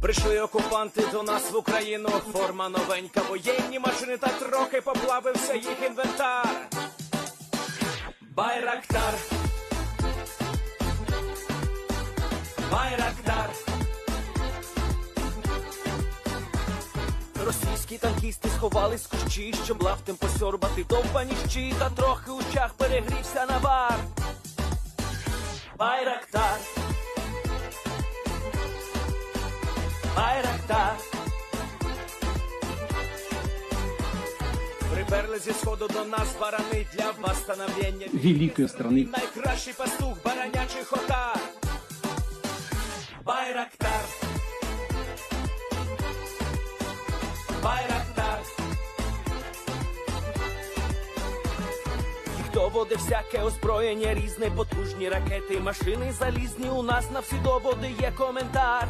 Прийшли окупанти до нас в Україну, форма новенька, воєнні машини, та трохи поплавився їх інвентар. Байрактар, Байрактар. Російські танкісти сховались з кущі, щоб лаптем посьорбати довбані щі, та трохи у чах перегрівся навар. Байрактар, Байрактар. Приперли зі сходу до нас барани для восстановлення великої страни. Найкращий пастух баранячих отар. Байрактар, Байрактар. Хто воде всяке озброєння різне, потужні ракети, машини залізні, у нас на всі доводи є коментар.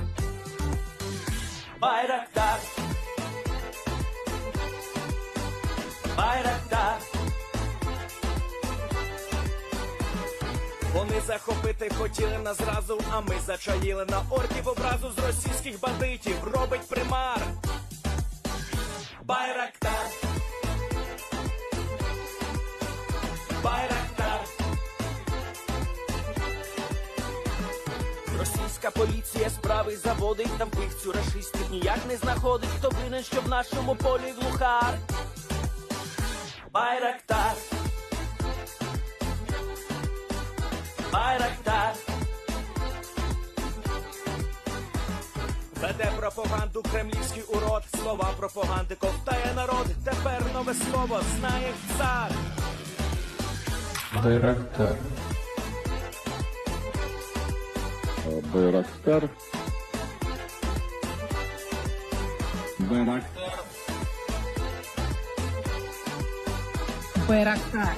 Байрактар, Байрактар. Вони захопити хотіли нас зразу, а ми зачаїли на орків образу з російських бандитів, робить примар. Байрактар, Байрактар. Російська поліція справи заводить, там вбивцю рашистів ніяк не знаходить, хто винен, що в нашому полі глухар. Байрактар, Байрактар. Веде пропаганду кремлівський урод, слова пропаганди ковтає народ, тепер нове слово знає цар. Байрактар. Байрактар. Байрактар. Байрактар.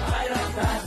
Байрактар.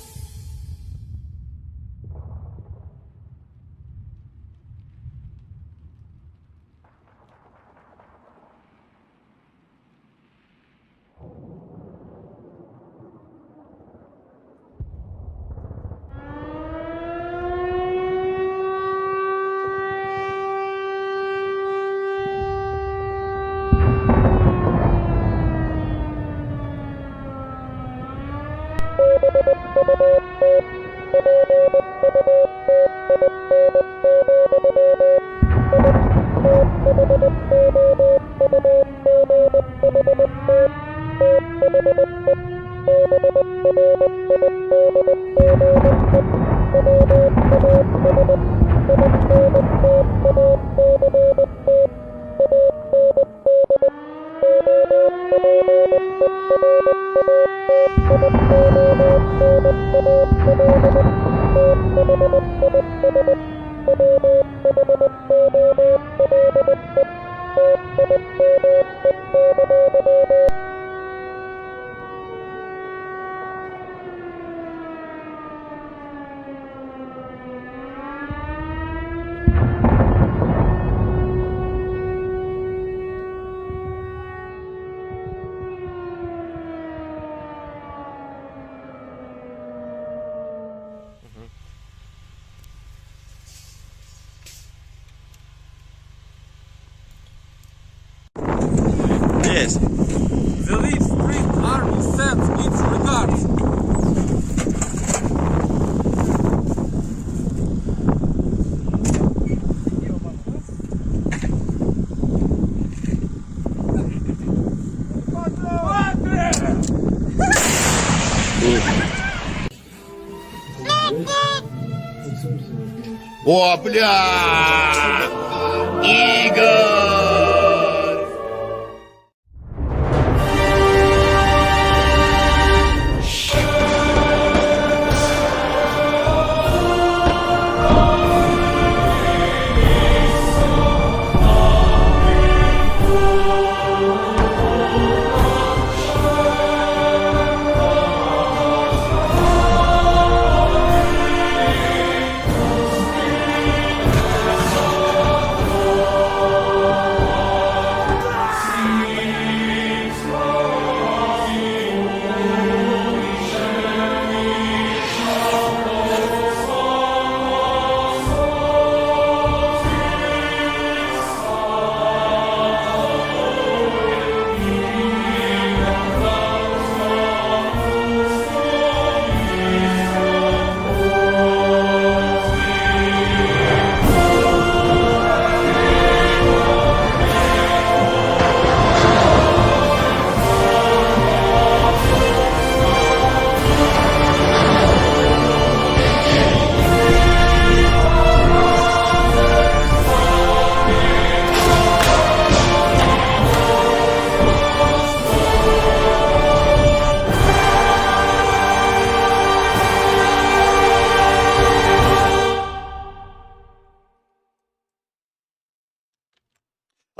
Yes. The Leaf Street Army sends its regards. О, бля! Игорь!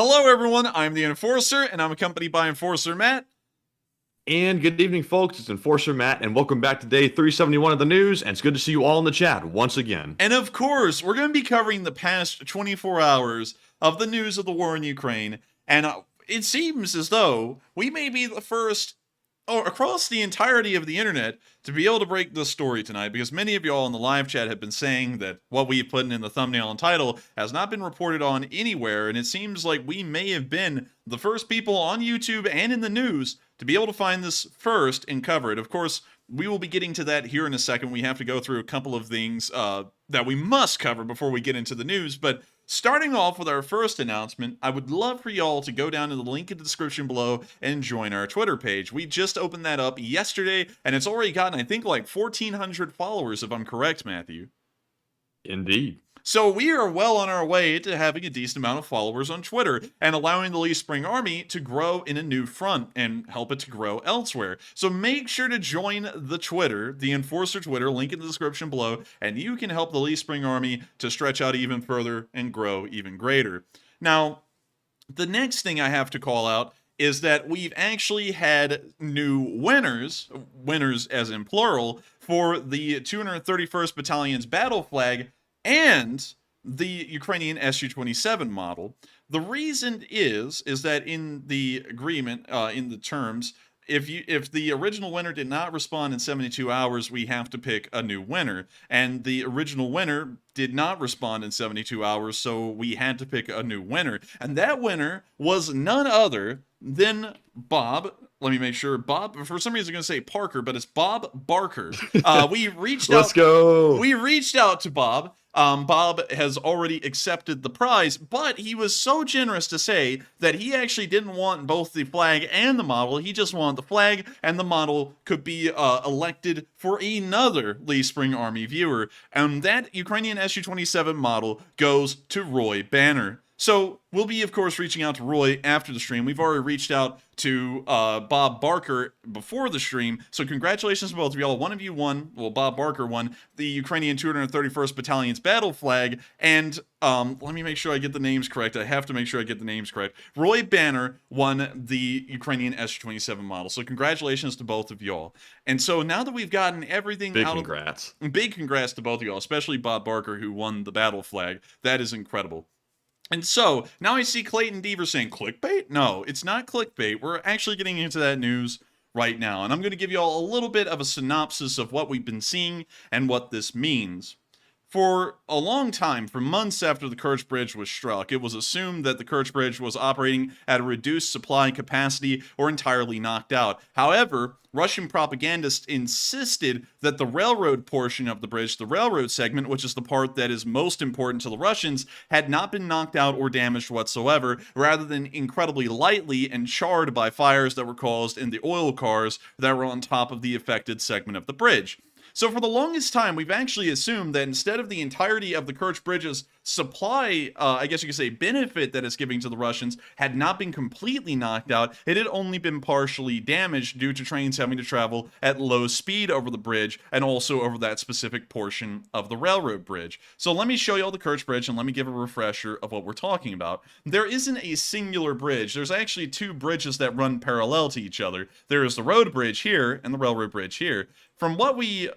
Hello, everyone. I'm the Enforcer, and I'm accompanied by Enforcer Matt. And good evening, folks. It's Enforcer Matt, and welcome back to day 371 of the news, and it's good to see you all in the chat once again. And of course, we're going to be covering the past 24 hours of the news of the war in Ukraine, and it seems as though we may be the first, or across the entirety of the internet, to be able to break this story tonight, because many of y'all in the live chat have been saying that what we've put in the thumbnail and title has not been reported on anywhere, and it seems like we may have been the first people on YouTube and in the news to be able to find this first and cover it. Of course, we will be getting to that here in a second. We have to go through a couple of things that we must cover before we get into the news, but starting off with our first announcement, I would love for y'all to go down to the link in the description below and join our Twitter page. We just opened that up yesterday, and it's already gotten, I think, like 1,400 followers, if I'm correct, Matthew. Indeed. So we are well on our way to having a decent amount of followers on Twitter and allowing the Lee Spring Army to grow in a new front and help it to grow elsewhere. So make sure to join the Twitter, the Enforcer Twitter, link in the description below, and you can help the Lee Spring Army to stretch out even further and grow even greater. Now, the next thing I have to call out is that we've actually had new winners as in plural, for the 231st Battalion's battle flag and the Ukrainian Su-27 model. The reason is that in the agreement, in the terms, if the original winner did not respond in 72 hours, we have to pick a new winner. And the original winner did not respond in 72 hours, so we had to pick a new winner. And that winner was none other than Bob. Let me make sure. Bob, for some reason I'm going to say Parker, but it's Bob Barker. We reached out. Let's go. We reached out to Bob. Bob has already accepted the prize, but he was so generous to say that he actually didn't want both the flag and the model. He just wanted the flag, and the model could be elected for another Lee Spring Army viewer. And that Ukrainian Su-27 model goes to Roy Banner. So we'll be, of course, reaching out to Roy after the stream. We've already reached out to Bob Barker before the stream. So congratulations to both of y'all. One of you won, well, Bob Barker won, the Ukrainian 231st Battalion's battle flag. And let me make sure I get the names correct. I have to make sure I get the names correct. Roy Banner won the Ukrainian Su-27 model. So congratulations to both of y'all. And so now that we've gotten everything Big out congrats. big congrats to both of y'all, especially Bob Barker, who won the battle flag. That is incredible. And so, now I see Clayton Deaver saying, clickbait? No, it's not clickbait. We're actually getting into that news right now. And I'm going to give you all a little bit of a synopsis of what we've been seeing and what this means. For a long time, for months after the Kerch Bridge was struck, it was assumed that the Kerch Bridge was operating at a reduced supply capacity or entirely knocked out. However, Russian propagandists insisted that the railroad portion of the bridge, the railroad segment, which is the part that is most important to the Russians, had not been knocked out or damaged whatsoever, rather than incredibly lightly and charred by fires that were caused in the oil cars that were on top of the affected segment of the bridge. So for the longest time, we've actually assumed that instead of the entirety of the Kerch Bridge's supply, I guess you could say, benefit that it's giving to the Russians had not been completely knocked out, it had only been partially damaged due to trains having to travel at low speed over the bridge and also over that specific portion of the railroad bridge. So let me show you all the Kerch Bridge and let me give a refresher of what we're talking about. There isn't a singular bridge. There's actually two bridges that run parallel to each other. There is the road bridge here and the railroad bridge here. From what we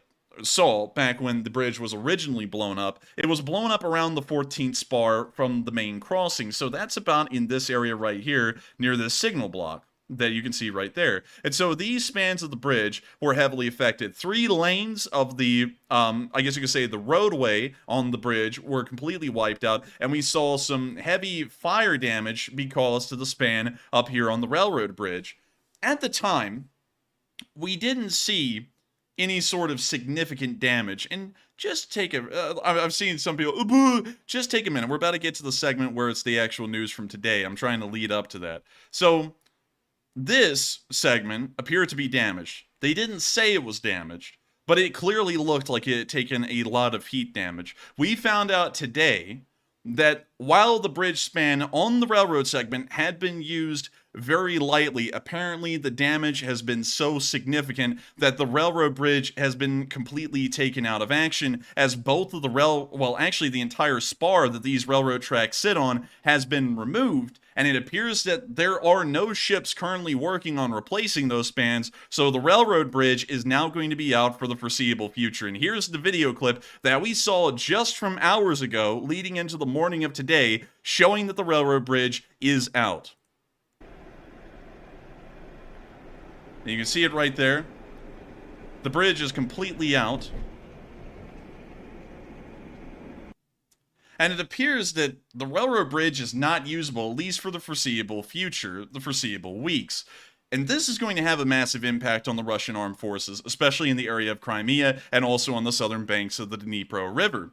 saw back when the bridge was originally blown up, it was blown up around the 14th spar from the main crossing. So that's about in this area right here near this signal block that you can see right there. And so these spans of the bridge were heavily affected. 3 lanes of the, I guess you could say the roadway on the bridge were completely wiped out. And we saw some heavy fire damage because to the span up here on the railroad bridge. At the time, we didn't see any sort of significant damage. And just take I've seen some people, just take a minute. We're about to get to the segment where it's the actual news from today. I'm trying to lead up to that. So this segment appeared to be damaged. They didn't say it was damaged, but it clearly looked like it had taken a lot of heat damage. We found out today that while the bridge span on the railroad segment had been used very lightly. Apparently, the damage has been so significant that the railroad bridge has been completely taken out of action, as both of the actually the entire spar that these railroad tracks sit on has been removed, and it appears that there are no ships currently working on replacing those spans, so the railroad bridge is now going to be out for the foreseeable future. And here's the video clip that we saw just from hours ago, leading into the morning of today, showing that the railroad bridge is out. And you can see it right there. The bridge is completely out. And it appears that the railroad bridge is not usable, at least for the foreseeable future, the foreseeable weeks. And this is going to have a massive impact on the Russian armed forces, especially in the area of Crimea and also on the southern banks of the Dnipro River.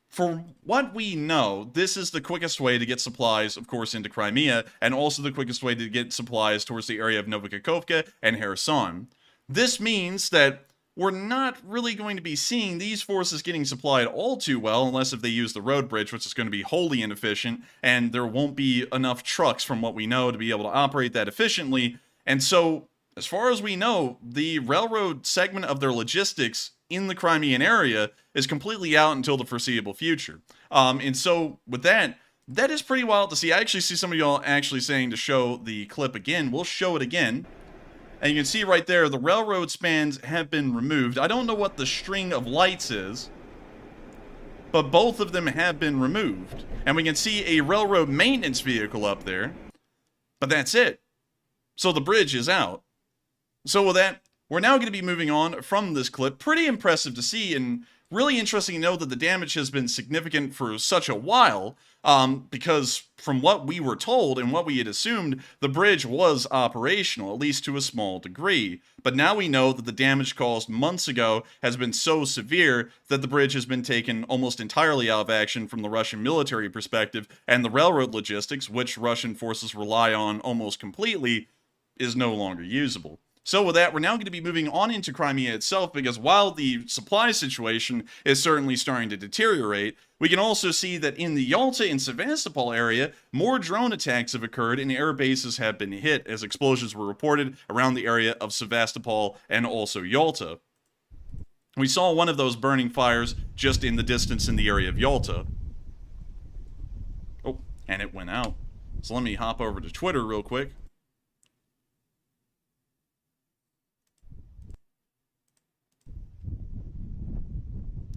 For what we know, this is the quickest way to get supplies, of course, into Crimea, and also the quickest way to get supplies towards the area of Novokakhovka and Kherson. This means that we're not really going to be seeing these forces getting supplied all too well, unless if they use the road bridge, which is going to be wholly inefficient, and there won't be enough trucks from what we know to be able to operate that efficiently. And so, as far as we know, the railroad segment of their logistics in the Crimean area is completely out until the foreseeable future. And so, with that, that is pretty wild to see. I actually see some of y'all actually saying to show the clip again. We'll show it again. And you can see right there, the railroad spans have been removed. I don't know what the string of lights is, but both of them have been removed. And we can see a railroad maintenance vehicle up there, but that's it. So the bridge is out. So with that, we're now going to be moving on from this clip. Pretty impressive to see, and really interesting to know that the damage has been significant for such a while, because from what we were told and what we had assumed, the bridge was operational, at least to a small degree. But now we know that the damage caused months ago has been so severe that the bridge has been taken almost entirely out of action from the Russian military perspective, and the railroad logistics, which Russian forces rely on almost completely, is no longer usable. So with that, we're now going to be moving on into Crimea itself, because while the supply situation is certainly starting to deteriorate, we can also see that in the Yalta and Sevastopol area, more drone attacks have occurred and air bases have been hit, as explosions were reported around the area of Sevastopol and also Yalta. We saw one of those burning fires just in the distance in the area of Yalta. Oh, and it went out. So let me hop over to Twitter real quick.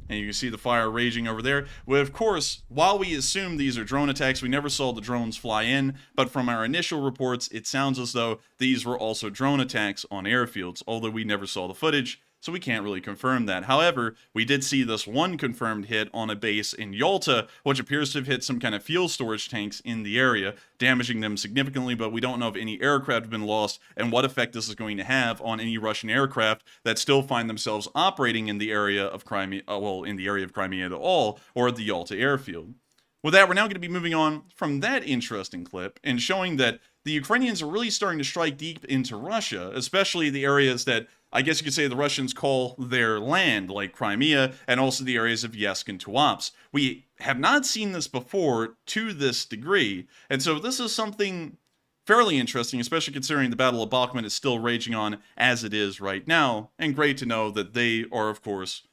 And you can see the fire raging over there. Well, of course, while we assume these are drone attacks, we never saw the drones fly in, but from our initial reports, it sounds as though these were also drone attacks on airfields, although we never saw the footage, so we can't really confirm that. However, we did see this one confirmed hit on a base in Yalta, which appears to have hit some kind of fuel storage tanks in the area, damaging them significantly, but we don't know if any aircraft have been lost and what effect this is going to have on any Russian aircraft that still find themselves operating in the area of Crimea, in the area of Crimea at all, or at the Yalta airfield. With that, we're now going to be moving on from that interesting clip and showing that the Ukrainians are really starting to strike deep into Russia, especially the areas that I guess you could say the Russians call their land, like Crimea, and also the areas of Yesk and Tuapse. We have not seen this before to this degree, and so this is something fairly interesting, especially considering the Battle of Bakhmut is still raging on as it is right now, and great to know that they are, of course,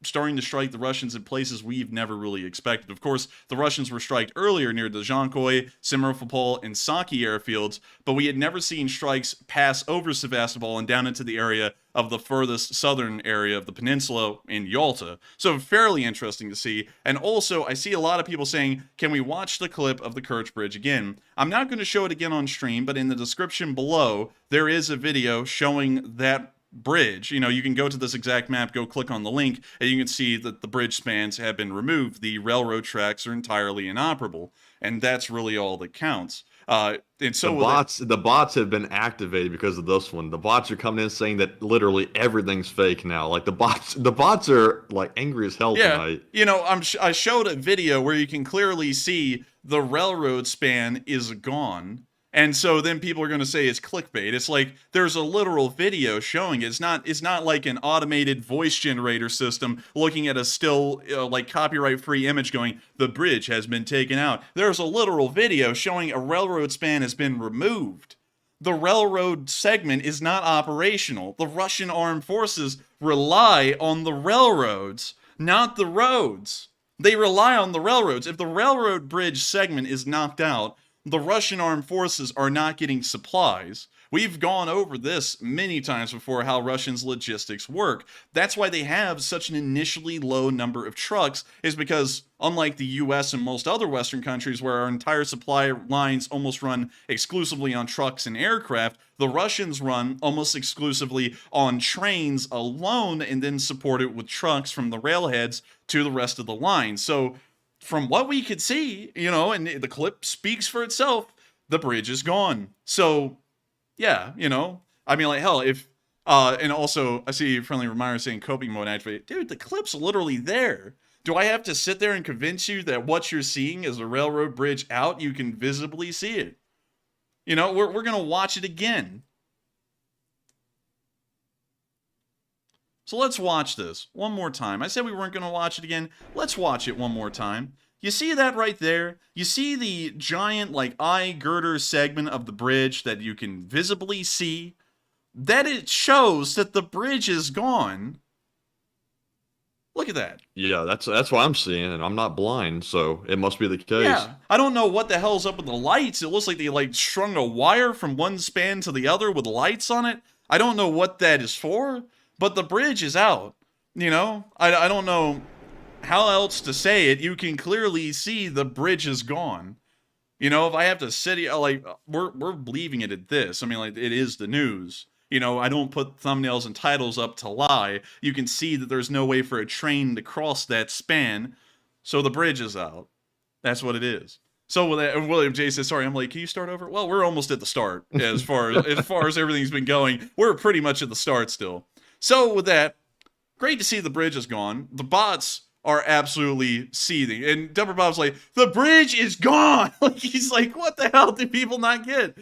starting to strike the Russians in places we've never really expected. Of course, the Russians were striked earlier near the Zhankoy, Simferopol, and Saki airfields, but we had never seen strikes pass over Sevastopol and down into the area of the furthest southern area of the peninsula in Yalta. So fairly interesting to see. And also, I see a lot of people saying, can we watch the clip of the Kerch Bridge again? I'm not going to show it again on stream, but in the description below, there is a video showing that bridge. You know, you can go to this exact map, go click on the link, and you can see that the bridge spans have been removed. The railroad tracks are entirely inoperable, and that's really all that counts. And so the bots have been activated because of this one. The bots are coming in saying that literally everything's fake now. Like the bots are like angry as hell tonight. You know, I showed a video where you can clearly see the railroad span is gone. And so then people are going to say it's clickbait. It's like there's a literal video showing it. It's not like an automated voice generator system looking at a still like copyright-free image going, the bridge has been taken out. There's a literal video showing a railroad span has been removed. the railroad segment is not operational. The Russian armed forces rely on the railroads, not the roads. They rely on the railroads. If the railroad bridge segment is knocked out, the Russian armed forces are not getting supplies. We've gone over this many times before, how Russians' logistics work. That's why they have such an initially low number of trucks, is because unlike the US and most other Western countries where our entire supply lines almost run exclusively on trucks and aircraft, the Russians run almost exclusively on trains alone and then support it with trucks from the railheads to the rest of the line. So from what we could see, and the clip speaks for itself, the bridge is gone. So yeah, I mean, like, hell, if, and also, I see Friendly Reminder saying coping mode activated. Dude, the clip's literally there. Do I have to sit there and convince you that what you're seeing is a railroad bridge out? You can visibly see it. We're going to watch it again. So let's watch this one more time. I said we weren't going to watch it again. Let's watch it one more time. You see that right there? You see the giant, like, eye girder segment of the bridge that you can visibly see? That it shows that the bridge is gone. Look at that. Yeah, that's what I'm seeing, and I'm not blind, so it must be the case. Yeah, I don't know what the hell's up with the lights. It looks like they, like, strung a wire from one span to the other with lights on it. I don't know what that is for, but the bridge is out. I don't know how else to say it. You can clearly see the bridge is gone. If I have to sit here, like, we're leaving it at this. I mean, like, it is the news. I don't put thumbnails and titles up to lie. You can see that there's no way for a train to cross that span, so the bridge is out. That's what it is. So with that, William J says, sorry, I'm late. Can you start over? Well, we're almost at the start as far as everything's been going. We're pretty much at the start still. So with that, great to see the bridge is gone. The bots are absolutely seething. And Dupper Bob's like, the bridge is gone! He's like, what the hell did people not get?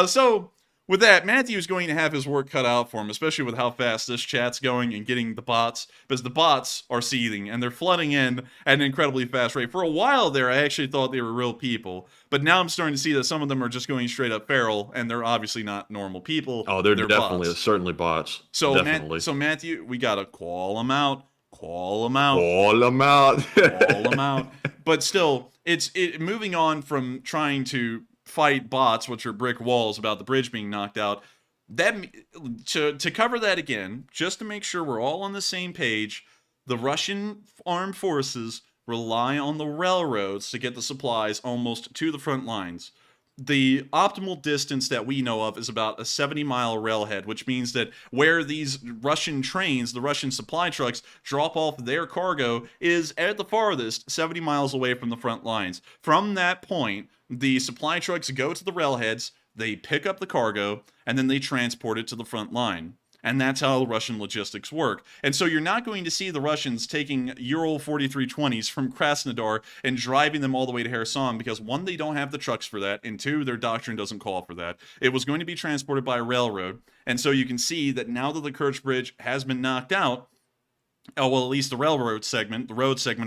So with that, Matthew's going to have his work cut out for him, especially with how fast this chat's going and getting the bots, because the bots are seething, and they're flooding in at an incredibly fast rate. For a while there, I actually thought they were real people, but now I'm starting to see that some of them are just going straight up feral, and they're obviously not normal people. Oh, they're definitely, bots. Certainly bots. So, definitely. So Matthew, we gotta call them out. Call them out. Call them out. Call them out. But still, it's moving on from trying to fight bots, which are brick walls, about the bridge being knocked out. That to cover that again, just to make sure we're all on the same page, the Russian armed forces rely on the railroads to get the supplies almost to the front lines. The optimal distance that we know of is about a 70-mile railhead, which means that where these Russian trains, the Russian supply trucks, drop off their cargo is at the farthest 70 miles away from the front lines. From that point, the supply trucks go to the railheads, they pick up the cargo, and then they transport it to the front line. And that's how Russian logistics work. And so you're not going to see the Russians taking Ural 4320s from Krasnodar and driving them all the way to Kherson, because one, they don't have the trucks for that, and two, their doctrine doesn't call for that. It was going to be transported by railroad. And so you can see that now that the Kerch Bridge has been knocked out, oh, well, at least the road segment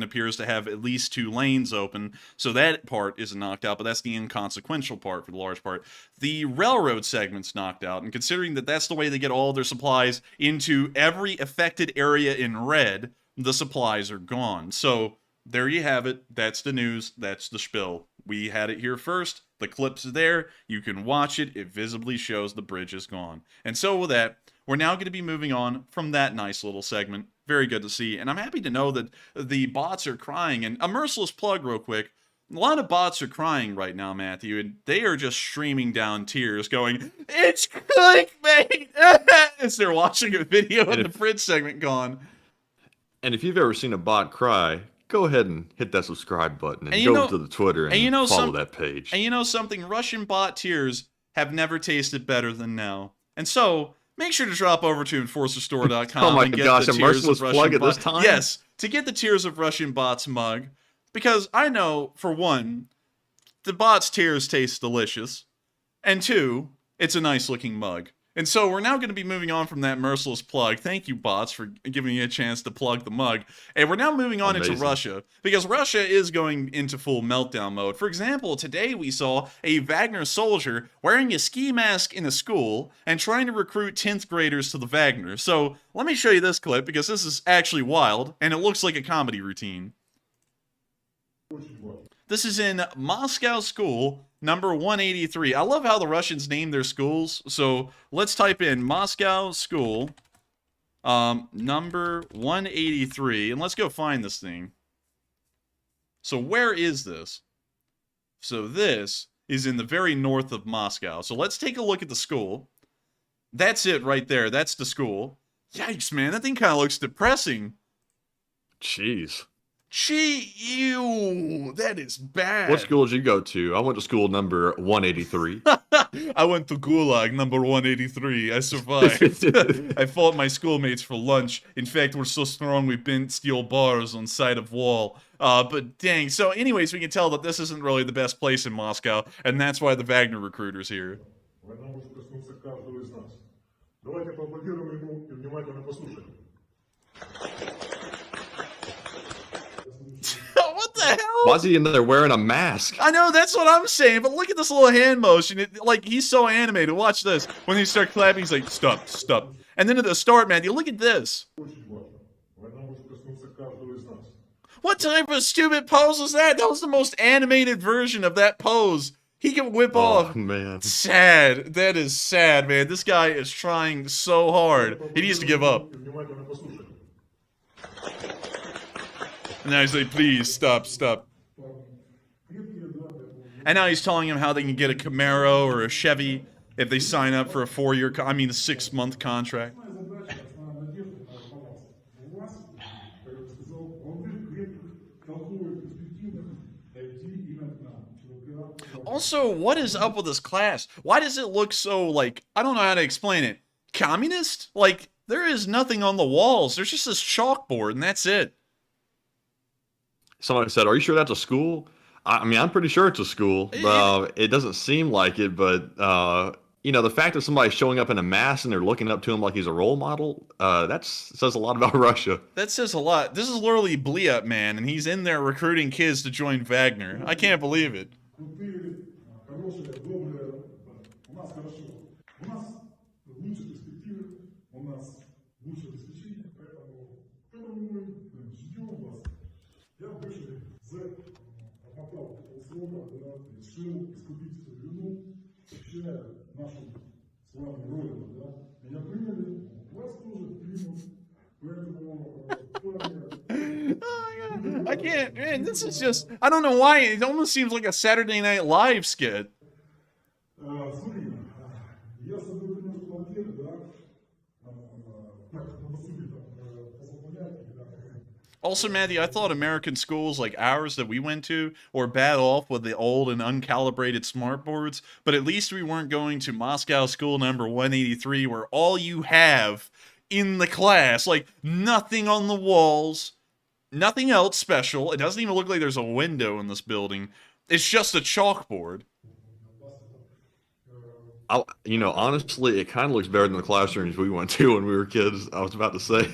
appears to have at least 2 lanes open, so that part isn't knocked out, but that's the inconsequential part for the large part. The railroad segment's knocked out, and considering that that's the way they get all their supplies into every affected area in red, the supplies are gone. So there you have it. That's the news. That's the spiel. We had it here first. The clip's there. You can watch it. It visibly shows the bridge is gone. And so with that, we're now going to be moving on from that nice little segment. Very good to see. And I'm happy to know that the bots are crying. And a merciless plug real quick. A lot of bots are crying right now, Matthew, and they are just streaming down tears going, it's clickbait! As they're watching a video in the fridge segment gone. And if you've ever seen a bot cry, go ahead and hit that subscribe button and go to the Twitter and follow that page. And you know something? Russian bot tears have never tasted better than now. And so make sure to drop over to enforcerstore.com oh my and get gosh, the a Tears merciless of plug Russian at this time? Yes, to get the Tears of Russian Bots mug. Because I know, for one, the bots' tears taste delicious. And two, it's a nice looking mug. And so we're now going to be moving on from that merciless plug. Thank you, bots, for giving me a chance to plug the mug. And we're now moving on into Russia, because Russia is going into full meltdown mode. For example, today we saw a Wagner soldier wearing a ski mask in a school and trying to recruit 10th graders to the Wagner. So let me show you this clip, because this is actually wild, and it looks like a comedy routine. This is in Moscow school number 183. I love how the Russians name their schools. So let's type in Moscow school number 183, and let's go find this thing. So where is this? So this is in the very north of Moscow. So let's take a look at the school. That's it right there. That's the school. Yikes, man. That thing kind of looks depressing. Jeez. Ew, that is bad. What school did you go to? I went to school number 183. I went to Gulag number 183. I survived. I fought my schoolmates for lunch. In fact, we're so strong we bent steel bars on side of wall. But dang. So anyways, we can tell that this isn't really the best place in Moscow, and that's why the Wagner recruiter's here. What the hell? Why is he in there wearing a mask? I know, that's what I'm saying, but look at this little hand motion. Like, he's so animated. Watch this. When he starts clapping, he's like, stop, stop. And then at the start, man, you look at this. What type of stupid pose was that? That was the most animated version of that pose he can whip off. Oh, man. Sad. That is sad, man. This guy is trying so hard. He needs to give up. And now he's like, please, stop, stop. And now he's telling him how they can get a Camaro or a Chevy if they sign up for a 6-month contract. Also, what is up with this class? Why does it look so, like, I don't know how to explain it. Communist? Like, there is nothing on the walls. There's just this chalkboard, and that's it. Somebody said, are you sure that's a school? I mean, I'm pretty sure it's a school. It doesn't seem like it, but, you know, the fact that somebody's showing up in a mask and they're looking up to him like he's a role model, that says a lot about Russia. That says a lot. This is literally Bliat, man, and he's in there recruiting kids to join Wagner. I can't believe it. Oh my God. I can't, man, this is just, I don't know why, it almost seems like a Saturday Night Live skit. Also, Matthew, I thought American schools like ours that we went to were bad off with the old and uncalibrated smartboards, but at least we weren't going to Moscow school number 183 where all you have in the class, like nothing on the walls, nothing else special. It doesn't even look like there's a window in this building. It's just a chalkboard. You know, honestly, it kind of looks better than the classrooms we went to when we were kids, I was about to say.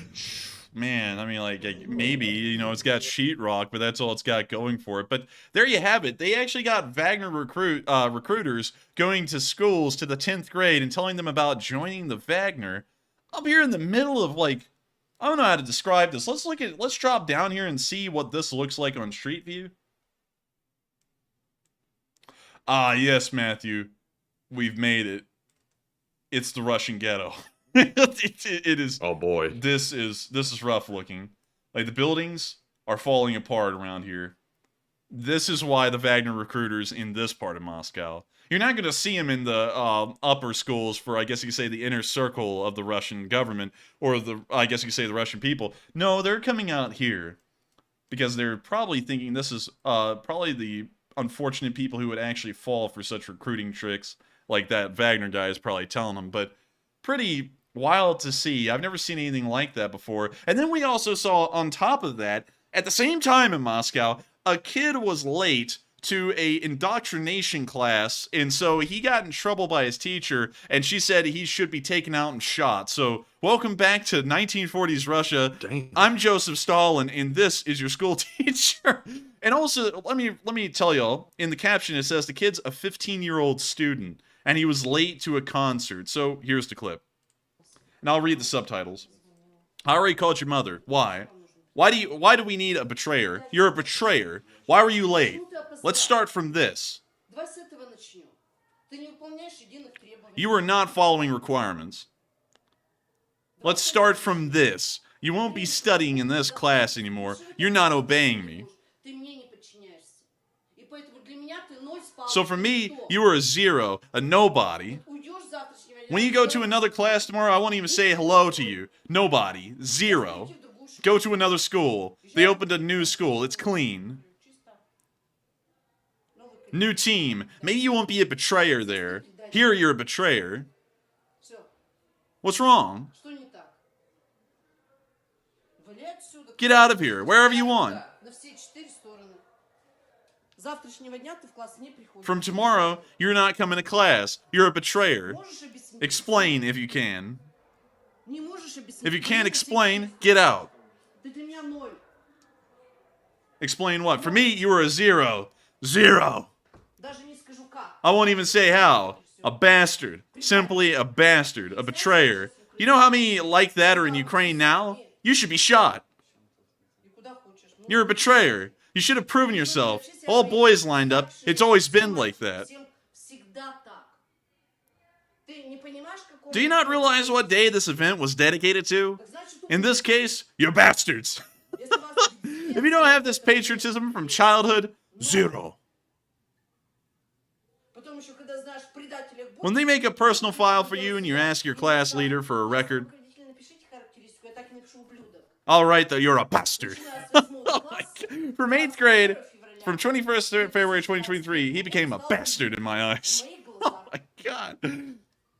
Man, I mean, like, maybe, you know, it's got sheetrock, but that's all it's got going for it. But there you have it. They actually got Wagner recruiters going to schools to the 10th grade and telling them about joining the Wagner up here in the middle of, like, I don't know how to describe this. Let's drop down here and see what this looks like on Street View. Ah, yes, Matthew. We've made it. It's the Russian ghetto. It is. Oh boy, this is rough looking. Like, the buildings are falling apart around here. This is why the Wagner recruiters in this part of Moscow. You're not going to see them in the upper schools for, I guess you could say, the inner circle of the Russian government, or I guess you could say, the Russian people. No, they're coming out here because they're probably thinking this is probably the unfortunate people who would actually fall for such recruiting tricks like that Wagner guy is probably telling them. But pretty wild to see. I've never seen anything like that before. And then we also saw, on top of that, at the same time in Moscow, a kid was late to a indoctrination class, and so he got in trouble by his teacher, and she said he should be taken out and shot. So welcome back to 1940s Russia. Dang. I'm Joseph Stalin, and this is your school teacher. And also, let me tell y'all, in the caption it says the kid's a 15-year-old student, and he was late to a concert. So here's the clip. And I'll read the subtitles. I already called your mother. Why? Why do we need a betrayer? You're a betrayer. Why were you late? Let's start from this. You are not following requirements. Let's start from this. You won't be studying in this class anymore. You're not obeying me. So for me, you are a zero, a nobody. When you go to another class tomorrow, I won't even say hello to you. Nobody. Zero. Go to another school. They opened a new school. It's clean. New team. Maybe you won't be a betrayer there. Here you're a betrayer. What's wrong? Get out of here. Wherever you want. From tomorrow, you're not coming to class. You're a betrayer. Explain if you can. If you can't explain, get out. Explain what? For me, you were a zero. Zero. I won't even say how. A bastard. Simply a bastard. A betrayer. You know how many like that are in Ukraine now? You should be shot. You're a betrayer. You should have proven yourself. All boys lined up. It's always been like that. Do you not realize what day this event was dedicated to? In this case, you're bastards. If you don't have this patriotism from childhood, zero. When they make a personal file for you and you ask your class leader for a record, all right, though, you're a bastard. From 8th grade, from 21st February 2023, he became a bastard in my eyes. Oh my God.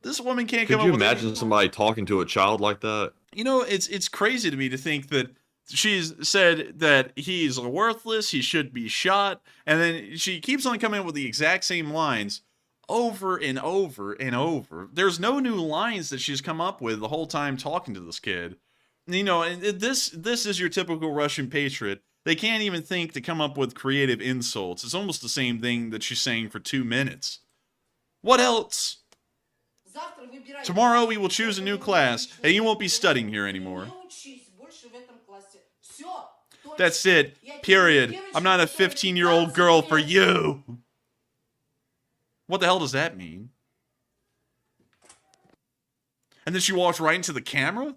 This woman can't come up with... Could you imagine somebody talking to a child like that? You know, it's crazy to me to think that she's said that he's worthless, he should be shot, and then she keeps on coming up with the exact same lines over and over and over. There's no new lines that she's come up with the whole time talking to this kid. You know, and this is your typical Russian patriot. They can't even think to come up with creative insults. It's almost the same thing that she's saying for 2 minutes. What else? Tomorrow we will choose a new class, and you won't be studying here anymore. That's it. Period. I'm not a 15-year-old girl for you. What the hell does that mean? And then she walks right into the camera?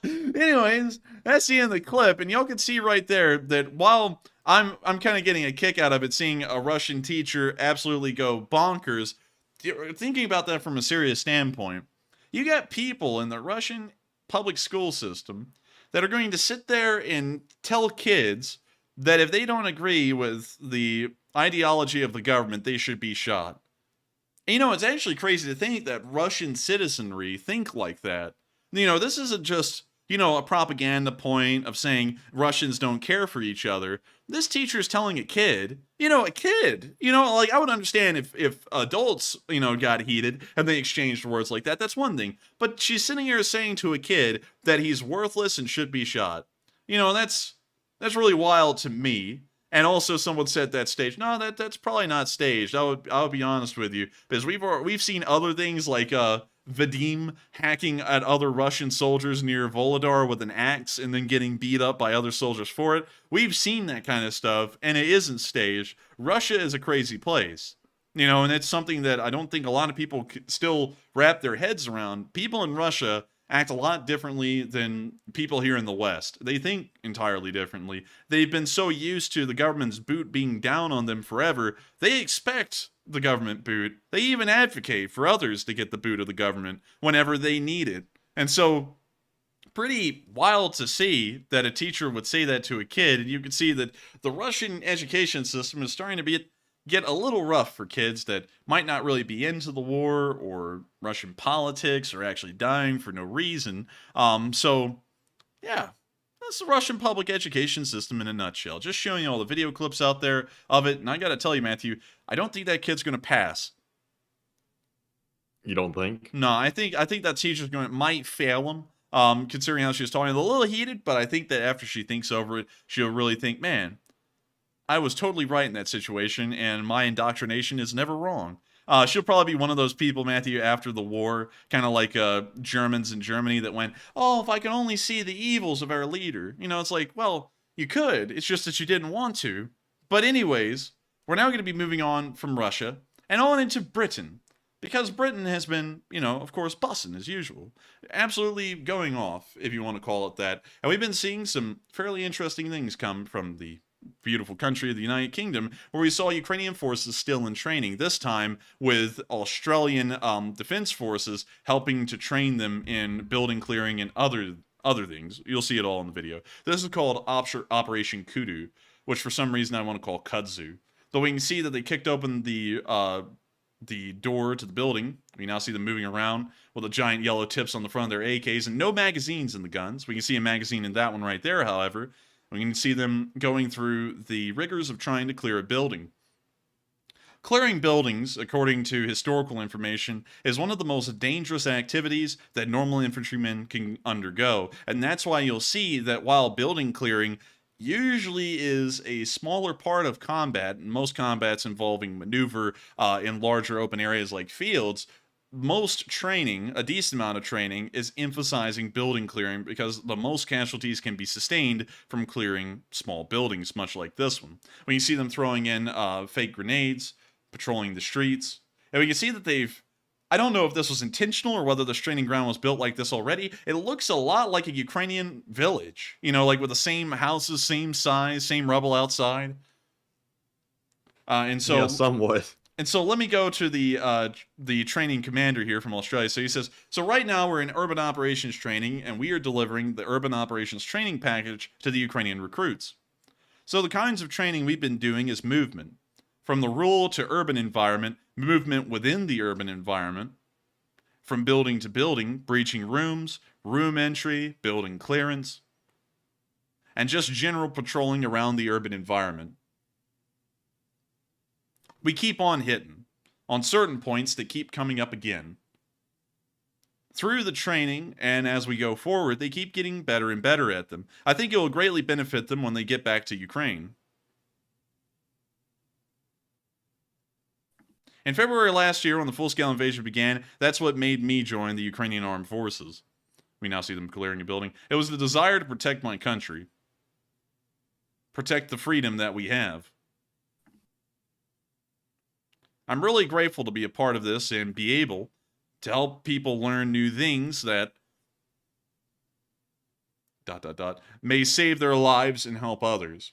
Anyways, that's the end of the clip, and y'all can see right there that while I'm kind of getting a kick out of it, seeing a Russian teacher absolutely go bonkers, thinking about that from a serious standpoint, you got people in the Russian public school system that are going to sit there and tell kids that if they don't agree with the ideology of the government, they should be shot. And, you know, it's actually crazy to think that Russian citizenry think like that. You know, this isn't just, you know, a propaganda point of saying Russians don't care for each other. This teacher is telling a kid, like I would understand if adults, you know, got heated and they exchanged words like that. That's one thing. But she's sitting here saying to a kid that he's worthless and should be shot. You know, that's really wild to me. And also someone said that staged. No, that's probably not staged. I'll be honest with you, because we've seen other things like Vadim hacking at other Russian soldiers near Volodar with an axe and then getting beat up by other soldiers for it. We've seen that kind of stuff, and it isn't staged. Russia is a crazy place, you know, and it's something that I don't think a lot of people still wrap their heads around. People in Russia act a lot differently than people here in the West. They think entirely differently. They've been so used to the government's boot being down on them forever, they expect the government boot. They even advocate for others to get the boot of the government whenever they need it. And so, pretty wild to see that a teacher would say that to a kid, and you can see that the Russian education system is starting to get a little rough for kids that might not really be into the war or Russian politics or actually dying for no reason. So, yeah, That's the Russian public education system in a nutshell. Just showing you all the video clips out there of it. And I got to tell you, Matthew, I don't think that kid's going to pass. You don't think? No, I think that teacher's might fail him. Considering how she was talking, a little heated, but I think that after she thinks over it, she'll really think, man, I was totally right in that situation, and my indoctrination is never wrong. She'll probably be one of those people, Matthew, after the war, kind of like Germans in Germany that went, oh, if I can only see the evils of our leader. You know, it's like, well, you could. It's just that you didn't want to. But anyways, we're now going to be moving on from Russia and on into Britain. Because Britain has been, you know, of course, bussing as usual. Absolutely going off, if you want to call it that. And we've been seeing some fairly interesting things come from the beautiful country of the United Kingdom, where we saw Ukrainian forces still in training, this time with Australian defense forces helping to train them in building clearing and other things. You'll see it all in the video. This is called Operation Kudu, which for some reason I want to call Kudzu. Though we can see that they kicked open the door to the building. We now see them moving around with the giant yellow tips on the front of their AKs and no magazines in the guns. We can see a magazine in that one right there, however. We can see them going through the rigors of trying to clear a building. Clearing buildings, according to historical information, is one of the most dangerous activities that normal infantrymen can undergo. And that's why you'll see that while building clearing usually is a smaller part of combat, and most combats involving maneuver in larger open areas like fields, most training, a decent amount of training, is emphasizing building clearing because the most casualties can be sustained from clearing small buildings, much like this one. When you see them throwing in fake grenades, patrolling the streets, and we can see that they've, I don't know if this was intentional or whether the training ground was built like this already. It looks a lot like a Ukrainian village, you know, like with the same houses, same size, same rubble outside. And so, yeah, somewhat. And so let me go to the training commander here from Australia. So he says, so right now we're in urban operations training, and we are delivering the urban operations training package to the Ukrainian recruits. So the kinds of training we've been doing is movement. From the rural to urban environment, movement within the urban environment, from building to building, breaching rooms, room entry, building clearance, and just general patrolling around the urban environment. We keep on hitting on certain points that keep coming up again. Through the training, and as we go forward, they keep getting better and better at them. I think it will greatly benefit them when they get back to Ukraine. In February last year, when the full-scale invasion began, that's what made me join the Ukrainian armed forces. We now see them clearing a building. It was the desire to protect my country. Protect the freedom that we have. I'm really grateful to be a part of this and be able to help people learn new things that ... may save their lives and help others.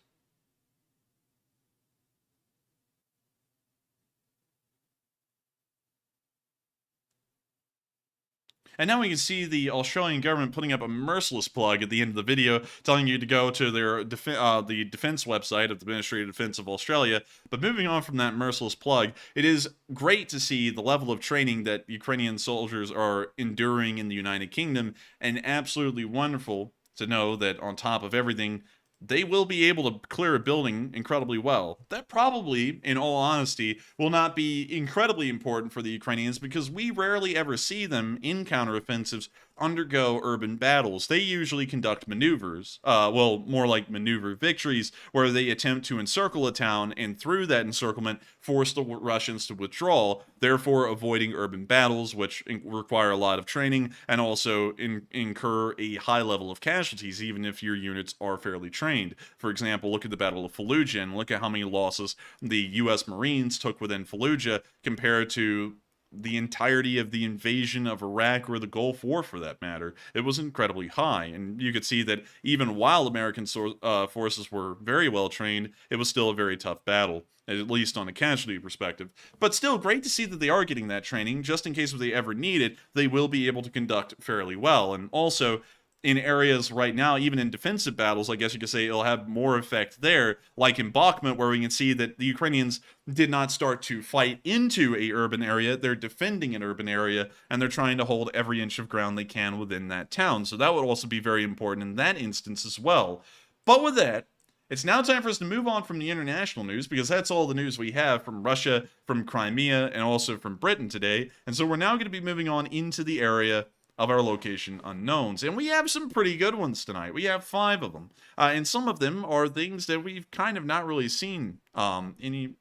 And now we can see the Australian government putting up a merciless plug at the end of the video, telling you to go to their the defense website of the Ministry of Defense of Australia. But moving on from that merciless plug, it is great to see the level of training that Ukrainian soldiers are enduring in the United Kingdom, and absolutely wonderful to know that on top of everything, they will be able to clear a building incredibly well. That probably, in all honesty, will not be incredibly important for the Ukrainians because we rarely ever see them in counteroffensives undergo urban battles. They usually conduct maneuvers, well, more like maneuver victories, where they attempt to encircle a town and through that encirclement force the Russians to withdraw, therefore avoiding urban battles, which require a lot of training and also incur a high level of casualties, even if your units are fairly trained. For example, look at the Battle of Fallujah and look at how many losses the U.S. Marines took within Fallujah compared to the entirety of the invasion of Iraq or the Gulf War, for that matter. It was incredibly high, and you could see that even while American forces were very well trained, it was still a very tough battle, at least on a casualty perspective. But still, great to see that they are getting that training, just in case if they ever need it, they will be able to conduct fairly well. And also, in areas right now, even in defensive battles, I guess you could say it'll have more effect there, like in Bakhmut, where we can see that the Ukrainians did not start to fight into a urban area. They're defending an urban area, and they're trying to hold every inch of ground they can within that town. So that would also be very important in that instance as well. But with that, it's now time for us to move on from the international news, because that's all the news we have from Russia, from Crimea, and also from Britain today. And so we're now going to be moving on into the area of our location unknowns. And we have some pretty good ones tonight. We have 5 of them. And some of them are things that we've kind of not really seen any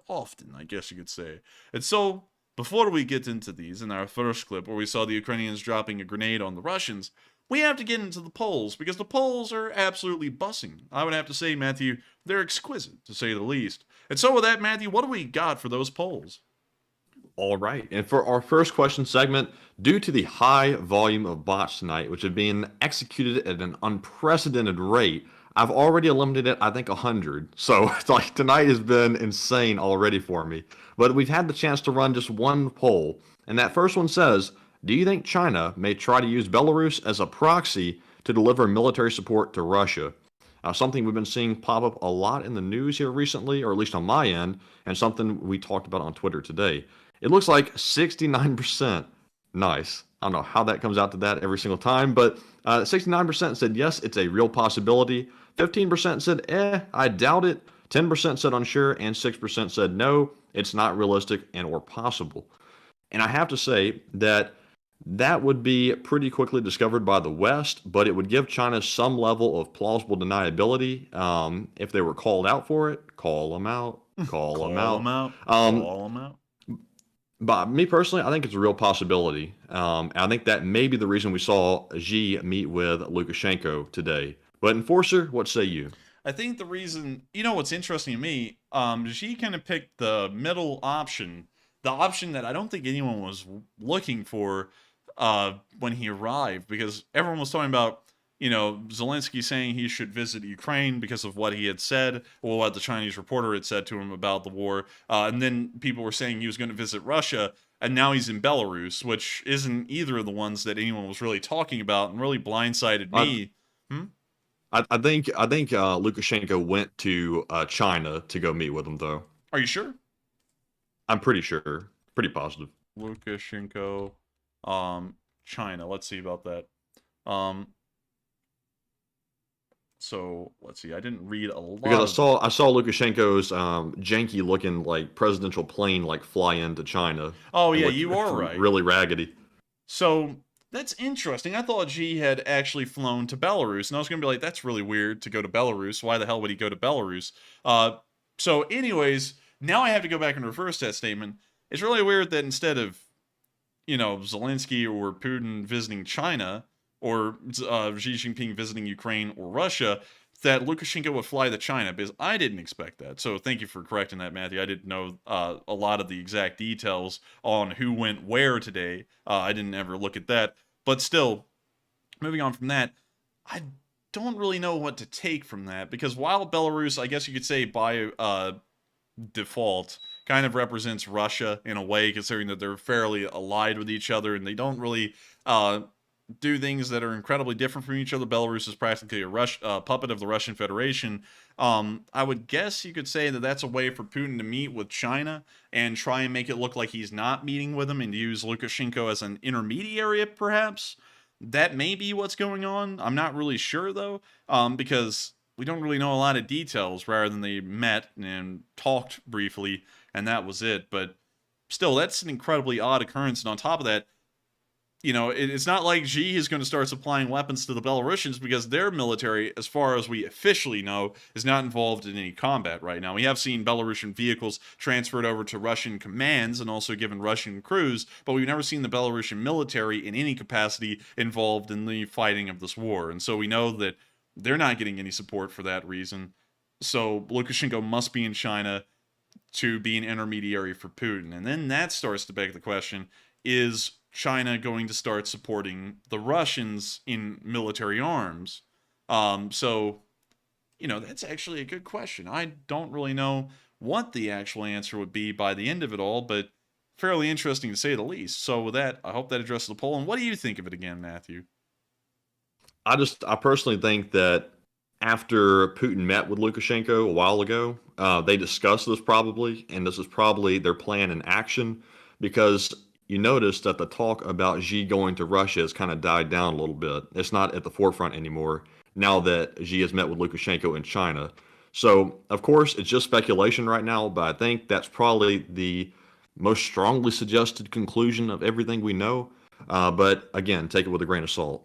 often, I guess you could say. And so, before we get into these, in our first clip where we saw the Ukrainians dropping a grenade on the Russians, we have to get into the polls, because the polls are absolutely bussing. I would have to say, Matthew, they're exquisite, to say the least. And so with that, Matthew, what do we got for those polls? All right. And for our first question segment, due to the high volume of bots tonight, which have been executed at an unprecedented rate, I've already eliminated, I think, 100. So it's like tonight has been insane already for me. But we've had the chance to run just one poll. And that first one says, do you think China may try to use Belarus as a proxy to deliver military support to Russia? Something we've been seeing pop up a lot in the news here recently, or at least on my end, and something we talked about on Twitter today. It looks like 69%. Nice. I don't know how that comes out to that every single time, but 69% said yes, it's a real possibility. 15% said, I doubt it. 10% said unsure, and 6% said no, it's not realistic and or possible. And I have to say that would be pretty quickly discovered by the West, but it would give China some level of plausible deniability. If they were called out for it, call them out. Call them out. Call them out. But me personally, I think it's a real possibility. I think that may be the reason we saw Xi meet with Lukashenko today. But Enforcer, what say you? I think the reason, what's interesting to me, Xi kind of picked the middle option, the option that I don't think anyone was looking for when he arrived, because everyone was talking about, Zelensky saying he should visit Ukraine because of what he had said, or what the Chinese reporter had said to him about the war. And then people were saying he was going to visit Russia, and now he's in Belarus, which isn't either of the ones that anyone was really talking about, and really blindsided me. I think Lukashenko went to China to go meet with him, though. Are you sure? I'm pretty sure. Pretty positive. Lukashenko, China. Let's see about that. So let's see. I didn't read a lot. Because I saw Lukashenko's janky looking like presidential plane fly into China. Oh yeah, you are right. Really raggedy. So that's interesting. I thought Xi had actually flown to Belarus, and I was gonna be like, that's really weird to go to Belarus. Why the hell would he go to Belarus? So anyways, now I have to go back and reverse that statement. It's really weird that instead of, Zelensky or Putin visiting China, or Xi Jinping visiting Ukraine or Russia, that Lukashenko would fly to China, because I didn't expect that. So thank you for correcting that, Matthew. I didn't know a lot of the exact details on who went where today. I didn't ever look at that. But still, moving on from that, I don't really know what to take from that, because while Belarus, I guess you could say by default, kind of represents Russia in a way, considering that they're fairly allied with each other, and they don't really do things that are incredibly different from each other. Belarus is practically a puppet of the Russian Federation. I would guess you could say that that's a way for Putin to meet with China and try and make it look like he's not meeting with them, and use Lukashenko as an intermediary, perhaps. That may be what's going on. I'm not really sure, though, because we don't really know a lot of details, rather than they met and talked briefly, and that was it. But still, that's an incredibly odd occurrence. And on top of that, it's not like Xi is going to start supplying weapons to the Belarusians, because their military, as far as we officially know, is not involved in any combat right now. We have seen Belarusian vehicles transferred over to Russian commands and also given Russian crews, but we've never seen the Belarusian military in any capacity involved in the fighting of this war. And so we know that they're not getting any support for that reason. So Lukashenko must be in China to be an intermediary for Putin. And then that starts to beg the question, is China going to start supporting the Russians in military arms? So, that's actually a good question. I don't really know what the actual answer would be by the end of it all, but fairly interesting to say the least. So with that, I hope that addresses the poll. And what do you think of it again, Matthew? I personally think that after Putin met with Lukashenko a while ago, they discussed this probably, and this is probably their plan in action, because you notice that the talk about Xi going to Russia has kind of died down a little bit. It's not at the forefront anymore now that Xi has met with Lukashenko in China. So, of course, it's just speculation right now, but I think that's probably the most strongly suggested conclusion of everything we know. But again, take it with a grain of salt.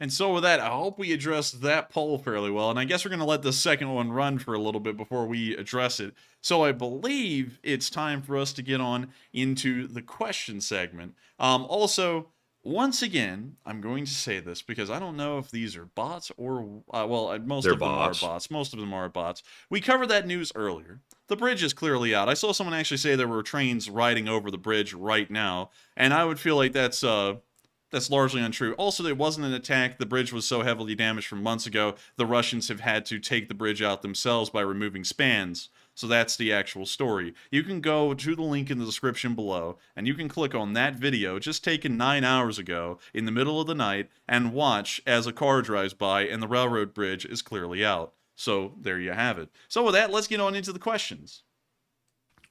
And so with that, I hope we addressed that poll fairly well. And I guess we're going to let the second one run for a little bit before we address it. So I believe it's time for us to get on into the question segment. Also, once again, I'm going to say this because I don't know if these are bots or, most They're of them bots. are bots. Most of them are bots. We covered that news earlier. The bridge is clearly out. I saw someone actually say there were trains riding over the bridge right now. And I would feel like that's largely untrue. Also, it wasn't an attack. The bridge was so heavily damaged from months ago, the Russians have had to take the bridge out themselves by removing spans. So that's the actual story. You can go to the link in the description below, and you can click on that video just taken 9 hours ago in the middle of the night and watch as a car drives by and the railroad bridge is clearly out. So there you have it. So with that, let's get on into the questions.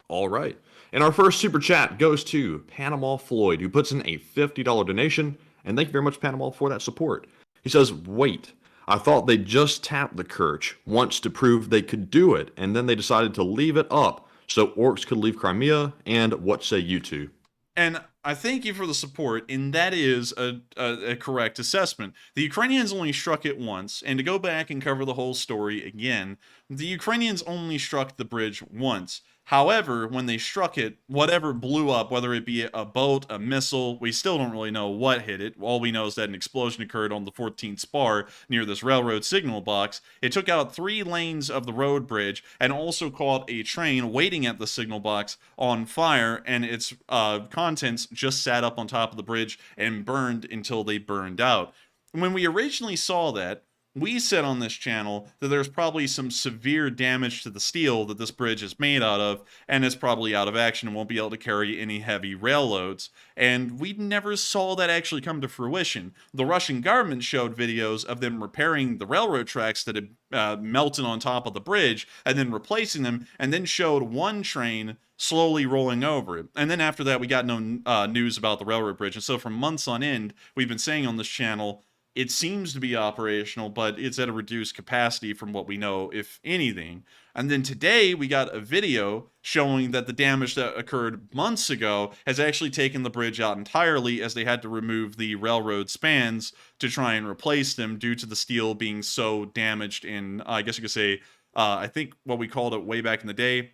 All right. And our first super chat goes to Panama Floyd, who puts in a $50 donation. And thank you very much, Panama, for that support. He says, wait, I thought they just tapped the Kerch once to prove they could do it, and then they decided to leave it up so orcs could leave Crimea, and what say you two? And I thank you for the support, and that is a correct assessment. The Ukrainians only struck it once, and to go back and cover the whole story again, the Ukrainians only struck the bridge once. However, when they struck it, whatever blew up, whether it be a boat, a missile, we still don't really know what hit it. All we know is that an explosion occurred on the 14th spar near this railroad signal box. It took out 3 lanes of the road bridge and also caught a train waiting at the signal box on fire, and its contents just sat up on top of the bridge and burned until they burned out. When we originally saw that, we said on this channel that there's probably some severe damage to the steel that this bridge is made out of, and it's probably out of action and won't be able to carry any heavy rail loads. And we never saw that actually come to fruition. The Russian government showed videos of them repairing the railroad tracks that had melted on top of the bridge, and then replacing them, and then showed one train slowly rolling over it. And then after that, we got no news about the railroad bridge. And so for months on end, we've been saying on this channel, it seems to be operational, but it's at a reduced capacity from what we know, if anything. And then today, we got a video showing that the damage that occurred months ago has actually taken the bridge out entirely, as they had to remove the railroad spans to try and replace them due to the steel being so damaged in, I guess you could say, I think what we called it way back in the day,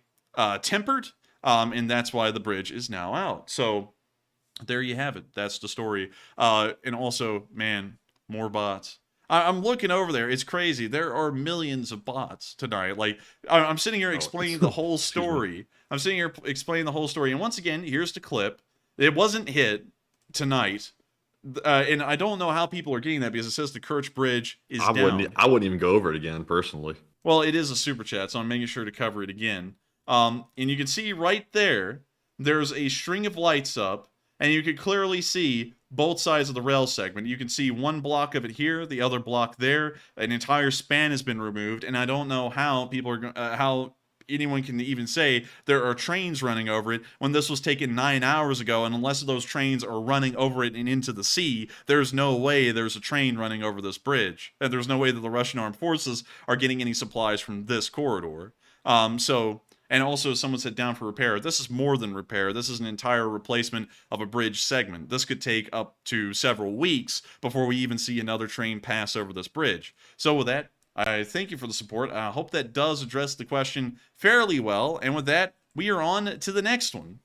tempered. And that's why the bridge is now out. So there you have it. That's the story. And also, man, more bots. I'm looking over there. It's crazy. There are millions of bots tonight. Like, I'm sitting here explaining the whole story. I'm sitting here explaining the whole story. And once again, here's the clip. It wasn't hit tonight. And I don't know how people are getting that, because it says the Kerch Bridge is down. I wouldn't even go over it again, personally. Well, it is a super chat, so I'm making sure to cover it again. And you can see right there, there's a string of lights up, and you can clearly see both sides of the rail segment. You can see one block of it here, the other block there. An entire span has been removed, and I don't know how people are how anyone can even say there are trains running over it when this was taken 9 hours ago, and unless those trains are running over it and into the sea, there's no way there's a train running over this bridge. And there's no way that the Russian armed forces are getting any supplies from this corridor. And also, someone said down for repair. This is more than repair. This is an entire replacement of a bridge segment. This could take up to several weeks before we even see another train pass over this bridge. So with that, I thank you for the support. I hope that does address the question fairly well. And with that, we are on to the next one.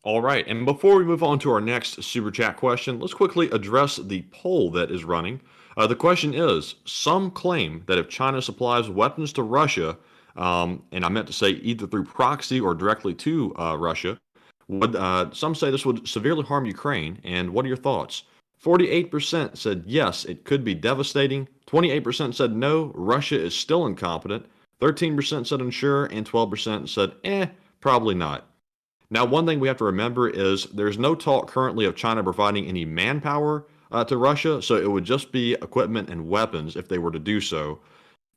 All right, and before we move on to our next super chat question, let's quickly address the poll that is running. The question is, some claim that if China supplies weapons to Russia, and I meant to say either through proxy or directly to Russia, would some say this would severely harm Ukraine, and what are your thoughts? 48% said yes, it could be devastating. 28% said no, Russia is still incompetent. 13% said unsure, and 12% said probably not. Now, one thing we have to remember is there's no talk currently of China providing any manpower to Russia, so it would just be equipment and weapons if they were to do so.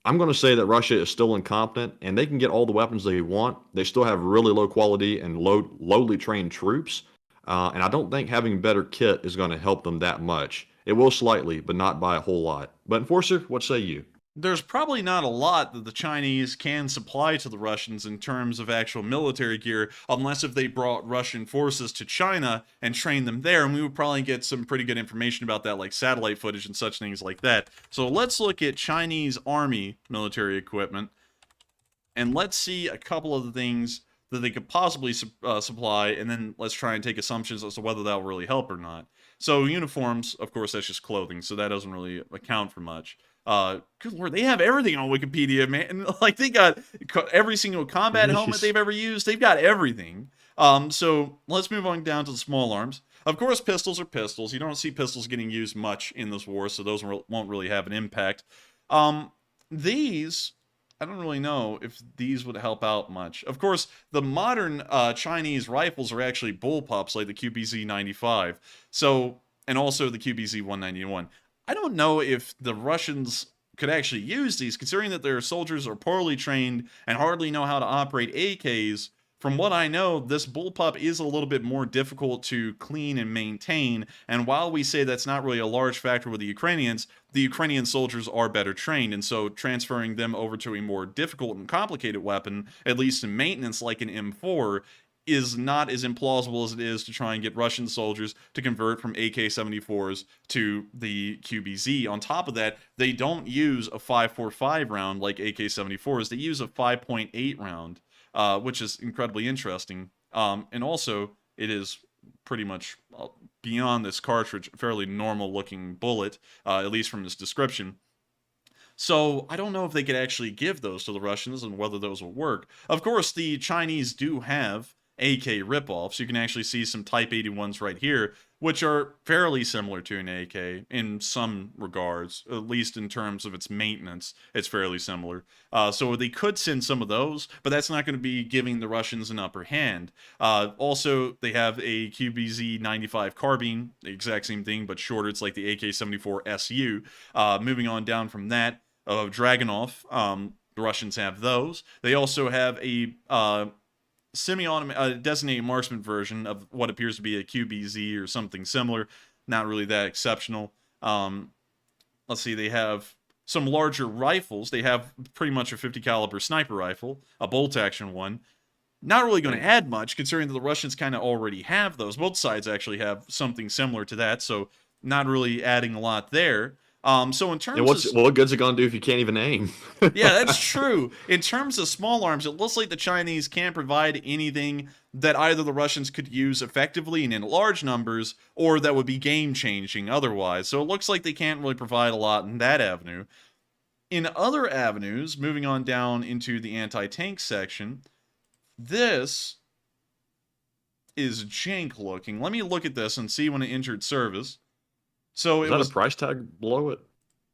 I'm going to say that Russia is still incompetent, and they can get all the weapons they want. They still have really low quality and lowly trained troops, and I don't think having better kit is going to help them that much. It will slightly, but not by a whole lot. But Enforcer, what say you? There's probably not a lot that the Chinese can supply to the Russians in terms of actual military gear, unless if they brought Russian forces to China and trained them there, and we would probably get some pretty good information about that, like satellite footage and such things like that. So let's look at Chinese army military equipment, and let's see a couple of the things that they could possibly supply, and then let's try and take assumptions as to whether that will really help or not. So uniforms, of course, that's just clothing, so that doesn't really account for much. Good lord, they have everything on Wikipedia, man. Like, they got every single combat helmet they've ever used. They've got everything. So let's move on down to the small arms. Of course, pistols are pistols. You don't see pistols getting used much in this war, so those won't really have an impact. These, I don't really know if these would help out much. Of course, the modern Chinese rifles are actually bullpups, like the QBZ-95. So, and also the QBZ-191. I don't know if the Russians could actually use these, considering that their soldiers are poorly trained and hardly know how to operate AKs. From what I know, this bullpup is a little bit more difficult to clean and maintain, and while we say that's not really a large factor with the Ukrainian soldiers are better trained, and so transferring them over to a more difficult and complicated weapon, at least in maintenance like an M4, is not as implausible as it is to try and get Russian soldiers to convert from AK-74s to the QBZ. On top of that, they don't use a 5.45 round like AK-74s. They use a 5.8 round, which is incredibly interesting. And also, it is pretty much beyond this cartridge, a fairly normal-looking bullet, at least from this description. So I don't know if they could actually give those to the Russians and whether those will work. Of course, the Chinese do have AK ripoffs. You can actually see some Type 81s right here, which are fairly similar to an AK in some regards, at least in terms of its maintenance. It's fairly similar. So they could send some of those, but that's not going to be giving the Russians an upper hand. Also, they have a QBZ-95 carbine, the exact same thing, but shorter. It's like the AK-74 SU. Moving on down from that, Dragunov, the Russians have those. They also have a semi-automatic designated marksman version of what appears to be a QBZ or something similar. Not really that exceptional. Let's see, they have some larger rifles. They have pretty much a 50 caliber sniper rifle, a bolt action one. Not really going to add much, considering that the Russians kind of already have those. Both sides actually have something similar to that, so not really adding a lot there. So in terms of... what good's it gonna do if you can't even aim? Yeah, that's true. In terms of small arms, it looks like the Chinese can't provide anything that either the Russians could use effectively and in large numbers, or that would be game-changing otherwise. So it looks like they can't really provide a lot in that avenue. In other avenues, moving on down into the anti-tank section, this is jank looking. Let me look at this and see when it entered service. So Is that a price tag below it?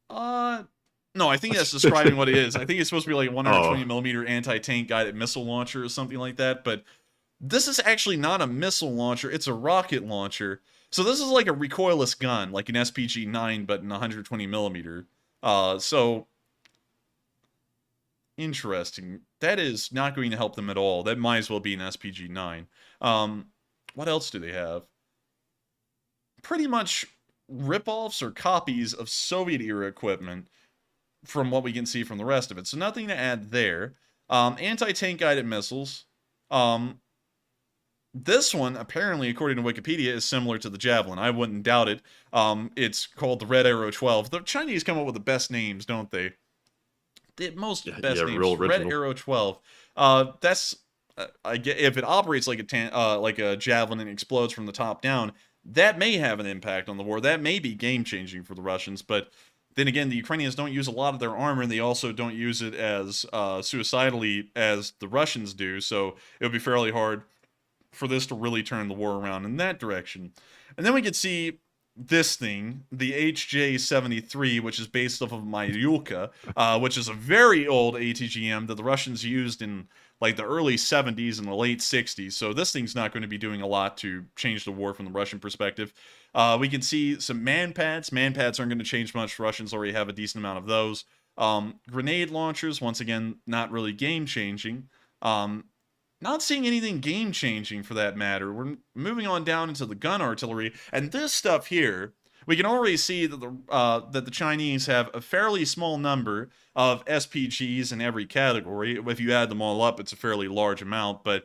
No, I think that's describing what it is. I think it's supposed to be like a 120 millimeter anti-tank guided missile launcher or something like that. But this is actually not a missile launcher; it's a rocket launcher. So this is like a recoilless gun, like an SPG-9, but in 120 millimeter. So interesting. That is not going to help them at all. That might as well be an SPG-9. What else do they have? Pretty much ripoffs or copies of Soviet-era equipment from what we can see from the rest of it. So nothing to add there. Anti-tank guided missiles. This one, apparently, according to Wikipedia, is similar to the Javelin. I wouldn't doubt it. It's called the Red Arrow 12. The Chinese come up with the best names, don't they? The best names. Real Red original. Arrow 12. That's... I get if it operates like a Javelin and explodes from the top down, that may have an impact on the war. That may be game-changing for the Russians, but then again, the Ukrainians don't use a lot of their armor, and they also don't use it as suicidally as the Russians do, so it would be fairly hard for this to really turn the war around in that direction. And then we could see this thing, the HJ-73, which is based off of Mayulka, which is a very old ATGM that the Russians used in like the early 70s and the late 60s. So this thing's not going to be doing a lot to change the war from the Russian perspective. We can see some man-pads. Man-pads aren't going to change much. Russians already have a decent amount of those. Grenade launchers, once again, not really game-changing. Not seeing anything game-changing for that matter. We're moving on down into the gun artillery, and this stuff here, we can already see that the Chinese have a fairly small number of SPGs in every category. If you add them all up, it's a fairly large amount, but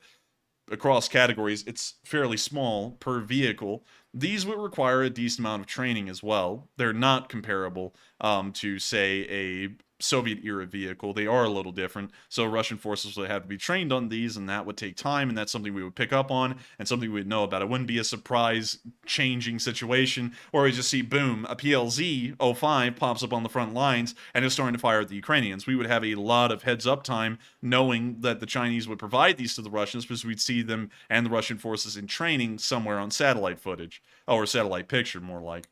across categories, it's fairly small per vehicle. These would require a decent amount of training as well. They're not comparable to, say, a Soviet-era vehicle. They are a little different, so Russian forces would have to be trained on these, and that would take time, and that's something we would pick up on, and something we would know about. It wouldn't be a surprise-changing situation, or we just see, boom, a PLZ-05 pops up on the front lines, and is starting to fire at the Ukrainians. We would have a lot of heads-up time, knowing that the Chinese would provide these to the Russians, because we'd see them and the Russian forces in training somewhere on satellite footage, or satellite picture, more like.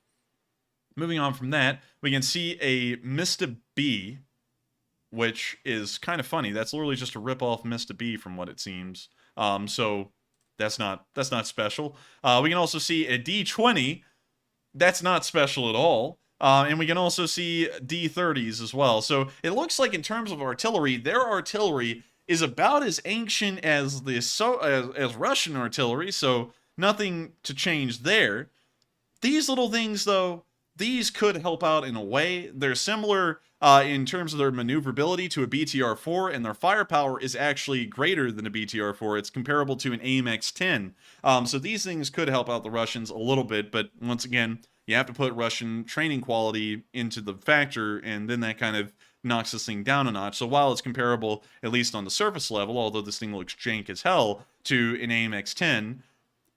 Moving on from that, we can see a Mista B, which is kind of funny. That's literally just a rip-off Mista B from what it seems. So that's not special. We can also see a D20. That's not special at all. And we can also see D30s as well. So it looks like in terms of artillery, their artillery is about as ancient as as Russian artillery. So nothing to change there. These little things, though, these could help out in a way. They're similar in terms of their maneuverability to a BTR-4, and their firepower is actually greater than a BTR-4. It's comparable to an AIM-X-10. So these things could help out the Russians a little bit, but once again, you have to put Russian training quality into the factor, and then that kind of knocks this thing down a notch. So while it's comparable, at least on the surface level, although this thing looks jank as hell, to an AIM-X-10,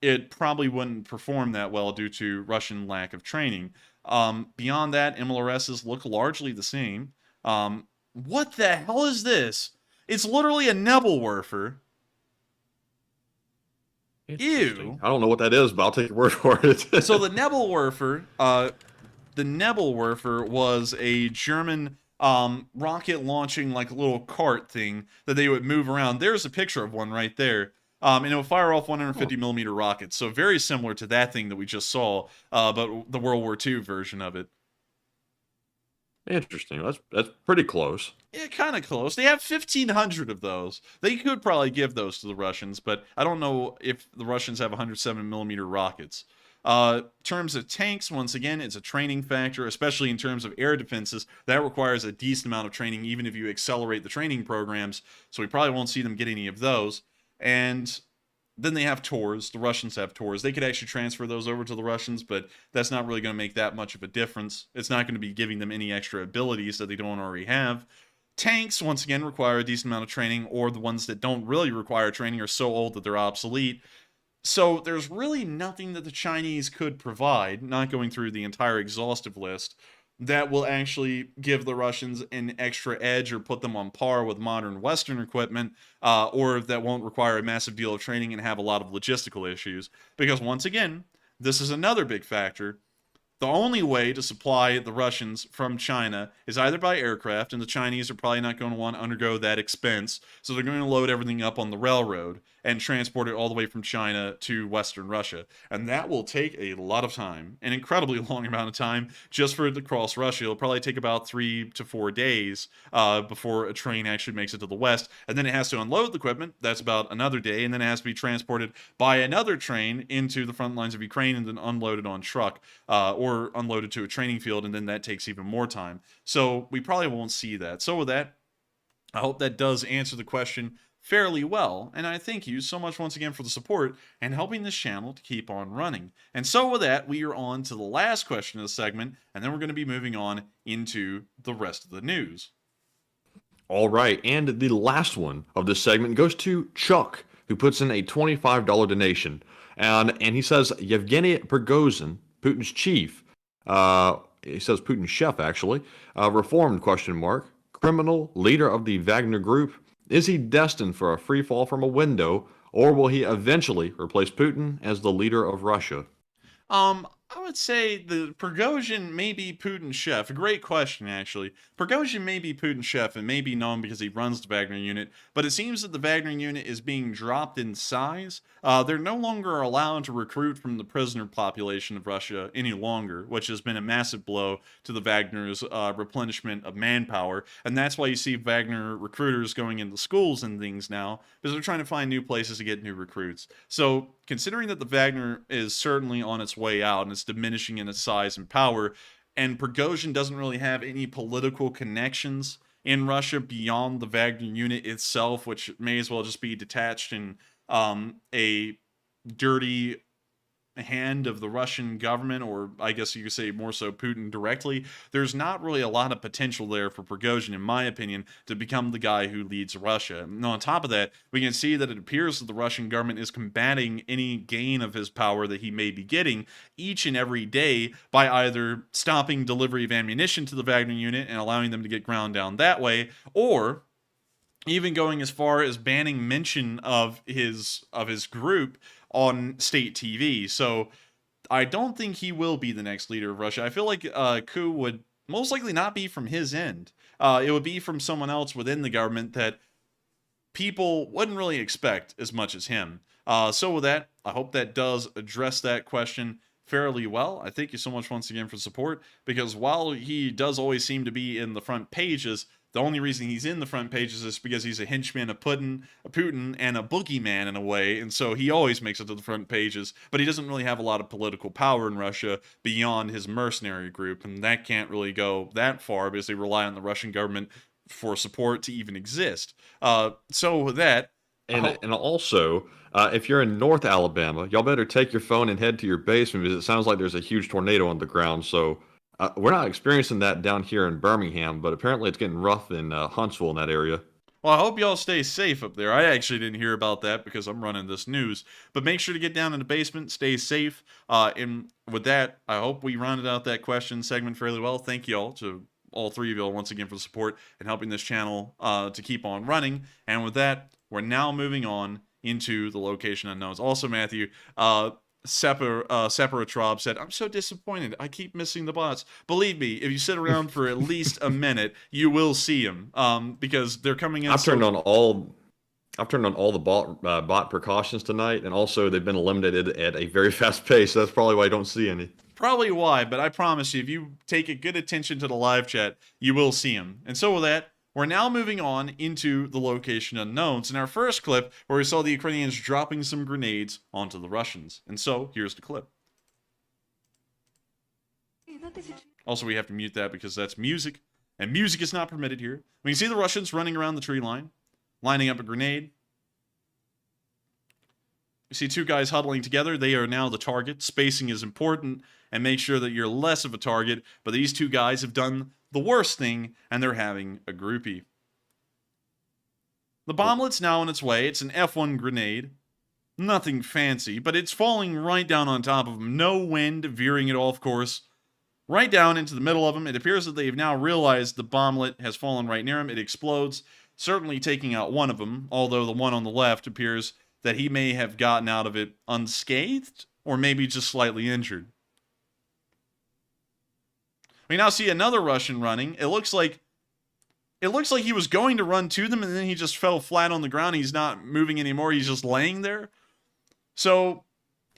it probably wouldn't perform that well due to Russian lack of training. Beyond that, MLRSs look largely the same. What the hell is this? It's literally a Nebelwerfer. Ew. I don't know what that is, but I'll take your word for it. So the Nebelwerfer was a German rocket launching like a little cart thing that they would move around. There's a picture of one right there. And it will fire off 150 millimeter rockets. So very similar to that thing that we just saw, but the World War II version of it. Interesting. That's pretty close. Yeah, kind of close. They have 1,500 of those. They could probably give those to the Russians, but I don't know if the Russians have 107 millimeter rockets. Terms of tanks, once again, it's a training factor, especially in terms of air defenses. That requires a decent amount of training, even if you accelerate the training programs. So we probably won't see them get any of those. And then they have tours. The Russians have tours. They could actually transfer those over to the Russians, but that's not really going to make that much of a difference. It's not going to be giving them any extra abilities that they don't already have. Tanks, once again, require a decent amount of training, or the ones that don't really require training are so old that they're obsolete. So there's really nothing that the Chinese could provide, not going through the entire exhaustive list, that will actually give the Russians an extra edge or put them on par with modern Western equipment, or that won't require a massive deal of training and have a lot of logistical issues. Because once again, this is another big factor. The only way to supply the Russians from China is either by aircraft, and the Chinese are probably not going to want to undergo that expense, so they're going to load everything up on the railroad and transport it all the way from China to Western Russia. And that will take a lot of time, an incredibly long amount of time, just for it to cross Russia. It'll probably take about 3 to 4 days before a train actually makes it to the West, and then it has to unload the equipment. That's about another day, and then it has to be transported by another train into the front lines of Ukraine and then unloaded on truck, or unloaded to a training field, and then that takes even more time. So we probably won't see that. So with that, I hope that does answer the question fairly well, and I thank you so much once again for the support and helping this channel to keep on running. And so with that, we are on to the last question of the segment, and then we're going to be moving on into the rest of the news. All right, and the last one of this segment goes to Chuck, who puts in a $25 donation, and he says Yevgeny Prigozhin, Putin's chief, he says Putin's chef actually, reformed ? Criminal leader of the Wagner group. Is he destined for a free fall from a window, or will he eventually replace Putin as the leader of Russia? I would say the Prigozhin may be Putin's chef. A great question, actually. Prigozhin may be Putin's chef and may be known because he runs the Wagner unit, but it seems that the Wagner unit is being dropped in size. They're no longer allowed to recruit from the prisoner population of Russia any longer, which has been a massive blow to the Wagner's replenishment of manpower. And that's why you see Wagner recruiters going into schools and things now, because they're trying to find new places to get new recruits. So, considering that the Wagner is certainly on its way out and it's diminishing in its size and power, and Prigozhin doesn't really have any political connections in Russia beyond the Wagner unit itself, which may as well just be detached in a dirty hand of the Russian government, or I guess you could say more so Putin directly. There's not really a lot of potential there for Prigozhin, in my opinion, to become the guy who leads Russia. And on top of that, we can see that it appears that the Russian government is combating any gain of his power that he may be getting each and every day by either stopping delivery of ammunition to the Wagner unit and allowing them to get ground down that way, or even going as far as banning mention of his group on state TV. So I don't think he will be the next leader of Russia. I feel like coup would most likely not be from his end. It would be from someone else within the government that people wouldn't really expect as much as him. So with that, I hope that does address that question fairly well. I thank you so much once again for support, because while he does always seem to be in the front pages, the only reason he's in the front pages is because he's a henchman of Putin, and a boogeyman in a way, and so he always makes it to the front pages, but he doesn't really have a lot of political power in Russia beyond his mercenary group, and that can't really go that far because they rely on the Russian government for support to even exist. So with that... And also, if you're in North Alabama, y'all better take your phone and head to your basement, because it sounds like there's a huge tornado on the ground, so... we're not experiencing that down here in Birmingham, but apparently it's getting rough in Huntsville in that area. Well, I hope y'all stay safe up there. I actually didn't hear about that because I'm running this news. But make sure to get down in the basement, stay safe. And with that, I hope we rounded out that question segment fairly well. Thank you all to all three of y'all once again for the support and helping this channel to keep on running. And with that, we're now moving on into the location unknowns. Also, Matthew, Separatrob said, "I'm so disappointed. I keep missing the bots." Believe me, if you sit around for at least a minute, you will see them. Because they're coming in. I've turned on all the bot precautions tonight, and also they've been eliminated at a very fast pace. So that's probably why I don't see any. Probably why, but I promise you, if you take a good attention to the live chat, you will see them. And so with that, we're now moving on into the location unknowns in our first clip, where we saw the Ukrainians dropping some grenades onto the Russians. And so, here's the clip. Also, we have to mute that because that's music, and music is not permitted here. We can see the Russians running around the tree line, lining up a grenade. You see two guys huddling together. They are now the target. Spacing is important, and make sure that you're less of a target, but these two guys have done the worst thing, and they're having a groupie. The bomblet's now on its way. It's an F1 grenade. Nothing fancy, but it's falling right down on top of them. No wind, veering it off course. Right down into the middle of them. It appears that they've now realized the bomblet has fallen right near him. It explodes, certainly taking out one of them, although the one on the left appears that he may have gotten out of it unscathed, or maybe just slightly injured. We now see another Russian running. It looks like he was going to run to them, and then he just fell flat on the ground. He's not moving anymore. He's just laying there. So,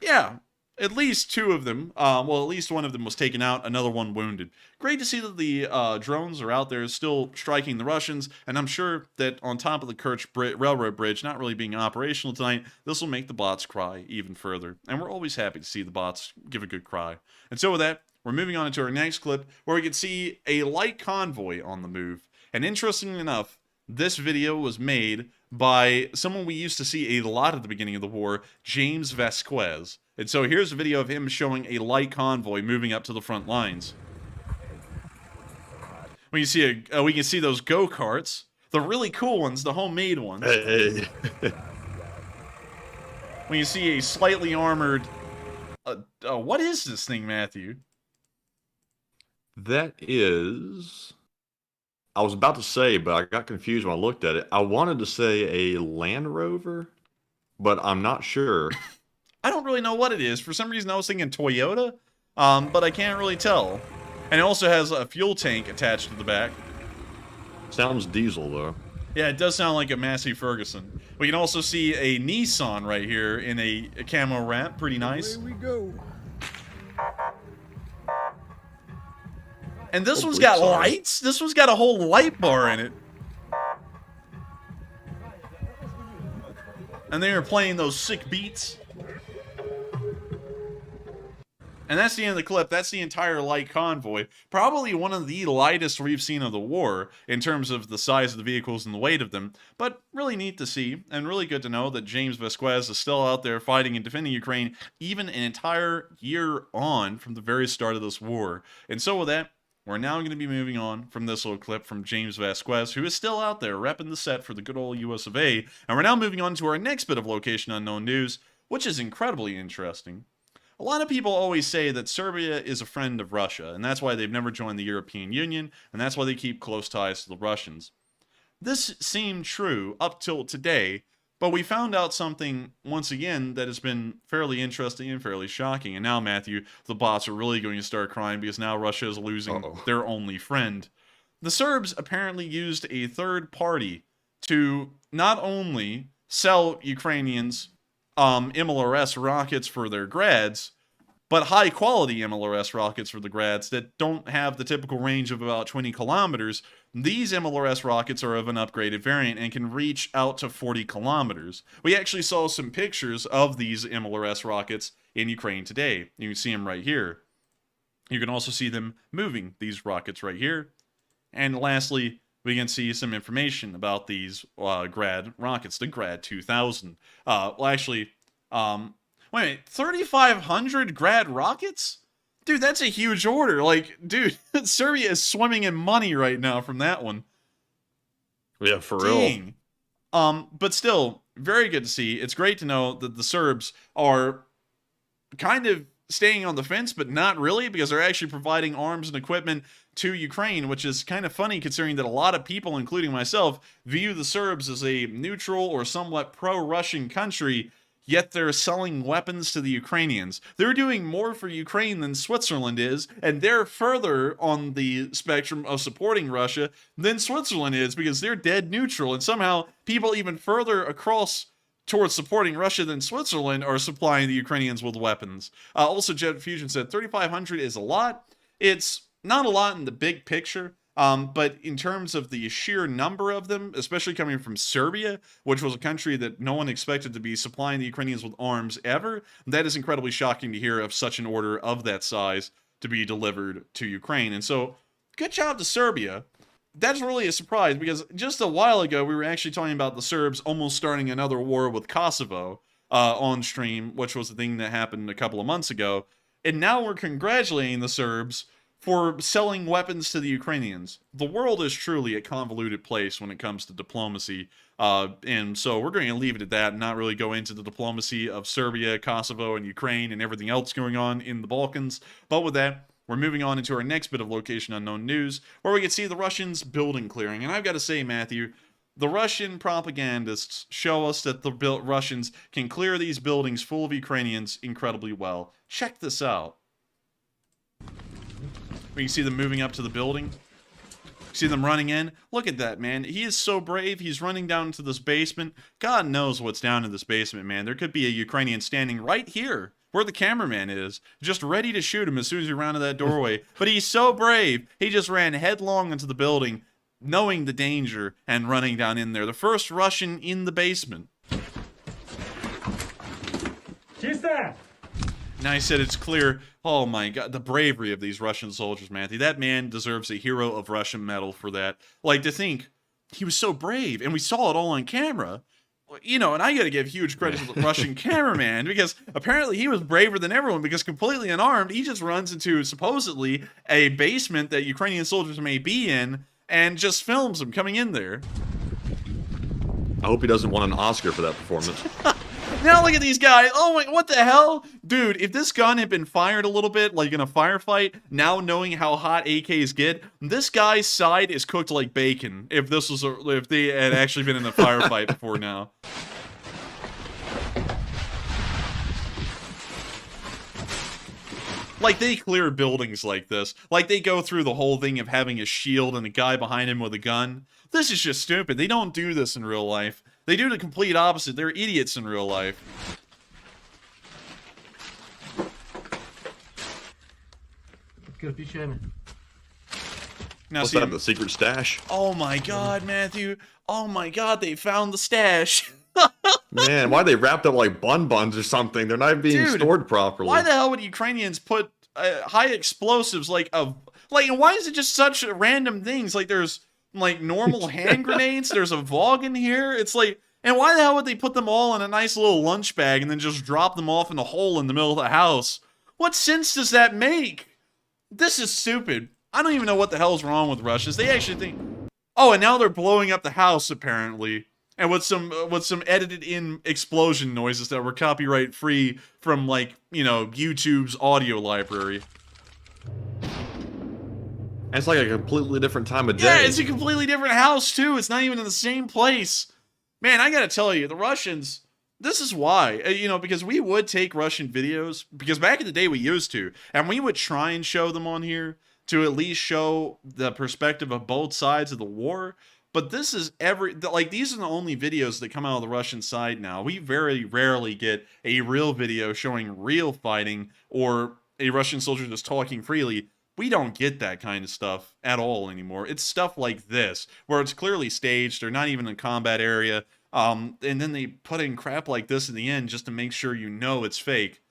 yeah, at least two of them, at least one of them was taken out, another one wounded. Great to see that the drones are out there still striking the Russians, and I'm sure that on top of the Kerch railroad bridge not really being operational tonight, this will make the bots cry even further. And we're always happy to see the bots give a good cry. And so with that, we're moving on into our next clip, where we can see a light convoy on the move. And interestingly enough, this video was made by someone we used to see a lot at the beginning of the war, James Vasquez. And so here's a video of him showing a light convoy moving up to the front lines. We can see those go-karts, the really cool ones, the homemade ones. Hey. We can see a slightly armored... what is this thing, Matthew? That is... I was about to say, but I got confused when I looked at it. I wanted to say a Land Rover, but I'm not sure. I don't really know what it is. For some reason, I was thinking Toyota, but I can't really tell. And it also has a fuel tank attached to the back. Sounds diesel though. Yeah, it does sound like a Massey Ferguson. We can also see a Nissan right here in a camo wrap. Pretty nice. Here we go. And this Oh, one's bleep, got sorry. lights? This one's got a whole light bar in it. And they are playing those sick beats. And that's the end of the clip. That's the entire light convoy. Probably one of the lightest we've seen of the war in terms of the size of the vehicles and the weight of them. But really neat to see, and really good to know that James Vasquez is still out there fighting and defending Ukraine even an entire year on from the very start of this war. And so with that, we're now going to be moving on from this little clip from James Vasquez, who is still out there repping the set for the good old US of A. And we're now moving on to our next bit of Location Unknown news, which is incredibly interesting. A lot of people always say that Serbia is a friend of Russia, and that's why they've never joined the European Union, and that's why they keep close ties to the Russians. This seemed true up till today, but we found out something, once again, that has been fairly interesting and fairly shocking. And now, Matthew, the bots are really going to start crying because now Russia is losing their only friend. The Serbs apparently used a third party to not only sell Ukrainians MLRS rockets for their grads, but high-quality MLRS rockets for the grads that don't have the typical range of about 20 kilometers. These MLRS rockets are of an upgraded variant and can reach out to 40 kilometers. We actually saw some pictures of these MLRS rockets in Ukraine today. You can see them right here. You can also see them moving these rockets right here. And lastly, we can see some information about these grad rockets, the Grad 2000. Wait a minute, 3,500 grad rockets? Dude, that's a huge order. Like, dude, Serbia is swimming in money right now from that one. Yeah, for real. Dang. But still, very good to see. It's great to know that the Serbs are kind of staying on the fence, but not really, because they're actually providing arms and equipment to Ukraine, which is kind of funny considering that a lot of people, including myself, view the Serbs as a neutral or somewhat pro-Russian country, yet they're selling weapons to the Ukrainians. They're doing more for Ukraine than Switzerland is, and they're further on the spectrum of supporting Russia than Switzerland is, because they're dead neutral, and somehow people even further across towards supporting Russia than Switzerland are supplying the Ukrainians with weapons. Also, Jet Fusion said 3,500 is a lot. It's not a lot in the big picture, but in terms of the sheer number of them, especially coming from Serbia, which was a country that no one expected to be supplying the Ukrainians with arms ever, that is incredibly shocking to hear of such an order of that size to be delivered to Ukraine. And so, good job to Serbia. That's really a surprise, because just a while ago, we were actually talking about the Serbs almost starting another war with Kosovo on stream, which was the thing that happened a couple of months ago. And now we're congratulating the Serbs for selling weapons to the Ukrainians. The world is truly a convoluted place when it comes to diplomacy. And so we're going to leave it at that and not really go into the diplomacy of Serbia, Kosovo, and Ukraine and everything else going on in the Balkans. But with that, we're moving on into our next bit of Location Unknown news, where we can see the Russians building clearing. And I've got to say, Matthew, the Russian propagandists show us that the Russians can clear these buildings full of Ukrainians incredibly well. Check this out. We can see them moving up to the building. See them running in. Look at that, man. He is so brave. He's running down into this basement. God knows what's down in this basement, man. There could be a Ukrainian standing right here, where the cameraman is, just ready to shoot him as soon as he rounded that doorway. But he's so brave, he just ran headlong into the building, knowing the danger, and running down in there. The first Russian in the basement. Now he said it's clear. Oh my God, the bravery of these Russian soldiers, Matthew. That man deserves a Hero of Russian medal for that. Like, to think he was so brave, and we saw it all on camera. You know, and I got to give huge credit to the Russian cameraman, because apparently he was braver than everyone, because completely unarmed, he just runs into supposedly a basement that Ukrainian soldiers may be in and just films them coming in there. I hope he doesn't want an Oscar for that performance. Now look at these guys. Oh my, what the hell? Dude, if this gun had been fired a little bit, like in a firefight, now knowing how hot AKs get, this guy's side is cooked like bacon if this was if they had actually been in a firefight before now. Like, they clear buildings like this. Like, they go through the whole thing of having a shield and a guy behind him with a gun. This is just stupid. They don't do this in real life. They do the complete opposite. They're idiots in real life. Now, What's see, that, the secret stash? oh my god, Matthew. Oh my god, they found the stash. Man, why are they wrapped up like buns or something? They're not being Dude, stored properly. Why the hell would Ukrainians put high explosives like why is it just such random things? Like, there's like normal hand grenades, there's a VOG in here. It's like, and why the hell would they put them all in a nice little lunch bag and then just drop them off in a hole in the middle of the house? What sense does that make? This is stupid. I don't even know what the hell's wrong with Russians. They actually think, oh, and now they're blowing up the house apparently. And with some edited in explosion noises that were copyright free from, like, you know, YouTube's audio library. And it's like a completely different time of day. Yeah, it's a completely different house too. It's not even in the same place. Man, I gotta tell you, the Russians, this is why, you know, because we would take Russian videos, because back in the day we used to, and we would try and show them on here to at least show the perspective of both sides of the war. But this is these are the only videos that come out of the Russian side now. We very rarely get a real video showing real fighting or a Russian soldier just talking freely. We don't get that kind of stuff at all anymore. It's stuff like this, where it's clearly staged, they're not even in a combat area, and then they put in crap like this in the end just to make sure you know it's fake.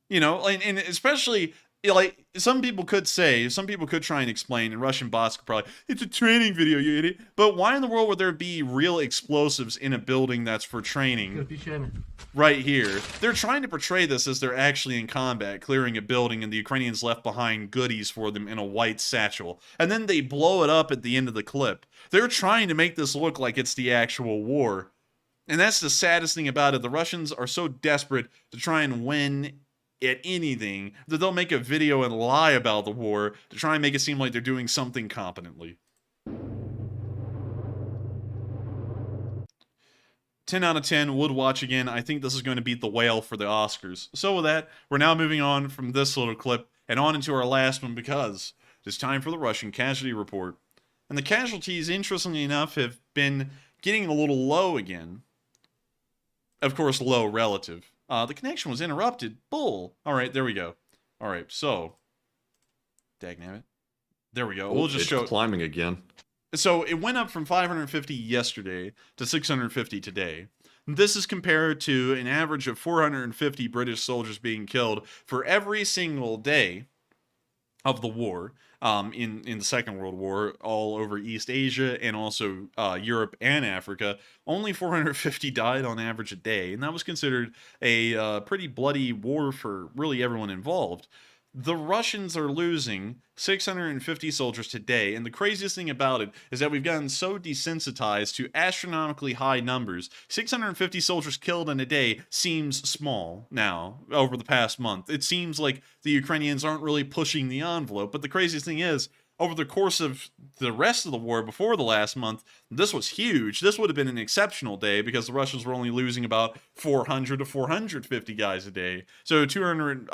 You know, and especially, like, some people could try and explain, and Russian bots could probably, it's a training video, you idiot. But why in the world would there be real explosives in a building that's for training? Right here. They're trying to portray this as they're actually in combat, clearing a building, and the Ukrainians left behind goodies for them in a white satchel. And then they blow it up at the end of the clip. They're trying to make this look like it's the actual war. And that's the saddest thing about it. The Russians are so desperate to try and win at anything that they'll make a video and lie about the war to try and make it seem like they're doing something competently. 10 out of 10 would watch again. I think this is going to beat The Whale for the Oscars. So with that, we're now moving on from this little clip and on into our last one, because it's time for the Russian casualty report. And the casualties, interestingly enough, have been getting a little low again. Of course, low relative. The connection was interrupted. Bull. All right, there we go. All right, so. Dagnabbit. There we go. We'll just show. It's climbing again. So it went up from 550 yesterday to 650 today. This is compared to an average of 450 British soldiers being killed for every single day of the war, in the Second World War, all over East Asia and also Europe and Africa. Only 450 died on average a day, and that was considered a pretty bloody war for really everyone involved. The Russians are losing 650 soldiers today, and the craziest thing about it is that we've gotten so desensitized to astronomically high numbers. 650 soldiers killed in a day seems small now, over the past month. It seems like the Ukrainians aren't really pushing the envelope, but the craziest thing is, over the course of the rest of the war before the last month, this was huge. This would have been an exceptional day because the Russians were only losing about 400 to 450 guys a day. So a 200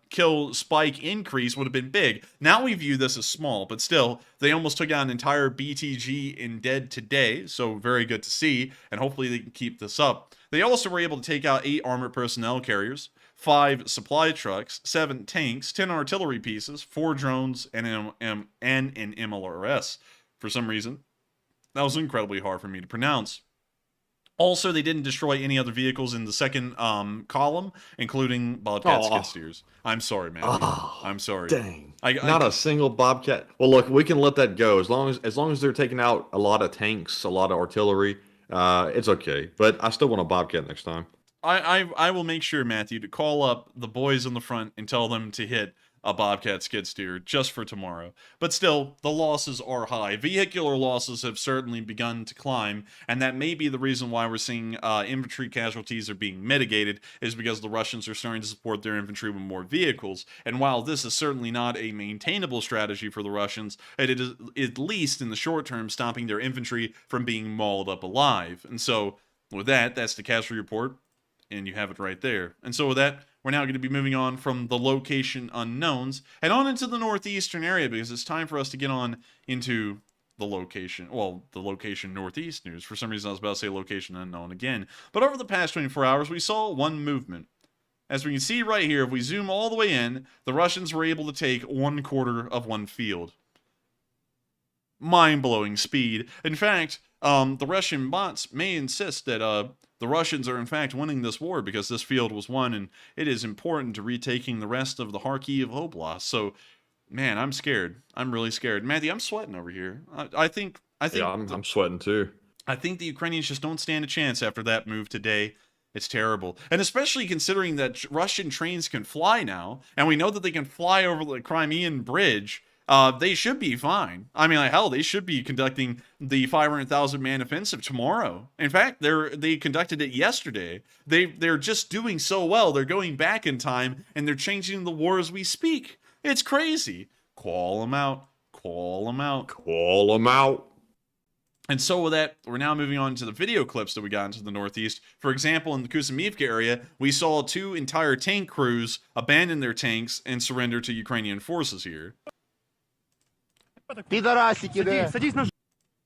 kill spike increase would have been big. Now we view this as small, but still, they almost took out an entire BTG in dead today, so very good to see, and hopefully they can keep this up. They also were able to take out 8 armored personnel carriers, 5 supply trucks, 7 tanks, 10 artillery pieces, 4 drones, and an MLRS. For some reason, that was incredibly hard for me to pronounce. Also, they didn't destroy any other vehicles in the second column, including Bobcat skid steers. I'm sorry, man. I'm sorry. Dang. Not a single Bobcat. Well, look, we can let that go as long as they're taking out a lot of tanks, a lot of artillery. It's okay, but I still want a Bobcat next time. I will make sure, Matthew, to call up the boys in the front and tell them to hit a Bobcat skid steer just for tomorrow. But still, the losses are high. Vehicular losses have certainly begun to climb, and that may be the reason why we're seeing infantry casualties are being mitigated, is because the Russians are starting to support their infantry with more vehicles. And while this is certainly not a maintainable strategy for the Russians, it is at least in the short term stopping their infantry from being mauled up alive. And so, with that, that's the casualty report. and you have it right there. And so with that, we're now going to be moving on from the location unknowns and on into the northeastern area, because it's time for us to get on into the location, well, the location northeast news. For some reason, I was about to say location unknown again. But over the past 24 hours, we saw one movement. As we can see right here, if we zoom all the way in, the Russians were able to take 1/4 of one field. Mind-blowing speed. In fact, the Russian bots may insist that the Russians are in fact winning this war because this field was won, and it is important to retaking the rest of the Kharkiv Oblast. So, man, I'm scared. I'm really scared. Matthew, I'm sweating over here. I think. Yeah, I'm sweating too. I think the Ukrainians just don't stand a chance after that move today. It's terrible. And especially considering that Russian trains can fly now, and we know that they can fly over the Crimean Bridge, they should be fine. I mean, like, hell, they should be conducting the 500,000 man offensive tomorrow. In fact, they conducted it yesterday. They're just doing so well. They're going back in time, and they're changing the war as we speak. It's crazy. Call them out. Call them out. Call them out. And so with that, we're now moving on to the video clips that we got into the northeast. For example, in the Kuzmivka area, we saw 2 entire tank crews abandon their tanks and surrender to Ukrainian forces here. Підарасики, де? Садись на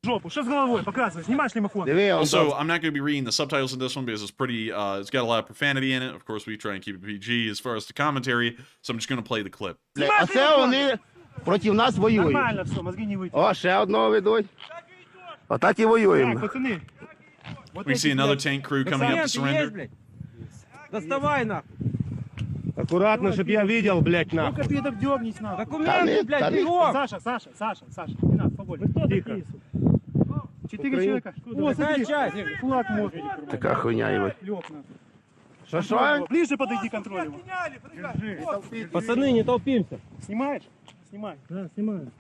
жопу. Що з головою? Показуй. Знімай шлемофон. Диви, он Also, там. I'm not going to be reading the subtitles in this one because it's pretty, it's got a lot of profanity in it. Of course, we try and keep it PG as far as the commentary, so I'm just going to play the clip. Бля, а це вони проти нас воюють. Нормально все, мозги не вытягивай. О, ще одного ведуть. Отак і Так, воюємо. пацаны. We can see another tank crew coming up to surrender. Доставай нахуй. Акуратно, щоб я видел, блядь, нахуй. Ну-ка, пидор, дёрнись нахуй. Документы, блядь, Саша, бегом. Саша, не надо, побольше. Тихо. 4 человека. О, смотри, флаг может. Така хуйня, ебать. Лёг нахуй. Що? Ближе подойди к контролю. Держи. Пацаны, не толпимся. Снимаешь? Снимай. Да, снимаю.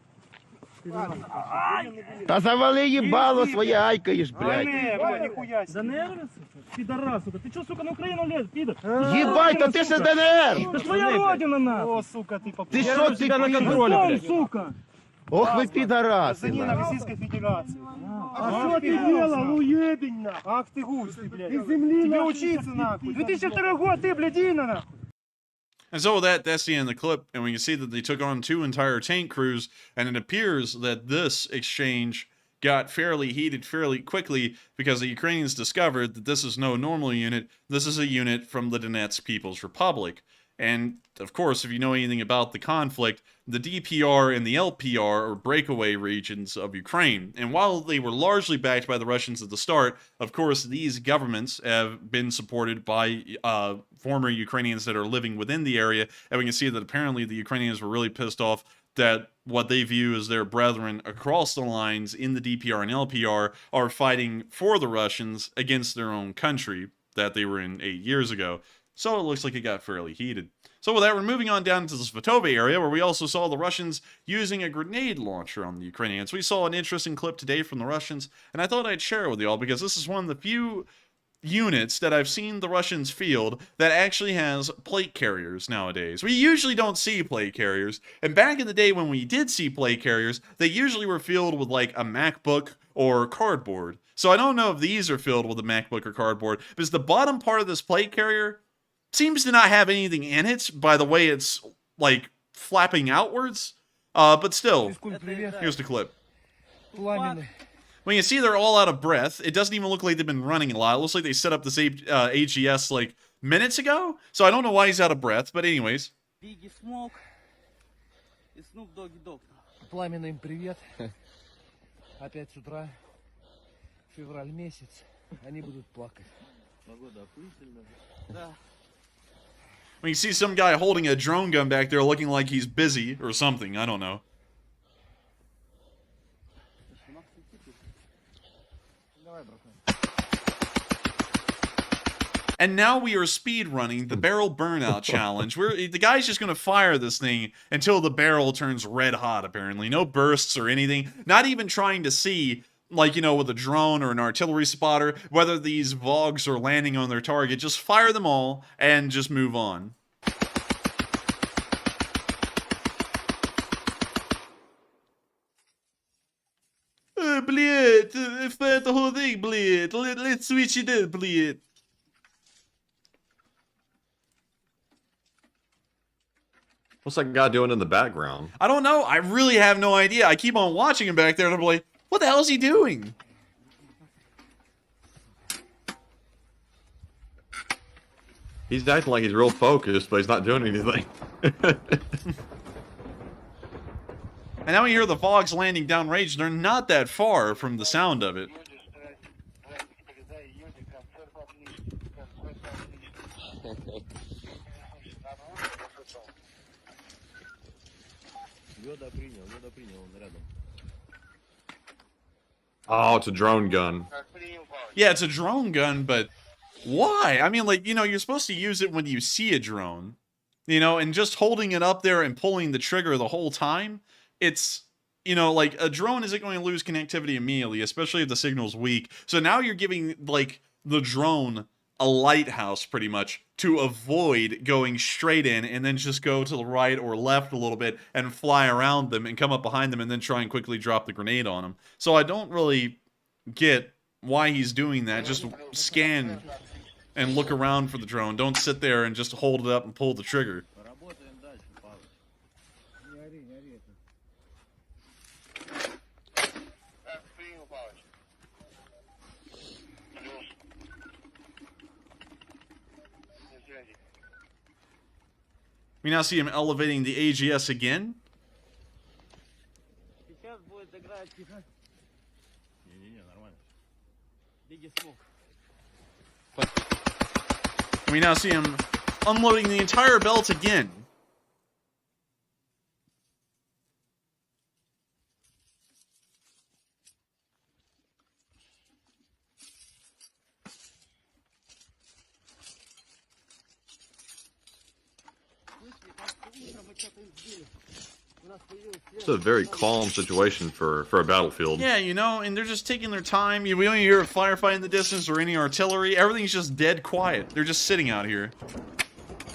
Та завали їбало своє айкаєш, блядь. Нихуя себе. ДНР, пидорас, сука. Ты что, сука, на Украину лез, пидор? Їбать, то ти ж ДНР! Это твоя родина, нахуй. О, сука, ты попал. Ти що, ти на контроле, блядь. Сука. Ох ви підараси, Гражданин нахуй. Российской Федерации. А что ты делал, уебень, нахуй? Ах ты гусь, ты, блядь. Из земли, тебе учиться, нахуй. 2002 год, ты, блядь, Дина, нахуй. And so with that's the end of the clip, and we can see that they took on 2 entire tank crews, and it appears that this exchange got fairly heated fairly quickly because the Ukrainians discovered that this is no normal unit, this is a unit from the Donetsk People's Republic. And, of course, if you know anything about the conflict, the DPR and the LPR are breakaway regions of Ukraine. And while they were largely backed by the Russians at the start, of course, these governments have been supported by former Ukrainians that are living within the area. And we can see that apparently the Ukrainians were really pissed off that what they view as their brethren across the lines in the DPR and LPR are fighting for the Russians against their own country that they were in 8 years ago. So it looks like it got fairly heated. So with that, we're moving on down to the Svatove area, where we also saw the Russians using a grenade launcher on the Ukrainians. We saw an interesting clip today from the Russians, and I thought I'd share it with y'all because this is one of the few units that I've seen the Russians field that actually has plate carriers nowadays. We usually don't see plate carriers, and back in the day when we did see plate carriers, they usually were filled with like a MacBook or cardboard. So I don't know if these are filled with a MacBook or cardboard, because the bottom part of this plate carrier seems to not have anything in it by the way it's like flapping outwards. But still, here's the clip. When you see they're all out of breath, it doesn't even look like they've been running a lot. It looks like they set up this AGS like minutes ago. So I don't know why he's out of breath, but anyways. Biggie Smoke и Snoop Doggy Dogg. Пламенный им привет. Опять с утра. Февраль месяц. Они будут плакать. Погода охуительная. Да. When you see some guy holding a drone gun back there looking like he's busy or something, I don't know. And now we are speed running the barrel burnout challenge. The guy's just going to fire this thing until the barrel turns red hot, apparently. No bursts or anything. Not even trying to see, like, you know, with a drone or an artillery spotter, whether these Vogs are landing on their target. Just fire them all and just move on. Блядь, это whole thing, блядь. Let's switch it up, блядь. What's that guy doing in the background? I don't know. I really have no idea. I keep on watching him back there, and I'm like, what the hell is he doing? He's acting like he's real focused, but he's not doing anything. And now we hear the Vogs landing downrange. They're not that far from the sound of it. Oh, it's a drone gun. Yeah, it's a drone gun, but why? I mean, like, you know, you're supposed to use it when you see a drone, you know, and just holding it up there and pulling the trigger the whole time, it's, you know, like, a drone isn't going to lose connectivity immediately, especially if the signal's weak. So now you're giving, like, the drone a lighthouse, pretty much, to avoid going straight in and then just go to the right or left a little bit and fly around them and come up behind them and then try and quickly drop the grenade on them. So I don't really get why he's doing that. Just scan and look around for the drone. Don't sit there and just hold it up and pull the trigger. We now see him elevating the AGS again. We now see him unloading the entire belt again. It's a very calm situation for a battlefield. Yeah, you know, and they're just taking their time. We don't hear a firefight in the distance or any artillery. Everything's just dead quiet. They're just sitting out here.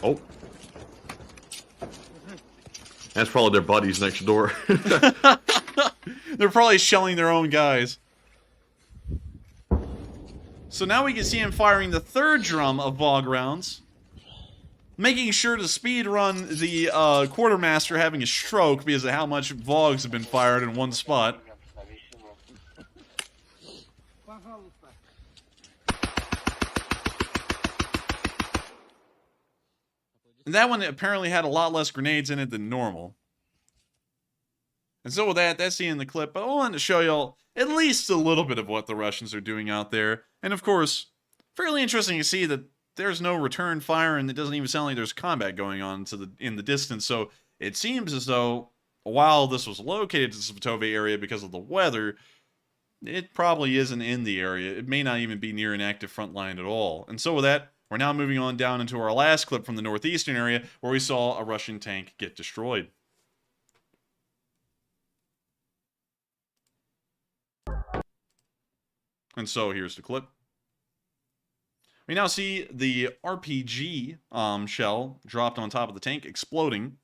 Oh. That's probably their buddies next door. They're probably shelling their own guys. So now we can see him firing the third drum of Vog rounds. Making sure to speed run the quartermaster having a stroke because of how much Vogs have been fired in one spot. And that one apparently had a lot less grenades in it than normal. And so with that, that's the end of the clip. But I wanted to show y'all at least a little bit of what the Russians are doing out there. And of course, fairly interesting to see that there's no return fire, and it doesn't even sound like there's combat going on in the distance. So it seems as though while this was located in the Svatove area because of the weather, it probably isn't in the area. It may not even be near an active front line at all. And so with that, we're now moving on down into our last clip from the northeastern area where we saw a Russian tank get destroyed. And so here's the clip. We now see the RPG shell dropped on top of the tank, exploding.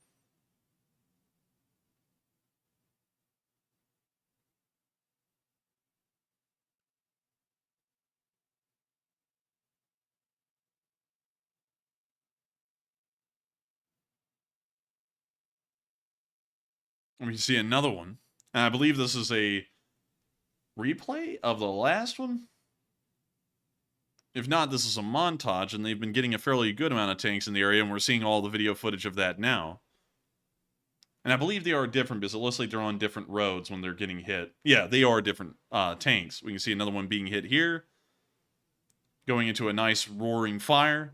And we see another one. And I believe this is a replay of the last one. If not, this is a montage, and they've been getting a fairly good amount of tanks in the area, and we're seeing all the video footage of that now. And I believe they are different, because it looks like they're on different roads when they're getting hit. Yeah, they are different tanks. We can see another one being hit here, going into a nice roaring fire.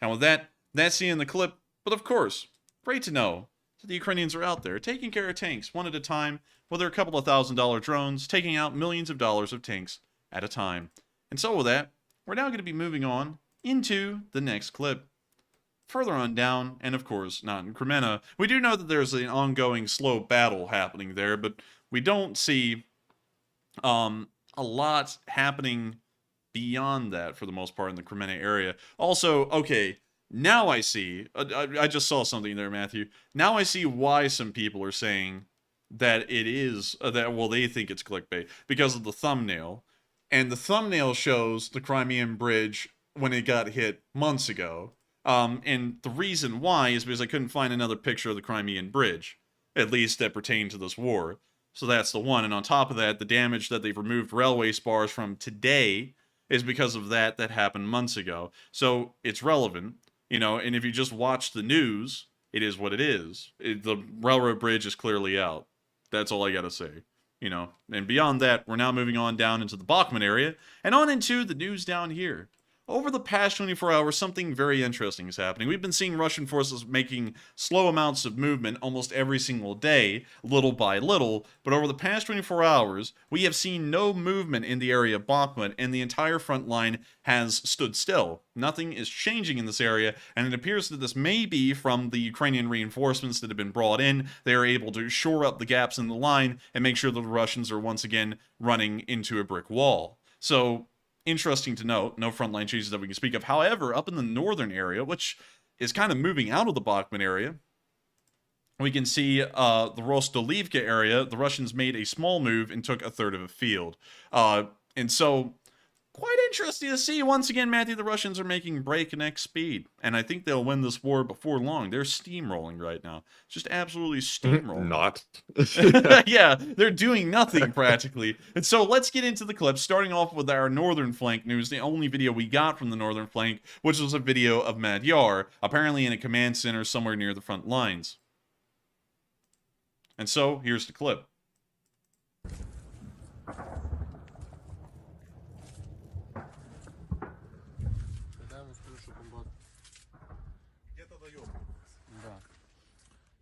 And with that, that's the end of the clip. But of course, great to know that the Ukrainians are out there taking care of tanks one at a time with their couple of $1,000 drones, taking out millions of dollars of tanks at a time. And so with that, we're now going to be moving on into the next clip. Further on down, and of course not in Crimea, we do know that there's an ongoing slow battle happening there, but we don't see a lot happening beyond that for the most part in the Crimea area. Also, okay, now I see, I just saw something there, Matthew. Now I see why some people are saying that it is, well, they think it's clickbait because of the thumbnail. And the thumbnail shows the Crimean Bridge when it got hit months ago. And the reason why is because I couldn't find another picture of the Crimean Bridge, at least that pertained to this war. So that's the one. And on top of that, the damage that they've removed railway spars from today is because of that happened months ago. So it's relevant, you know, and if you just watch the news, it is what it is. The railroad bridge is clearly out. That's all I gotta say. You know, and beyond that, we're now moving on down into the Bakhmut area and on into the news down here. Over the past 24 hours, something very interesting is happening. We've been seeing Russian forces making slow amounts of movement almost every single day, little by little, but over the past 24 hours, we have seen no movement in the area of Bakhmut, and the entire front line has stood still. Nothing is changing in this area, and it appears that this may be from the Ukrainian reinforcements that have been brought in. They are able to shore up the gaps in the line and make sure that the Russians are once again running into a brick wall. So, interesting to note, no frontline changes that we can speak of. However, up in the northern area, which is kind of moving out of the Bakhmut area, we can see the Rostolivka area. The Russians made a small move and took a third of a field. And so, quite interesting to see. Once again, Matthew, the Russians are making breakneck speed. And I think they'll win this war before long. They're steamrolling right now. Just absolutely steamrolling. Not. Yeah, they're doing nothing practically. And so let's get into the clip, starting off with our northern flank news, the only video we got from the northern flank, which was a video of Magyar, apparently in a command center somewhere near the front lines. And so, here's the clip.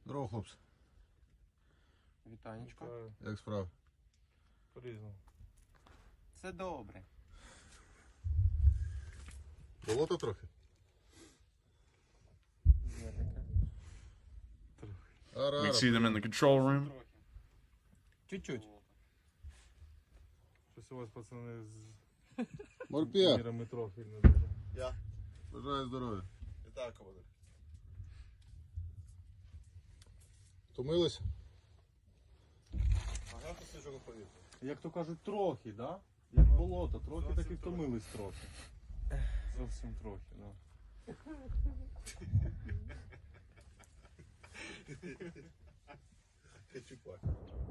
Здорово, хлопці. Вітанечко. Як справи? По-різному. Все добре. Болото трохи? Є таке. We can see them in the control room. Чуть-чуть. Щось у вас, пацани, з Морпія. мірами трохи не дуже. Бажаю здоров'я. Вітаю, командир. Втомились? Ага, то свіжого повітря. Як то кажуть, трохи, да? Як болото, трохи так і втомились трохи. Зовсім трохи, да.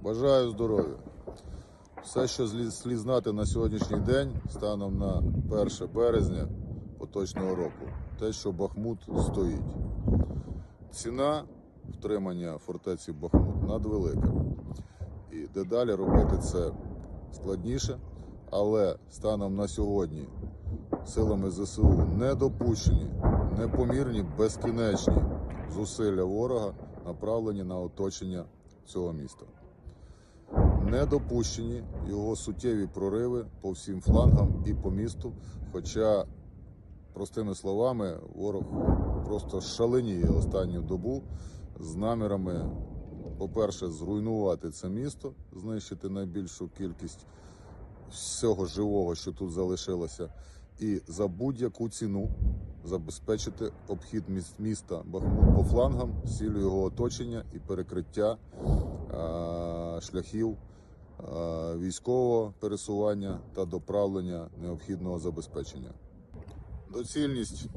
Бажаю здоров'я. Все, що слід знати на сьогоднішній день, станом на 1 березня поточного року, те, що Бахмут стоїть. Ціна втримання фортеці Бахмут надвелика. І дедалі робити це складніше, але станом на сьогодні силами ЗСУ не допущені, непомірні, безкінечні зусилля ворога, направлені на оточення цього міста. Не допущені його суттєві прориви по всім флангам і по місту, хоча, простими словами, ворог просто шаленіє останню добу з намірами, по-перше, зруйнувати це місто, знищити найбільшу кількість всього живого, що тут залишилося, і за будь-яку ціну забезпечити обхід міста Бахмут по флангам, з ціллю його оточення і перекриття шляхів військового пересування та доправлення необхідного забезпечення. Доцільність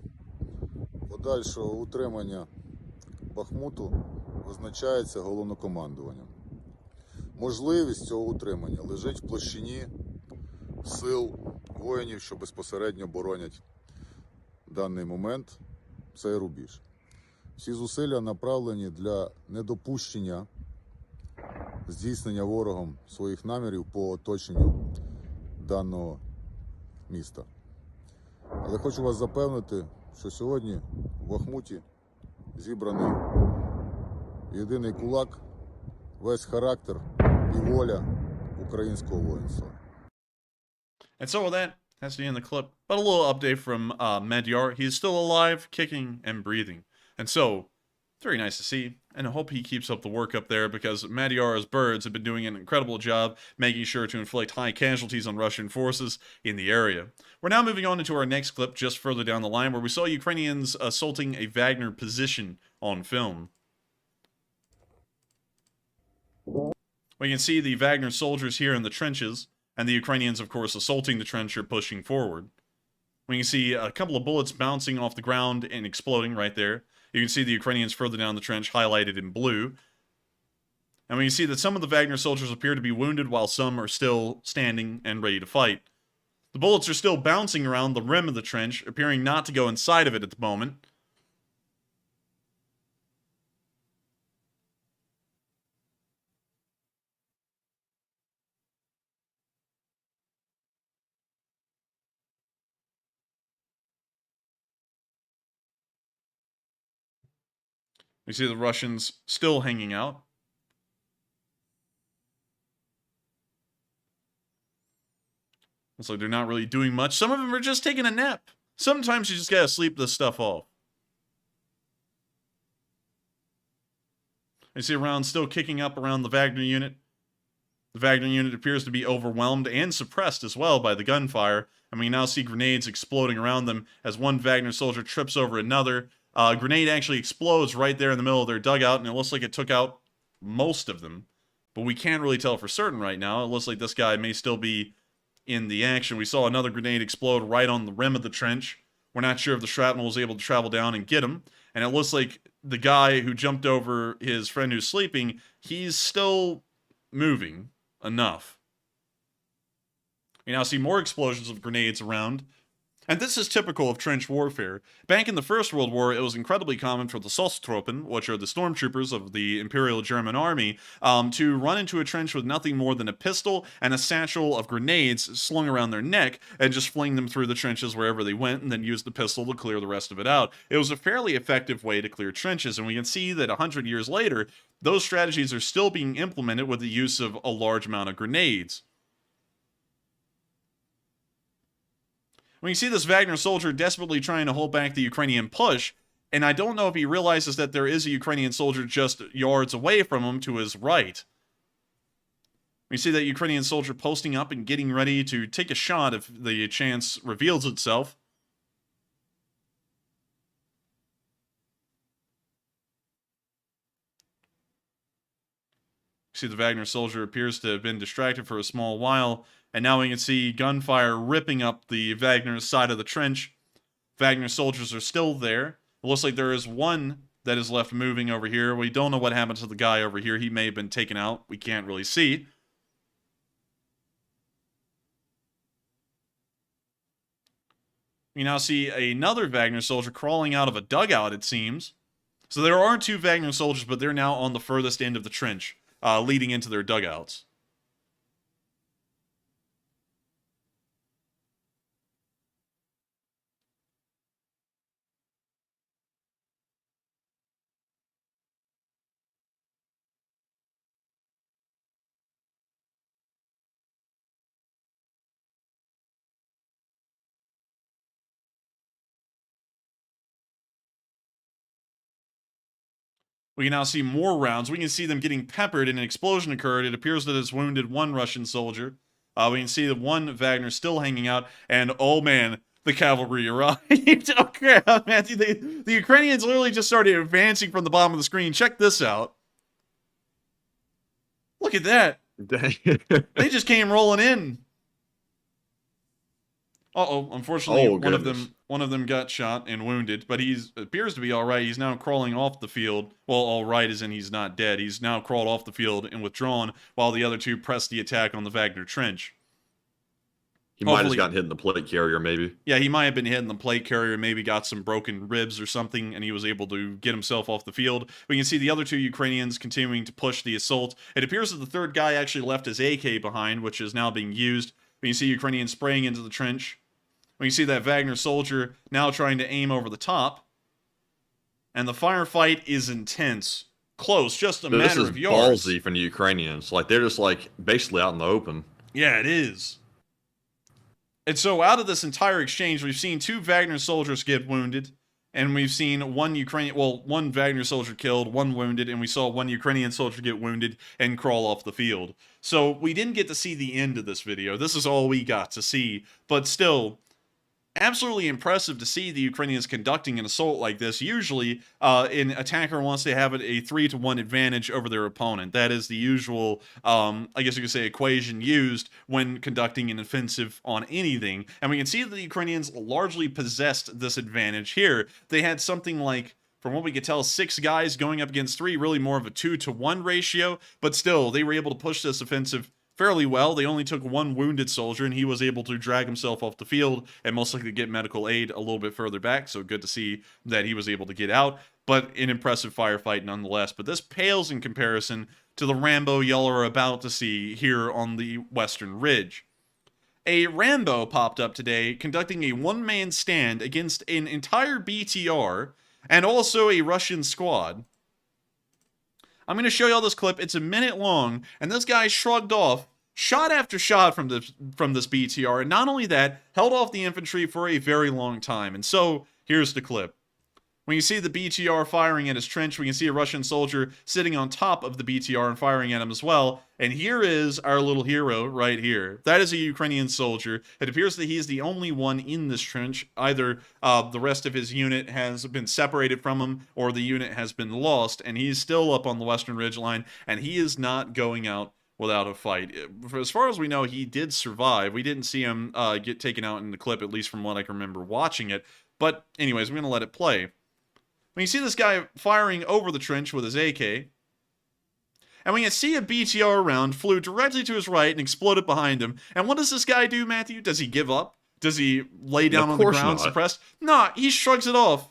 подальшого утримання Бахмуту визначається головнокомандуванням. Можливість цього утримання лежить в площині сил воїнів, що безпосередньо боронять в даний момент цей рубіж. Всі зусилля направлені для недопущення здійснення ворогом своїх намірів по оточенню даного міста. Але хочу вас запевнити, що сьогодні в Бахмуті зібраний єдиний кулак, весь характер і воля українського воїнства. And so with that, that's the end of the clip. But a little update from Magyar. He's still alive, kicking and breathing. And so, very nice to see. And I hope he keeps up the work up there because Magyar's birds have been doing an incredible job making sure to inflict high casualties on Russian forces in the area. We're now moving on into our next clip just further down the line where we saw Ukrainians assaulting a Wagner position on film. We can see the Wagner soldiers here in the trenches, and the Ukrainians, of course, assaulting the trench or pushing forward. We can see a couple of bullets bouncing off the ground and exploding right there. You can see the Ukrainians further down the trench highlighted in blue. And we can see that some of the Wagner soldiers appear to be wounded while some are still standing and ready to fight. The bullets are still bouncing around the rim of the trench, appearing not to go inside of it at the moment. We see the Russians still hanging out. Looks like they're not really doing much. Some of them are just taking a nap. Sometimes you just gotta sleep this stuff off. I see a round still kicking up around the Wagner unit. The Wagner unit appears to be overwhelmed and suppressed as well by the gunfire, and we now see grenades exploding around them as one Wagner soldier trips over another. A grenade actually explodes right there in the middle of their dugout, and it looks like it took out most of them. But we can't really tell for certain right now. It looks like this guy may still be in the action. We saw another grenade explode right on the rim of the trench. We're not sure if the shrapnel was able to travel down and get him. And it looks like the guy who jumped over his friend who's sleeping, he's still moving enough. We now see more explosions of grenades around. And this is typical of trench warfare. Back in the First World War, it was incredibly common for the Soldaten, which are the stormtroopers of the Imperial German Army, to run into a trench with nothing more than a pistol and a satchel of grenades slung around their neck and just fling them through the trenches wherever they went and then use the pistol to clear the rest of it out. It was a fairly effective way to clear trenches, and we can see that 100 years later, those strategies are still being implemented with the use of a large amount of grenades. When you see this Wagner soldier desperately trying to hold back the Ukrainian push, and I don't know if he realizes that there is a Ukrainian soldier just yards away from him to his right. We see that Ukrainian soldier posting up and getting ready to take a shot if the chance reveals itself. See the Wagner soldier appears to have been distracted for a small while, and now we can see gunfire ripping up the Wagner side of the trench. Wagner soldiers are still there. It looks like there is one that is left moving over here. We don't know what happened to the guy over here. He may have been taken out. We can't really see. We now see another Wagner soldier crawling out of a dugout, it seems. So there are two Wagner soldiers, but they're now on the furthest end of the trench, leading into their dugouts. We can now see more rounds. We can see them getting peppered and an explosion occurred. It appears that it's wounded one Russian soldier. We can see that one Wagner still hanging out. And, oh man, the cavalry arrived. Oh crap, man. The Ukrainians literally just started advancing from the bottom of the screen. Check this out. Look at that. They just came rolling in. Uh-oh, unfortunately, one of them got shot and wounded, but he appears to be all right. He's now crawling off the field. Well, all right as in he's not dead. He's now crawled off the field and withdrawn, while the other two press the attack on the Wagner trench. He might have gotten hit in the plate carrier, maybe. Yeah, he might have been hit in the plate carrier, maybe got some broken ribs or something, and he was able to get himself off the field. We can see the other two Ukrainians continuing to push the assault. It appears that the third guy actually left his AK behind, which is now being used. We can see Ukrainians spraying into the trench. We can see that Wagner soldier now trying to aim over the top. And the firefight is intense. Close, just a matter of yards. This is ballsy from the Ukrainians. Like, they're just, like, basically out in the open. Yeah, it is. And so out of this entire exchange, we've seen two Wagner soldiers get wounded. And we've seen one Wagner soldier killed, one wounded, and we saw one Ukrainian soldier get wounded and crawl off the field. So we didn't get to see the end of this video. This is all we got to see. But still, absolutely impressive to see the Ukrainians conducting an assault like this. Usually, an attacker wants to have a 3-to-1 advantage over their opponent. That is the usual, I guess you could say, equation used when conducting an offensive on anything. And we can see that the Ukrainians largely possessed this advantage here. They had something like, from what we could tell, 6 guys going up against 3, really more of a 2-to-1 ratio. But still, they were able to push this offensive fairly well. They only took 1 wounded soldier, and he was able to drag himself off the field and most likely get medical aid a little bit further back, so good to see that he was able to get out, but an impressive firefight nonetheless. But this pales in comparison to the Rambo y'all are about to see here on the Western Ridge. A Rambo popped up today conducting a one-man stand against an entire BTR and also a Russian squad. I'm going to show y'all this clip. It's a minute long, and this guy shrugged off shot after shot from this BTR, and not only that, held off the infantry for a very long time. And so, here's the clip. When you see the BTR firing at his trench, we can see a Russian soldier sitting on top of the BTR and firing at him as well. And here is our little hero right here. That is a Ukrainian soldier. It appears that he's the only one in this trench. Either the rest of his unit has been separated from him, or the unit has been lost, and he's still up on the Western Ridge line, and he is not going out without a fight. As far as we know, he did survive. We didn't see him get taken out in the clip, at least from what I can remember watching it. But anyways, we're going to let it play. When you see this guy firing over the trench with his AK, and when you see a BTR round flew directly to his right and exploded behind him, and what does this guy do, Matthew? Does he give up? Does he lay down on the ground, suppressed? Nah, he shrugs it off.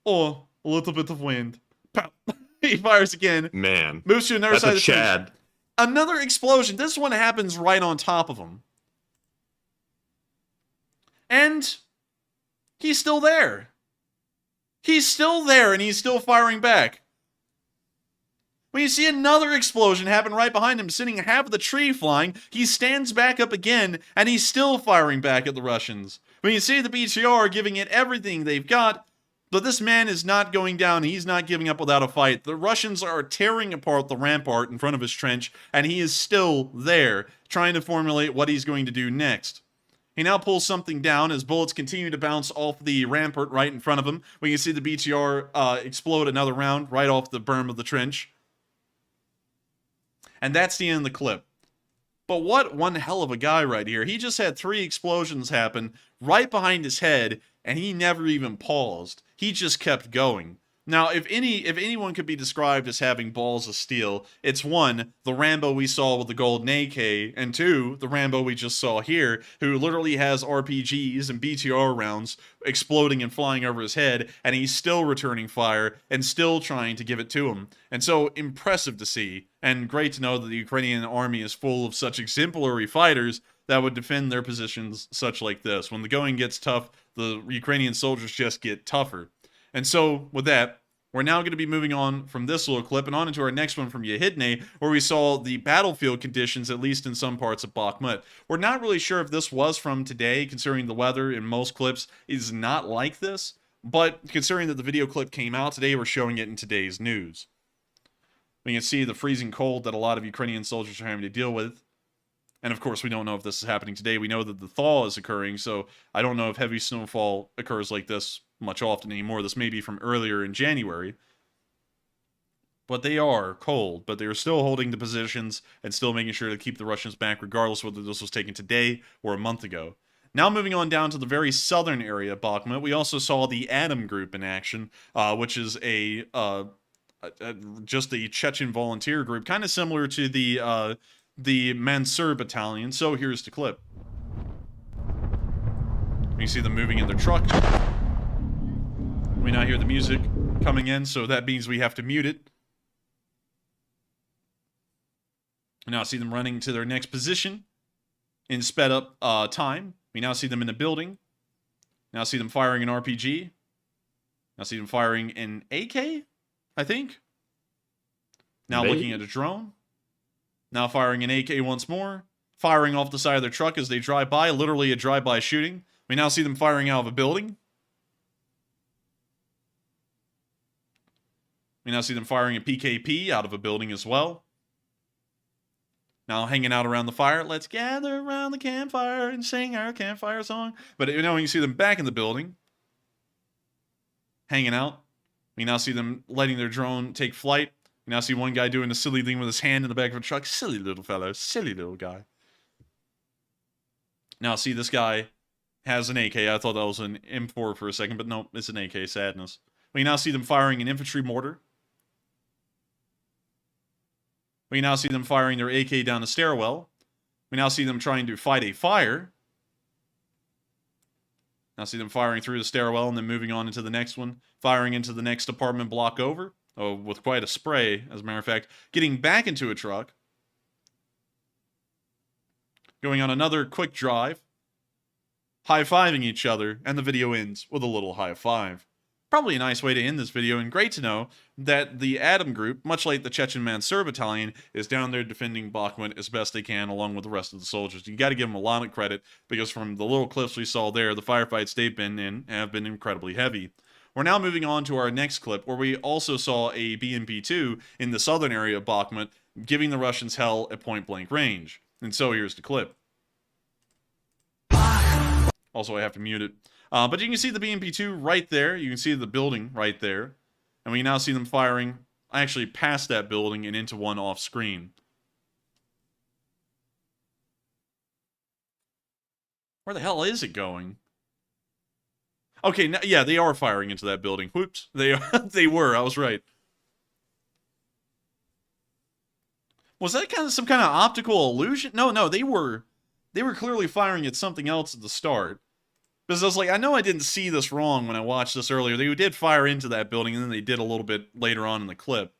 Oh, a little bit of wind. Pow. He fires again. Man, moves to another side of the Chad. trench. Another explosion. This one happens right on top of him. And he's still there. He's still there, and he's still firing back. When you see another explosion happen right behind him, sending half of the tree flying, he stands back up again, and he's still firing back at the Russians. When you see the BTR giving it everything they've got, but this man is not going down. He's not giving up without a fight. The Russians are tearing apart the rampart in front of his trench, and he is still there, trying to formulate what he's going to do next. He now pulls something down as bullets continue to bounce off the rampart right in front of him. We can see the BTR explode another round right off the berm of the trench. And that's the end of the clip. But what one hell of a guy right here. He just had 3 explosions happen right behind his head, and he never even paused. He just kept going. Now, if anyone could be described as having balls of steel, it's 1, the Rambo we saw with the golden AK, and 2, the Rambo we just saw here, who literally has RPGs and BTR rounds exploding and flying over his head, and he's still returning fire and still trying to give it to him. And so, impressive to see, and great to know that the Ukrainian army is full of such exemplary fighters that would defend their positions such like this. When the going gets tough, the Ukrainian soldiers just get tougher. And so, with that, we're now going to be moving on from this little clip and on into our next one from Yehidne, where we saw the battlefield conditions, at least in some parts of Bakhmut. We're not really sure if this was from today, considering the weather in most clips is not like this, but considering that the video clip came out today, we're showing it in today's news. We can see the freezing cold that a lot of Ukrainian soldiers are having to deal with. And of course, we don't know if this is happening today. We know that the thaw is occurring, so I don't know if heavy snowfall occurs like this much often anymore. This may be from earlier in January. But they are cold, but they're still holding the positions and still making sure to keep the Russians back, regardless whether this was taken today or a month ago. Now moving on down to the very southern area of Bakhmut, we also saw the Atom Group in action, which is just a Chechen volunteer group, kind of similar to the Mansur battalion. So here's the clip. You see them moving in their truck. We now hear the music coming in, so that means we have to mute it. We now see them running to their next position in sped up time. We now see them in the building. Now see them firing an RPG. Now see them firing an AK, I think. Now looking at a drone. Now firing an AK once more. Firing off the side of their truck as they drive by. Literally a drive-by shooting. We now see them firing out of a building. We now see them firing a PKP out of a building as well. Now hanging out around the fire. Let's gather around the campfire and sing our campfire song. But you know, when you see them back in the building, hanging out, we now see them letting their drone take flight. We now see one guy doing a silly thing with his hand in the back of a truck. Silly little fellow. Silly little guy. Now see, this guy has an AK. I thought that was an M4 for a second, but no, it's an AK. Sadness. We now see them firing an infantry mortar. We now see them firing their AK down the stairwell. We now see them trying to fight a fire. Now see them firing through the stairwell and then moving on into the next one. Firing into the next apartment block over. Oh, with quite a spray, as a matter of fact. Getting back into a truck. Going on another quick drive. High-fiving each other, and the video ends with a little high five. Probably a nice way to end this video, and great to know that the Atom Group, much like the Chechen Mansur Battalion, is down there defending Bakhmut as best they can, along with the rest of the soldiers. You got to give them a lot of credit, because from the little clips we saw there, the firefights they've been in have been incredibly heavy. We're now moving on to our next clip, where we also saw a BMP-2 in the southern area of Bakhmut, giving the Russians hell at point-blank range. And so here's the clip. Also, I have to mute it. But you can see the BMP-2 right there. You can see the building right there. And we now see them firing actually past that building and into one off-screen. Where the hell is it going? Okay, yeah, they are firing into that building. Whoops. They were. I was right. Was that kind of some kind of optical illusion? No, they were clearly firing at something else at the start. Because I was like, I know I didn't see this wrong when I watched this earlier. They did fire into that building, and then they did a little bit later on in the clip.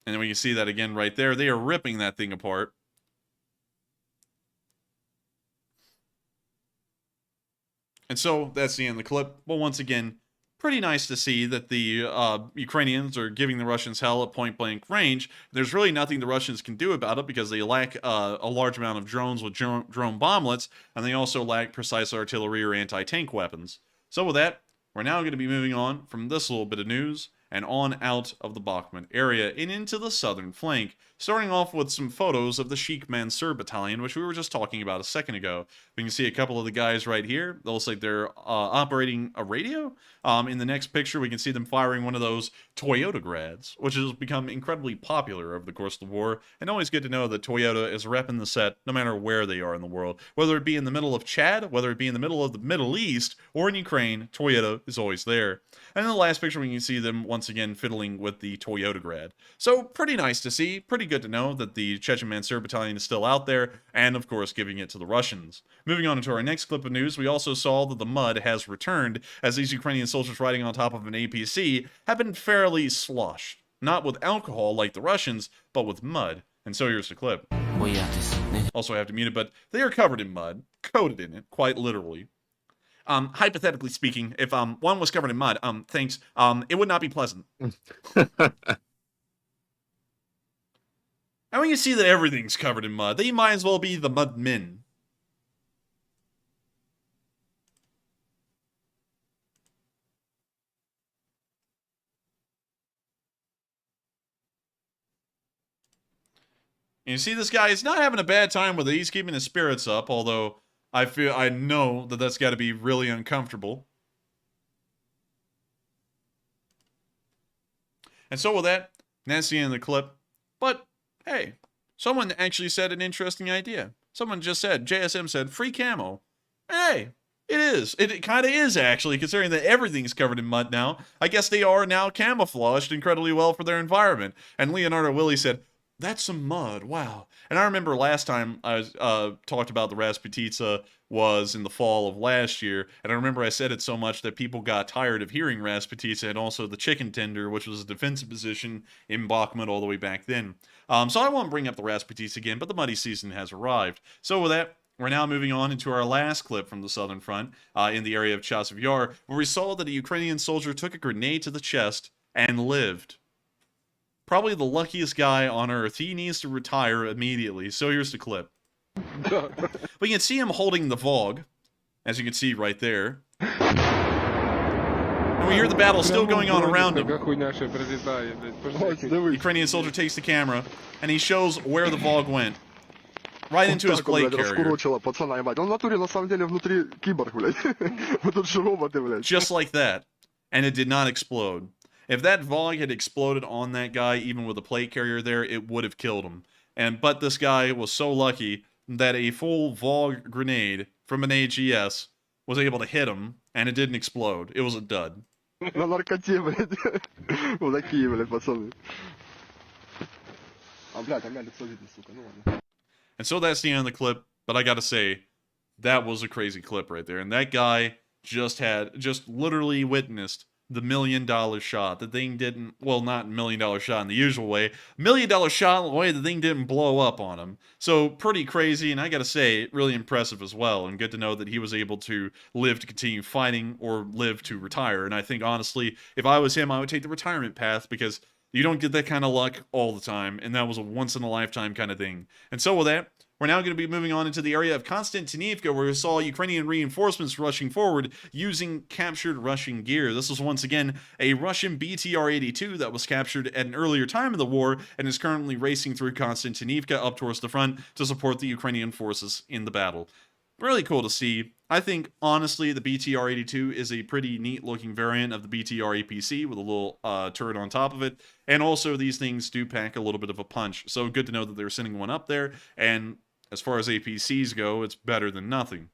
And then we can see that again right there. They are ripping that thing apart. And so, that's the end of the clip. But once again, pretty nice to see that the Ukrainians are giving the Russians hell at point-blank range. There's really nothing the Russians can do about it because they lack a large amount of drones with drone bomblets, and they also lack precise artillery or anti-tank weapons. So with that, we're now going to be moving on from this little bit of news and on out of the Bakhmut area and into the southern flank, starting off with some photos of the Sheikh Mansur Battalion, which we were just talking about a second ago. We can see a couple of the guys right here. It looks like they're operating a radio. In the next picture, we can see them firing one of those Toyota Grads, which has become incredibly popular over the course of the war, and always good to know that Toyota is repping the set no matter where they are in the world. Whether it be in the middle of Chad, whether it be in the middle of the Middle East, or in Ukraine, Toyota is always there. And in the last picture, we can see them once again fiddling with the Toyota Grad. So pretty nice to see, pretty good to know that the Chechen Mansur Battalion is still out there, and of course giving it to the Russians. Moving on into our next clip of news, we also saw that the mud has returned, as these Ukrainian soldiers riding on top of an APC have been fairly sloshed. Not with alcohol like the Russians, but with mud. And so here's the clip. Also I have to mute it, but they are covered in mud, coated in it, quite literally. Hypothetically speaking, if one was covered in mud, thanks, it would not be pleasant. And when you see that everything's covered in mud, they might as well be the mud men. And you see this guy, he's not having a bad time with it. He's keeping his spirits up, although I know that that's got to be really uncomfortable. And so with that, that's the end of the clip. But hey, someone actually said an interesting idea. Someone just said, JSM said, free camo. Hey, it is. It kind of is, actually, considering that everything's covered in mud now. I guess they are now camouflaged incredibly well for their environment. And Leonardo Willie said, that's some mud, wow. And I remember last time I talked about the Rasputitsa was in the fall of last year, and I remember I said it so much that people got tired of hearing Rasputitsa, and also the chicken tender, which was a defensive position in Bakhmut all the way back then. So I won't bring up the Rasputitsa again, but the muddy season has arrived. So with that, we're now moving on into our last clip from the southern front, in the area of Chasiv Yar, where we saw that a Ukrainian soldier took a grenade to the chest and lived. Probably the luckiest guy on earth. He needs to retire immediately. So here's the clip. We can see him holding the VOG, as you can see right there. And And we hear the battle still going on around him. Хуйня ще прилітає, блядь. The Ukrainian soldier takes the camera, and he shows where the VOG went. Right into his plate carrier. Пацана, ебать. Он в натуре, на самом деле, внутри киборг, блядь. Мы тут же роботы, блядь. Just like that. And it did not explode. If that VOG had exploded on that guy, even with a plate carrier there, it would have killed him. But this guy was so lucky that a full VOG grenade from an AGS was able to hit him, and it didn't explode. It was a dud. На наркоте, блядь. Вот такие, блядь, пацаны. А, блядь, лицо видно, сука, ну ладно. And so that's the end of the clip, but I gotta say, that was a crazy clip right there. And that guy just literally witnessed the $1 million shot. The thing didn't, well, not $1 million shot in the usual way. $1 million shot in the way the thing didn't blow up on him. So pretty crazy, and I gotta say, really impressive as well. And good to know that he was able to live to continue fighting or live to retire. And I think, honestly, if I was him, I would take the retirement path because you don't get that kind of luck all the time, and that was a once-in-a-lifetime kind of thing. And so with that, we're now going to be moving on into the area of Konstantinivka, where we saw Ukrainian reinforcements rushing forward using captured Russian gear. This was once again a Russian BTR-82 that was captured at an earlier time of the war and is currently racing through Konstantinivka up towards the front to support the Ukrainian forces in the battle. Really cool to see. I think, honestly, the BTR-82 is a pretty neat-looking variant of the BTR-APC with a little turret on top of it. And also, these things do pack a little bit of a punch. So good to know that they're sending one up there. And as far as APCs go, it's better than nothing.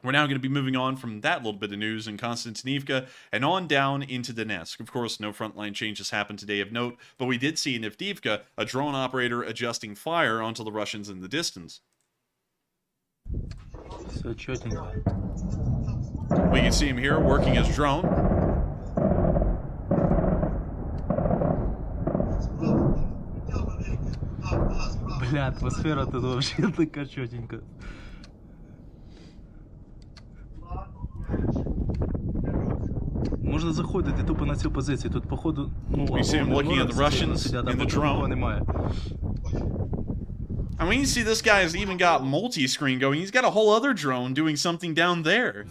We're now going to be moving on from that little bit of news in Konstantinivka and on down into Donetsk. Of course, no frontline changes happened today of note, but we did see in Avdiivka a drone operator adjusting fire onto the Russians in the distance. Все четенько. We can see him here working his drone. Бля, атмосфера тут вообще такая четенько. Можна заходити тупо на цю позицію. Тут походу, ну, We see him looking at the Russians in the drone. Немає. And we can see this guy has even got multi-screen going. He's got a whole other drone doing something down there.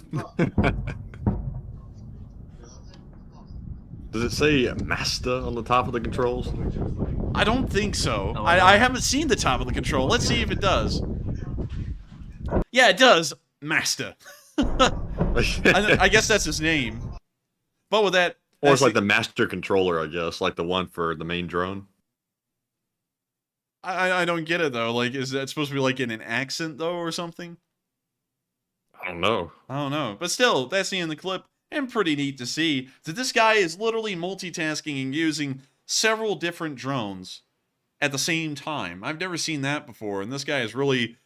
Does it say Master on the top of the controls? I don't think so. I haven't seen the top of the control. Let's see if it does. Yeah, it does. Master. I guess that's his name. But with that... Or it's like the master controller, I guess. Like the one for the main drone. I don't get it, though. Like, is that supposed to be, like, in an accent, though, or something? I don't know. I don't know. But still, that's the end of the clip. And pretty neat to see that this guy is literally multitasking and using several different drones at the same time. I've never seen that before. And this guy is really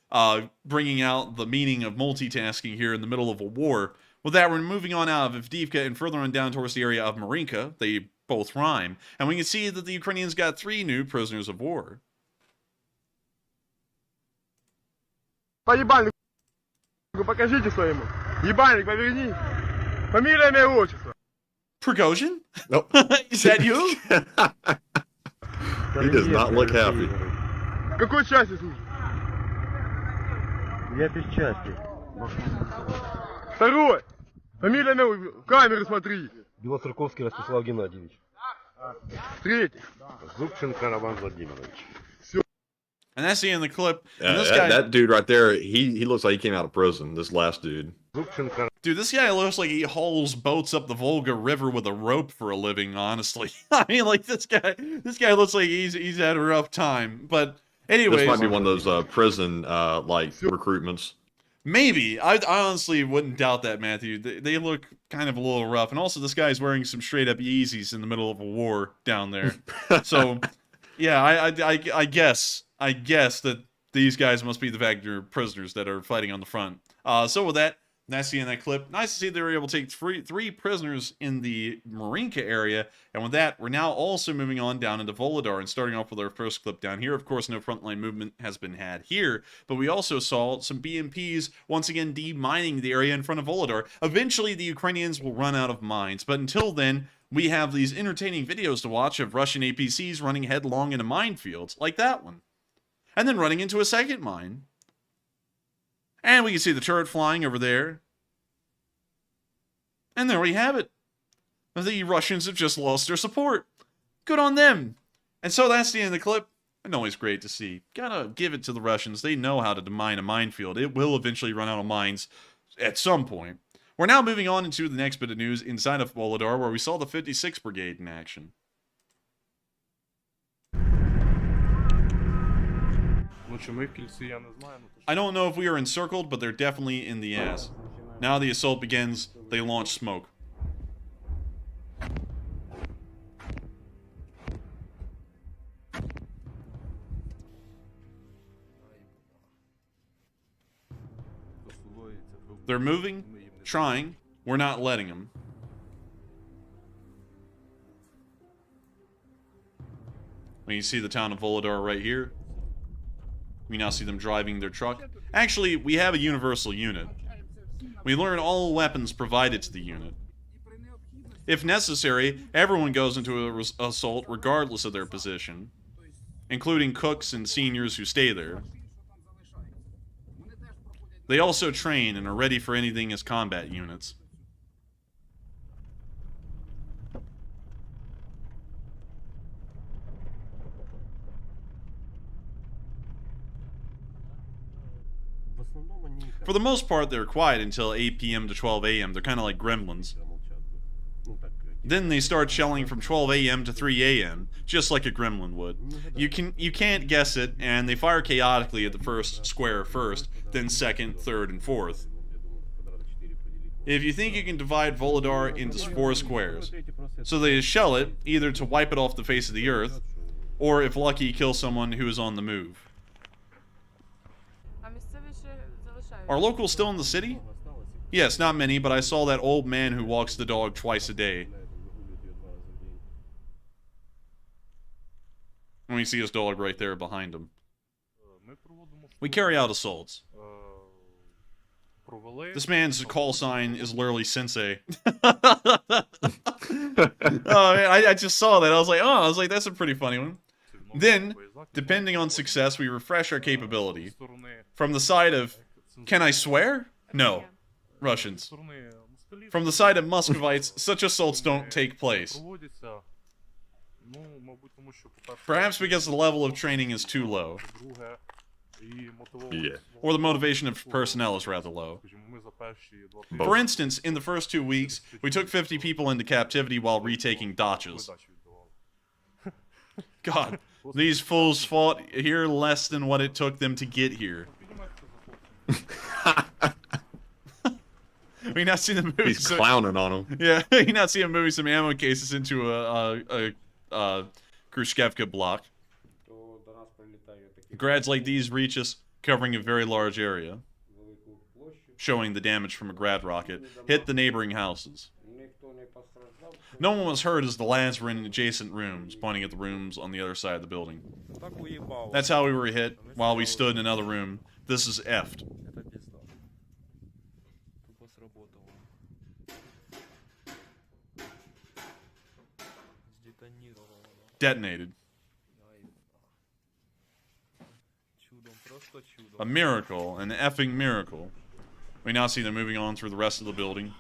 bringing out the meaning of multitasking here in the middle of a war. With that, we're moving on out of Avdiivka and further on down towards the area of Marinka. They both rhyme. And we can see that the Ukrainians got 3 new prisoners of war. Поебальник, покажите своему. Ебальник, поверни. Фамилия, имя, отчество. Prigozhin? Nope. Is that you? He does not look happy. В какой части служишь? Я без части. Второй. Фамилия, имя, в камеру смотри. Белоцерковский Ростислав Геннадьевич. Третий. Зубченко Роман Владимирович. And that's the end of the clip. Yeah, This guy, that dude right there, he looks like he came out of prison, this last dude. dude, this guy looks like he hauls boats up the Volga River with a rope for a living, honestly. I mean, like, this guy looks like he's had a rough time. But anyways, This might be one of those prison, like, recruitments. maybe. I honestly wouldn't doubt that, Matthew. They look kind of a little rough. And also, this guy's wearing some straight-up Yeezys in the middle of a war down there. So, yeah, I guess that these guys must be the Wagner prisoners that are fighting on the front. So with that, that's the end of that clip. Nice to see they were able to take three prisoners in the Marinka area. And with that, we're now also moving on down into Volodar and starting off with our first clip down here. Of course, no frontline movement has been had here, but we also saw some BMPs once again demining the area in front of Volodar. Eventually, the Ukrainians will run out of mines, but until then, we have these entertaining videos to watch of Russian APCs running headlong into minefields, like that one. And then running into a second mine. And we can see the turret flying over there. And there we have it. The Russians have just lost their support. Good on them. And so that's the end of the clip. And always great to see. Gotta give it to the Russians. They know how to mine a minefield. It will eventually run out of mines at some point. We're now moving on into the next bit of news inside of Volodar, where we saw the 56th Brigade in action. I don't know if we are encircled, but they're definitely in the ass. Now the assault begins. They launch smoke. They're moving, trying. We're not letting them. When you see the town of Volodar right here, we now see them driving their truck. Actually, we have a universal unit. We learn all weapons provided to the unit. If necessary, everyone goes into an assault regardless of their position, including cooks and seniors who stay there. They also train and are ready for anything as combat units. For the most part, they're quiet until 8 p.m. to 12 a.m. They're kind of like gremlins. Then they start shelling from 12 a.m. to 3 a.m., just like a gremlin would. You can't guess it, and they fire chaotically at the first square first, then second, third, and fourth. If you think you can divide Volodar into 4 squares, so they shell it, either to wipe it off the face of the earth, or if lucky, kill someone who is on the move. Are locals still in the city? Yes, not many, but I saw that old man who walks the dog twice a day. And we see his dog right there behind him. We carry out assaults. This man's call sign is literally Sensei. Oh man, I just saw that. I was like, that's a pretty funny one. Then, depending on success, we refresh our capability. From the side of, can I swear? No. Russians. From the side of Muscovites, such assaults don't take place. Perhaps because the level of training is too low. Yeah. Or the motivation of personnel is rather low. For instance, in the first 2 weeks, we took 50 people into captivity while retaking dachas. God, these fools fought here less than what it took them to get here. We now see them moving. He's clowning on him. Yeah, you now see him moving some ammo cases into a Khrushchevka block. Grads like these reach us, covering a very large area, showing the damage from a grad rocket hit the neighboring houses. No one was hurt as the lads were in adjacent rooms, pointing at the rooms on the other side of the building. That's how we were hit, while we stood in another room. This is effed. Detonated. A miracle, an effing miracle. We now see them moving on through the rest of the building.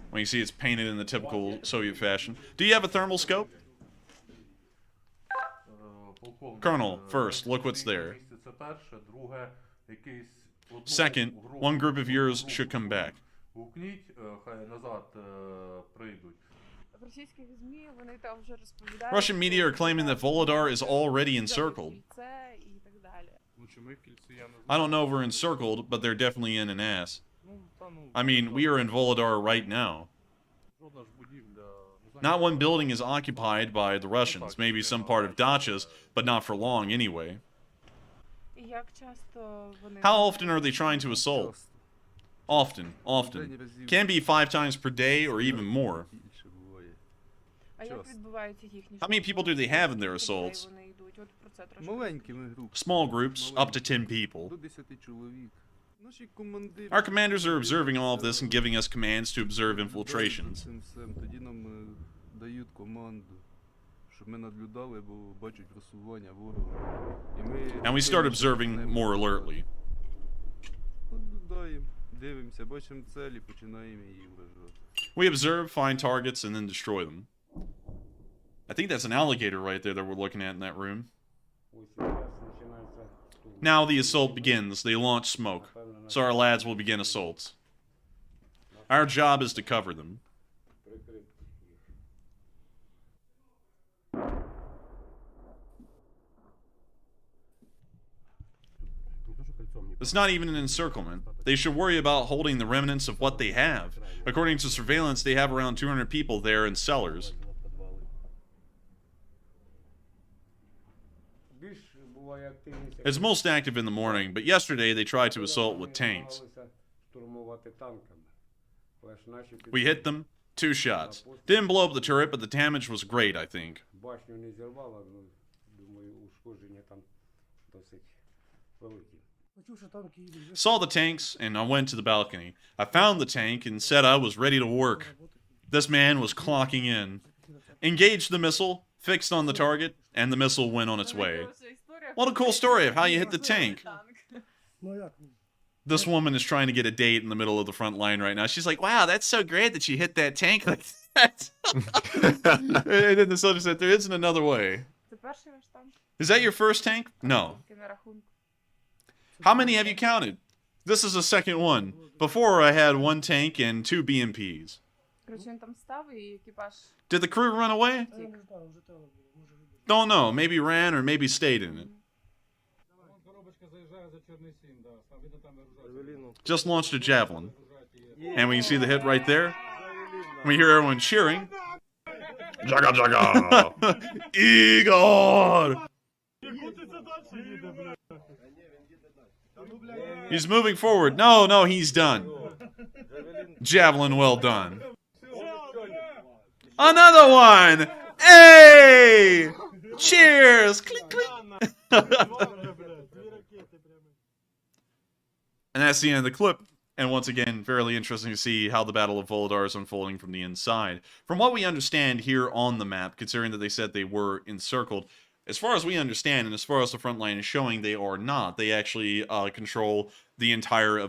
When you see it's painted in the typical Soviet fashion. Do you have a thermal scope? Colonel, first, look what's there. Second, one group of yours should come back. Russian media are claiming that Volodar is already encircled. I don't know if we're encircled, but they're definitely in an ass. I mean, we are in Volodar right now. Not one building is occupied by the Russians, maybe some part of dachas, but not for long anyway. How often are they trying to assault? Often. Can be 5 times per day or even more. How many people do they have in their assaults? Small groups, up to 10 people. Our commanders are observing all of this and giving us commands to observe infiltrations. And we start observing more alertly. We observe, find targets, and then destroy them. I think that's an alligator right there that we're looking at in that room. Now the assault begins. They launch smoke. So our lads will begin assaults. Our job is to cover them. It's not even an encirclement. They should worry about holding the remnants of what they have. According to surveillance, they have around 200 people there in cellars. It's most active in the morning, but yesterday they tried to assault with tanks. We hit them, 2 shots. Didn't blow up the turret, but the damage was great, I think. Saw the tanks, and I went to the balcony. I found the tank and said I was ready to work. This man was clocking in. Engaged the missile, fixed on the target, and the missile went on its way. What a cool story of how you hit the tank. This woman is trying to get a date in the middle of the front line right now. She's like, wow, that's so great that you hit that tank like that. And then the soldier said, there isn't another way. Is that your first tank? No. How many have you counted? This is the second one. Before I had 1 tank and 2 BMPs. Did the crew run away? Don't know. Maybe ran or maybe stayed in it. Just launched a javelin. And we can see the hit right there. We hear everyone cheering. Jaga jaga! Igor! He's moving forward. No, he's done. Javelin well done. Another one! Hey! Cheers! Click, click! And that's the end of the clip. And once again, fairly interesting to see how the Battle of Volodar is unfolding from the inside. From what we understand here on the map, considering that they said they were encircled, as far as we understand, and as far as the front line is showing, they are not. They actually control the entirety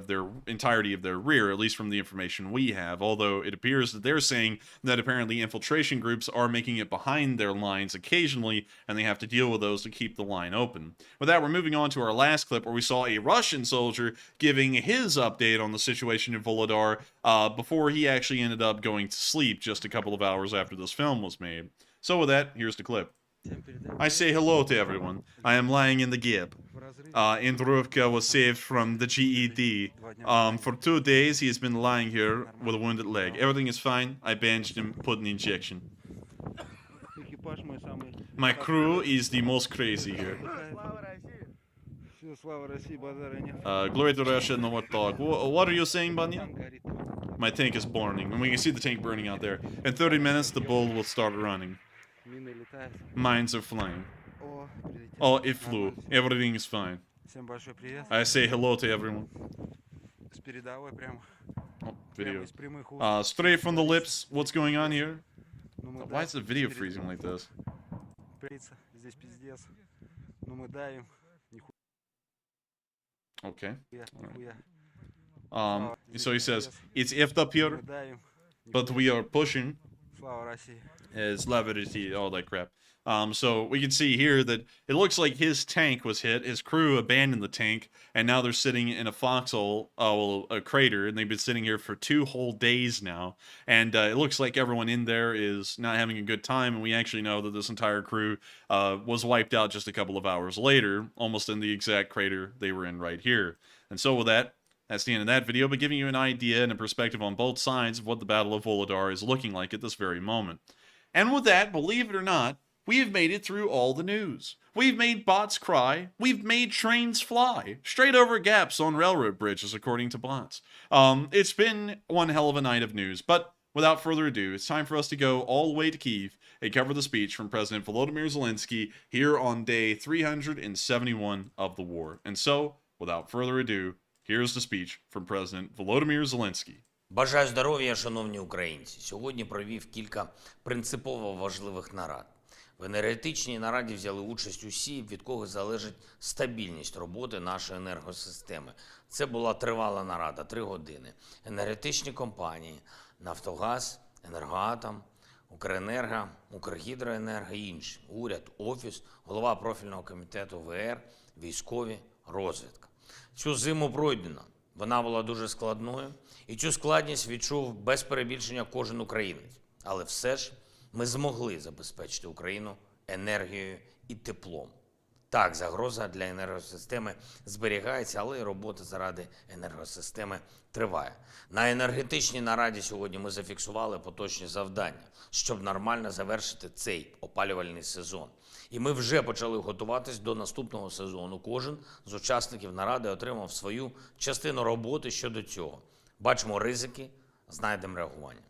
of their rear, at least from the information we have. Although it appears that they're saying that apparently infiltration groups are making it behind their lines occasionally, and they have to deal with those to keep the line open. With that, we're moving on to our last clip, where we saw a Russian soldier giving his update on the situation in Volodar before he actually ended up going to sleep just a couple of hours after this film was made. So with that, here's the clip. I say hello to everyone. I am lying in the gap. Indrovka was saved from the GED. For 2 days he has been lying here with a wounded leg. Everything is fine. I bandaged him, put an injection. My crew is the most crazy here. Glory to Russia, no more talk. What are you saying, Banyan? My tank is burning. And we can see the tank burning out there. In 30 minutes the bull will start running. Mines are flying. Oh, it flew. Everything is fine. I say hello to everyone. Oh, video. Straight from the lips. What's going on here? Why is the video freezing like this? Okay. So he says, it's effed up here, but we are pushing. Slava Russia, all that crap. So we can see here that it looks like his tank was hit. His crew abandoned the tank, and now they're sitting in a foxhole, a crater, and they've been sitting here for 2 whole days now. And it looks like everyone in there is not having a good time, and we actually know that this entire crew was wiped out just a couple of hours later, almost in the exact crater they were in right here. And so with that, that's the end of that video, but giving you an idea and a perspective on both sides of what the Battle of Volodar is looking like at this very moment. And with that, believe it or not, we have made it through all the news. We've made bots cry. We've made trains fly. Straight over gaps on railroad bridges, according to bots. It's been one hell of a night of news, but without further ado, it's time for us to go all the way to Kyiv and cover the speech from President Volodymyr Zelensky here on day 371 of the war. And so, without further ado, here's the speech from President Volodymyr Zelensky. Бажаю здоров'я, шановні українці. Сьогодні провів кілька принципово важливих нарад. В енергетичній нараді взяли участь усі, від кого залежить стабільність роботи нашої енергосистеми. Це була тривала нарада, 3 години. Енергетичні компанії, Нафтогаз, Енергоатом, Укренерго, Укргідроенерго і інші. Уряд, Офіс, голова профільного комітету ВР, військові, розвідка. Цю зиму пройдено. Вона була дуже складною, і цю складність відчув без перебільшення кожен українець. Але все ж ми змогли забезпечити Україну енергією і теплом. Так, загроза для енергосистеми зберігається, але і робота заради енергосистеми триває. На енергетичній нараді сьогодні ми зафіксували поточні завдання, щоб нормально завершити цей опалювальний сезон. І ми вже почали готуватись до наступного сезону. Кожен з учасників наради отримав свою частину роботи щодо цього. Бачимо ризики, знайдемо реагування.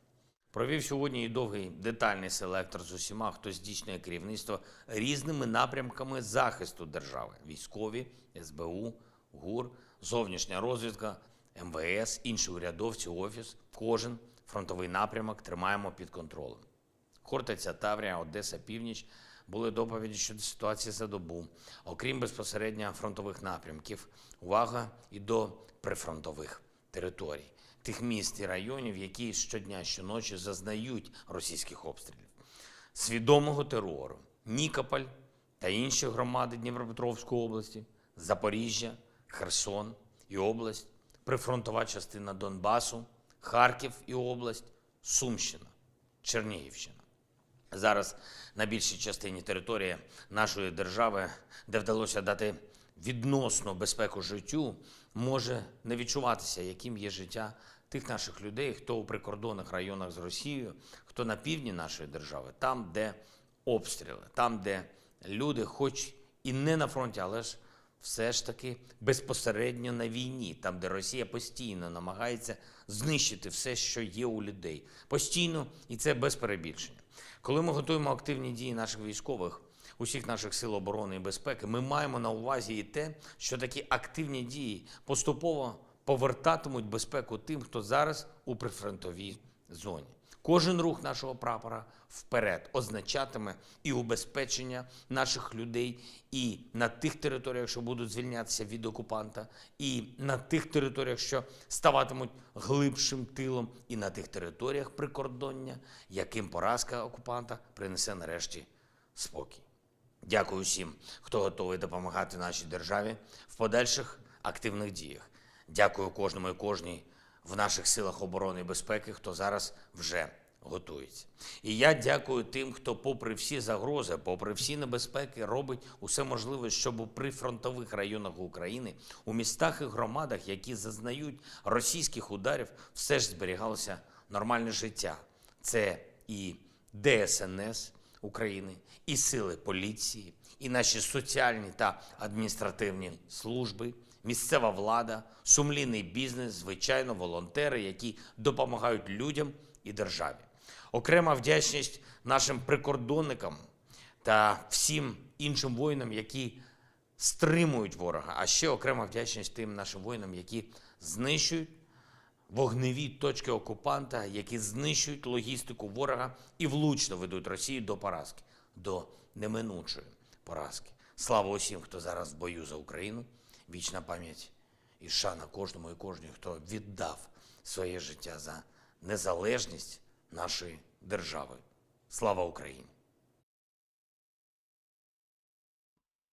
Провів сьогодні і довгий детальний селектор з усіма, хто здійснює керівництво різними напрямками захисту держави. Військові, СБУ, ГУР, зовнішня розвідка, МВС, інші урядовці, Офіс. Кожен фронтовий напрямок тримаємо під контролем. Хортиця, Таврія, Одеса, Північ були доповіді щодо ситуації за добу. Окрім безпосередньо фронтових напрямків, увага і до прифронтових територій. Тих міст і районів, які щодня, щоночі зазнають російських обстрілів. Свідомого терору. Нікополь та інші громади Дніпропетровської області, Запоріжжя, Херсон і область, прифронтова частина Донбасу, Харків і область, Сумщина, Чернігівщина. Зараз на більшій частині території нашої держави, де вдалося дати відносну безпеку життю, може не відчуватися, яким є життя тих наших людей, хто у прикордонних районах з Росією, хто на півдні нашої держави, там, де обстріли, там, де люди, хоч і не на фронті, але ж все ж таки безпосередньо на війні, там, де Росія постійно намагається знищити все, що є у людей. Постійно, і це без перебільшення. Коли ми готуємо активні дії наших військових, усіх наших сил оборони і безпеки, ми маємо на увазі і те, що такі активні дії поступово повертатимуть безпеку тим, хто зараз у прифронтовій зоні. Кожен рух нашого прапора вперед означатиме і убезпечення наших людей і на тих територіях, що будуть звільнятися від окупанта, і на тих територіях, що ставатимуть глибшим тилом, і на тих територіях прикордоння, яким поразка окупанта принесе нарешті спокій. Дякую всім, хто готовий допомагати нашій державі в подальших активних діях. Дякую кожному і кожній в наших силах оборони і безпеки, хто зараз вже готується. І я дякую тим, хто попри всі загрози, попри всі небезпеки робить усе можливе, щоб у прифронтових районах України, у містах і громадах, які зазнають російських ударів, все ж зберігалося нормальне життя. Це і ДСНС України, і сили поліції, і наші соціальні та адміністративні служби, місцева влада, сумлінний бізнес, звичайно, волонтери, які допомагають людям і державі. Окрема вдячність нашим прикордонникам та всім іншим воїнам, які стримують ворога, а ще окрема вдячність тим нашим воїнам, які знищують вогневі точки окупанта, які знищують логістику ворога і влучно ведуть Росію до поразки, до неминучої поразки. Слава усім, хто зараз в бою за Україну. Вічна пам'ять і шана кожному і кожній, хто віддав своє життя за незалежність нашої держави. Слава Україні!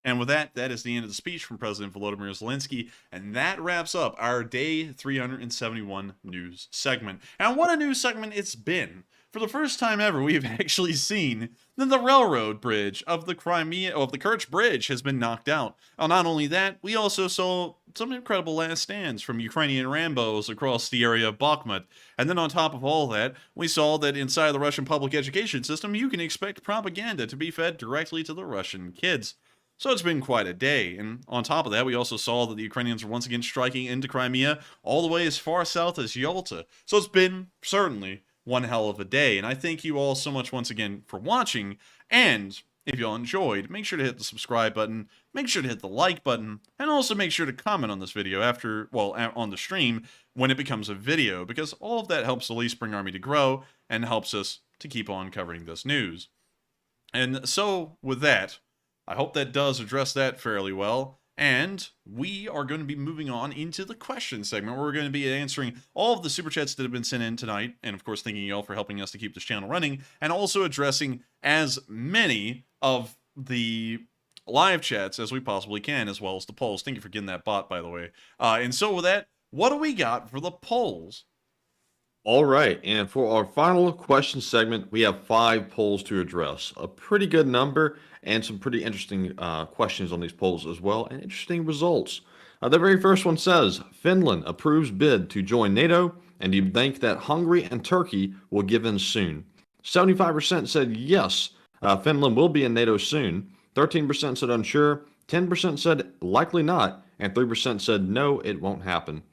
And with that, that is the end of the speech from President Volodymyr Zelensky, and that wraps up our Day 371 news segment. And what a news segment it's been! For the first time ever, we have actually seen that the railroad bridge of the Crimea, of the Kerch bridge, has been knocked out. Not only that, we also saw some incredible last stands from Ukrainian Rambos across the area of Bakhmut. And then on top of all that, we saw that inside the Russian public education system, you can expect propaganda to be fed directly to the Russian kids. So it's been quite a day, and on top of that, we also saw that the Ukrainians are once again striking into Crimea all the way as far south as Yalta. So it's been, certainly, one hell of a day, and I thank you all so much once again for watching, and if you all enjoyed, make sure to hit the subscribe button, make sure to hit the like button, and also make sure to comment on this video after, well, on the stream when it becomes a video, because all of that helps the Lee Spring Army to grow, and helps us to keep on covering this news. And so, with that, I hope that does address that fairly well. And we are going to be moving on into the question segment where we're going to be answering all of the super chats that have been sent in tonight. And of course, thanking you all for helping us to keep this channel running, and also addressing as many of the live chats as we possibly can, as well as the polls. Thank you for getting that bot, by the way. And so with that, what do we got for the polls? All right, and for our final question segment, we have 5 polls to address. A pretty good number and some pretty interesting questions on these polls as well, and interesting results. The very first one says, Finland approves bid to join NATO, and do you think that Hungary and Turkey will give in soon? 75% said yes, Finland will be in NATO soon. 13% said unsure, 10% said likely not, and 3% said no, it won't happen.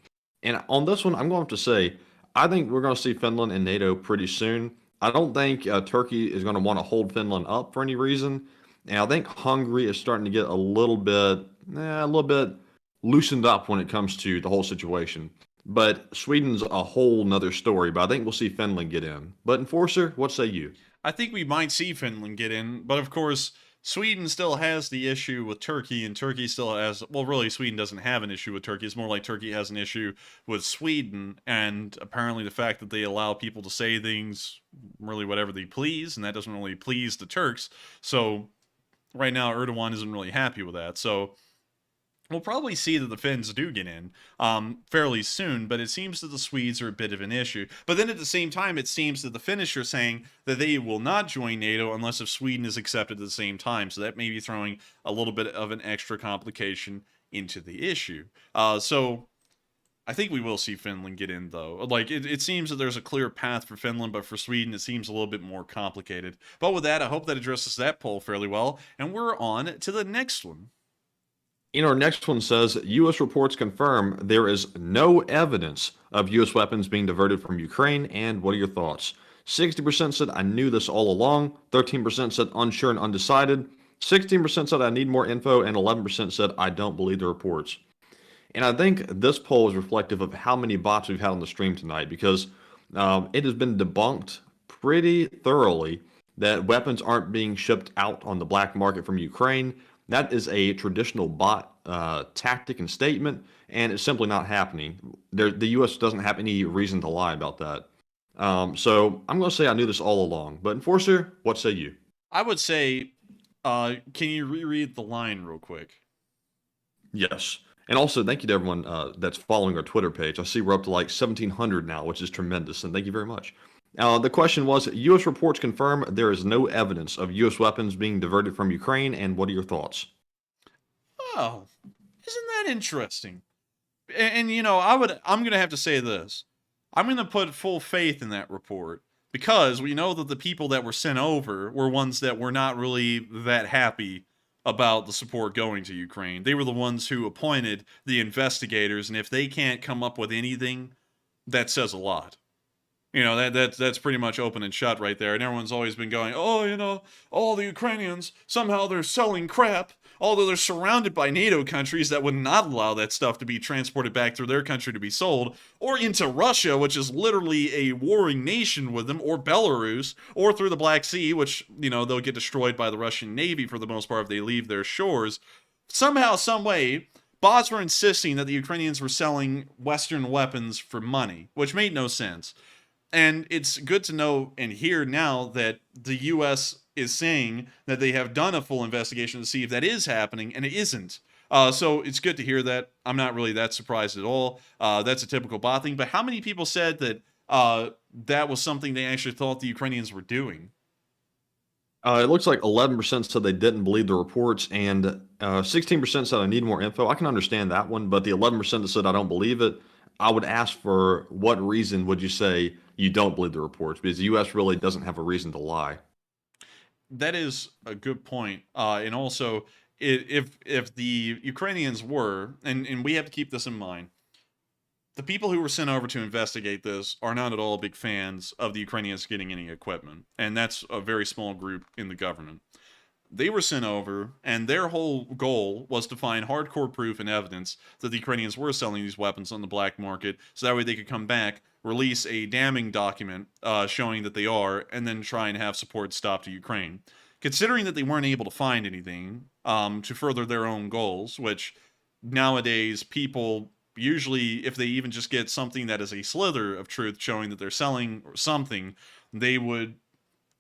And on this one, I'm going to have to say, I think we're going to see Finland in NATO pretty soon. I don't think Turkey is going to want to hold Finland up for any reason. And I think Hungary is starting to get a little bit loosened up when it comes to the whole situation. But Sweden's a whole nother story, but I think we'll see Finland get in. But Enforcer, what say you? I think we might see Finland get in, but of course, Sweden still has the issue with Turkey, and Turkey still has, well, really, Sweden doesn't have an issue with Turkey. It's more like Turkey has an issue with Sweden, and apparently the fact that they allow people to say things, really whatever they please, and that doesn't really please the Turks. So right now, Erdogan isn't really happy with that. So we'll probably see that the Finns do get in fairly soon, but it seems that the Swedes are a bit of an issue. But then at the same time, it seems that the Finnish are saying that they will not join NATO unless if Sweden is accepted at the same time. So that may be throwing a little bit of an extra complication into the issue. So I think we will see Finland get in, though. Like, it seems that there's a clear path for Finland, but for Sweden, it seems a little bit more complicated. But with that, I hope that addresses that poll fairly well. And we're on to the next one. In our next one says, U.S. reports confirm there is no evidence of U.S. weapons being diverted from Ukraine, and what are your thoughts? 60% said, I knew this all along. 13% said, unsure and undecided. 16% said, I need more info, and 11% said, I don't believe the reports. And I think this poll is reflective of how many bots we've had on the stream tonight, because it has been debunked pretty thoroughly that weapons aren't being shipped out on the black market from Ukraine. That is a traditional bot tactic and statement, and it's simply not happening. The U.S. doesn't have any reason to lie about that. So I'm going to say I knew this all along. But Enforcer, what say you? I would say, can you reread the line real quick? Yes. And also, thank you to everyone that's following our Twitter page. I see we're up to like 1,700 now, which is tremendous, and thank you very much. The question was, U.S. reports confirm there is no evidence of U.S. weapons being diverted from Ukraine, and what are your thoughts? Oh, isn't that interesting? And you know, I'm going to have to say this. I'm going to put full faith in that report, because we know that the people that were sent over were ones that were not really that happy about the support going to Ukraine. They were the ones who appointed the investigators, and if they can't come up with anything, that says a lot. You know, that's pretty much open and shut right there. And everyone's always been going, oh, you know, all the Ukrainians, somehow they're selling crap, although they're surrounded by NATO countries that would not allow that stuff to be transported back through their country to be sold, or into Russia, which is literally a warring nation with them, or Belarus, or through the Black Sea, which, you know, they'll get destroyed by the Russian Navy for the most part if they leave their shores. Somehow, some way, bots were insisting that the Ukrainians were selling Western weapons for money, which made no sense. And it's good to know and hear now that the U.S. is saying that they have done a full investigation to see if that is happening, and it isn't. So it's good to hear that. I'm not really that surprised at all. That's a typical bot thing. But how many people said that that was something they actually thought the Ukrainians were doing? It looks like 11% said they didn't believe the reports, and 16% said I need more info. I can understand that one, but the 11% that said I don't believe it, I would ask for what reason would you say you don't believe the reports, because the U.S. really doesn't have a reason to lie. That is a good point. And also, if the Ukrainians were, and we have to keep this in mind, the people who were sent over to investigate this are not at all big fans of the Ukrainians getting any equipment. And that's a very small group in the government. They were sent over, and their whole goal was to find hardcore proof and evidence that the Ukrainians were selling these weapons on the black market, so that way they could come back, release a damning document showing that they are, and then try and have support stopped to Ukraine. Considering that they weren't able to find anything to further their own goals, which, nowadays people usually, if they even just get something that is a slither of truth showing that they're selling something, they would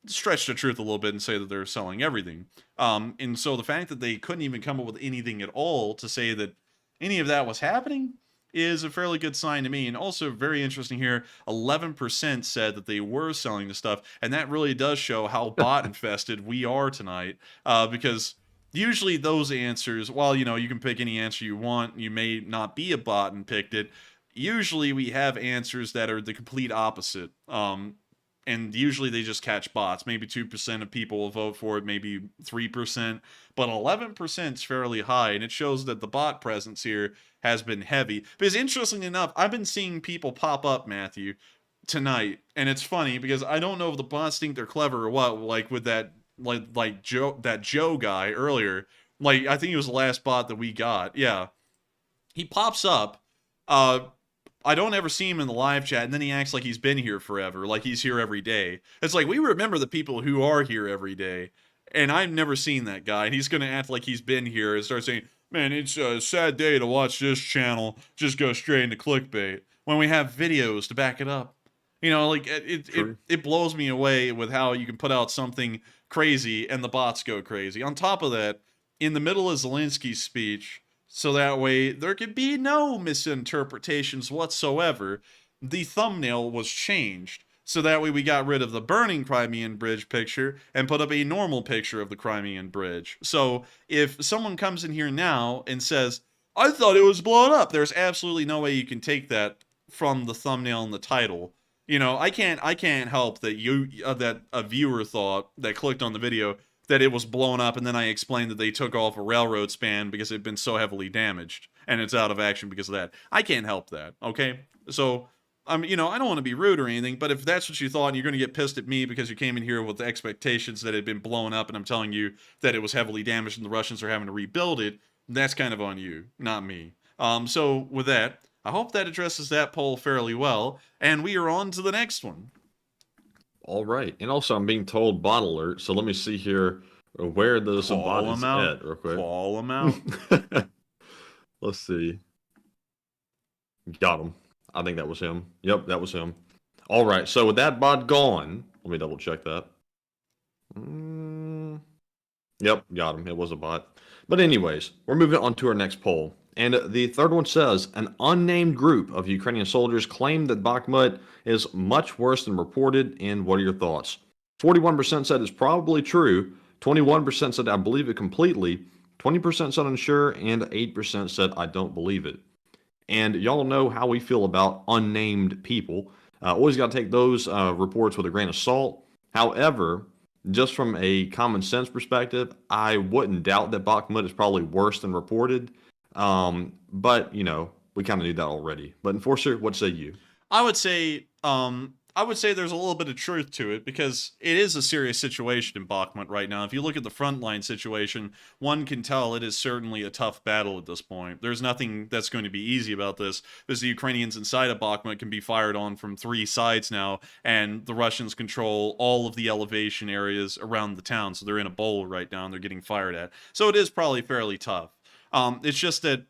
stretch the truth a little bit and say that they're selling everything. And so the fact that they couldn't even come up with anything at all to say that any of that was happening is a fairly good sign to me. And also very interesting here, 11% said that they were selling the stuff, and that really does show how bot infested we are tonight, because usually those answers, while you can pick any answer you want, you may not be a bot and picked it, usually we have answers that are the complete opposite. And usually they just catch bots. Maybe 2% of people will vote for it, maybe 3%, but 11% is fairly high, and it shows that the bot presence here has been heavy. Because interestingly enough, I've been seeing people pop up, Matthew, tonight, and it's funny because I don't know if the bots think they're clever or what. Like with that, like Joe guy earlier. Like I think he was the last bot that we got. Yeah, he pops up. I don't ever see him in the live chat, and then he acts like he's been here forever, like he's here every day. It's like, we remember the people who are here every day, and I've never seen that guy, and he's going to act like he's been here and start saying, man, it's a sad day to watch this channel, just go straight into clickbait, when we have videos to back it up. Like, it blows me away with how you can put out something crazy, and the bots go crazy. On top of that, in the middle of Zelensky's speech, so that way there could be no misinterpretations whatsoever, the thumbnail was changed. So that way we got rid of the burning Crimean Bridge picture and put up a normal picture of the Crimean Bridge. So if someone comes in here now and says, I thought it was blown up, there's absolutely no way you can take that from the thumbnail and the title. I can't help that that a viewer thought that clicked on the video that it was blown up, and then I explained that they took off a railroad span because it had been so heavily damaged, and it's out of action because of that. I can't help that, okay? So, I don't want to be rude or anything, but if that's what you thought, and you're going to get pissed at me because you came in here with the expectations that it had been blown up, and I'm telling you that it was heavily damaged and the Russians are having to rebuild it, that's kind of on you, not me. So, with that, I hope that addresses that poll fairly well, and we are on to the next one. All right. And also, I'm being told bot alert, so let me see here where this bot is at real quick. Call him out. Let's see. Got him. I think that was him. Yep, that was him. All right. So with that bot gone, let me double check that. Yep, got him. It was a bot. But anyways, we're moving on to our next poll. And the third one says, an unnamed group of Ukrainian soldiers claim that Bakhmut is much worse than reported, and what are your thoughts? 41% said it's probably true, 21% said I believe it completely, 20% said unsure, and 8% said I don't believe it. And y'all know how we feel about unnamed people. Always got to take those reports with a grain of salt. However, just from a common sense perspective, I wouldn't doubt that Bakhmut is probably worse than reported. But we kind of knew that already. But Enforcer, what say you? I would say there's a little bit of truth to it, because it is a serious situation in Bakhmut right now. If you look at the Frontline situation, one can tell it is certainly a tough battle at this point. There's nothing that's going to be easy about this, because the Ukrainians inside of Bakhmut can be fired on from 3 sides now, and the Russians control all of the elevation areas around the town. So they're in a bowl right now, and they're getting fired at. So it is probably fairly tough. It's just that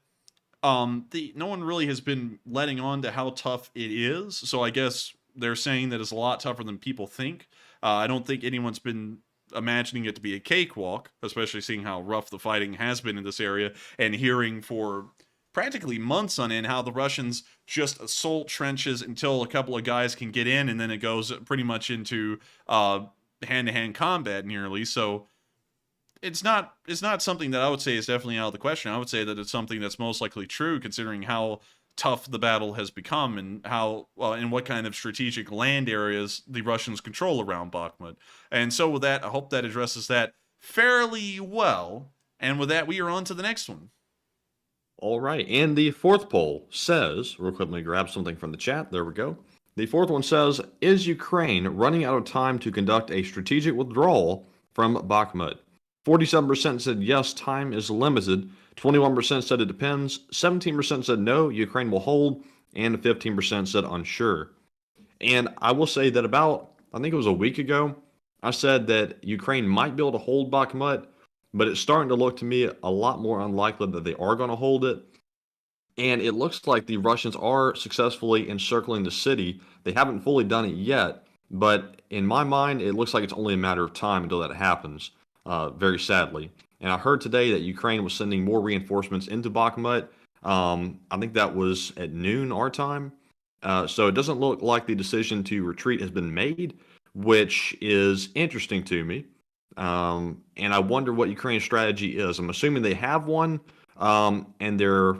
no one really has been letting on to how tough it is. So I guess they're saying that it's a lot tougher than people think. I don't think anyone's been imagining it to be a cakewalk, especially seeing how rough the fighting has been in this area, and hearing for practically months on end how the Russians just assault trenches until a couple of guys can get in, and then it goes pretty much into hand-to-hand combat nearly. So it's not something that I would say is definitely out of the question. I would say that it's something that's most likely true, considering how tough the battle has become, and how and what kind of strategic land areas the Russians control around Bakhmut. And so with that, I hope that addresses that fairly well. And with that, we are on to the next one. All right. And the fourth poll says, real quick, let me grab something from the chat. There we go. The fourth one says, is Ukraine running out of time to conduct a strategic withdrawal from Bakhmut? 47% said yes, time is limited. 21% said it depends. 17% said no, Ukraine will hold. And 15% said unsure. And I will say that about, I think it was a week ago, I said that Ukraine might be able to hold Bakhmut, but it's starting to look to me a lot more unlikely that they are going to hold it. And it looks like the Russians are successfully encircling the city. They haven't fully done it yet, but in my mind, it looks like it's only a matter of time until that happens, very sadly. And I heard today that Ukraine was sending more reinforcements into Bakhmut. I think that was at noon our time. So it doesn't look like the decision to retreat has been made, which is interesting to me. And I wonder what Ukraine's strategy is. I'm assuming they have one, and they're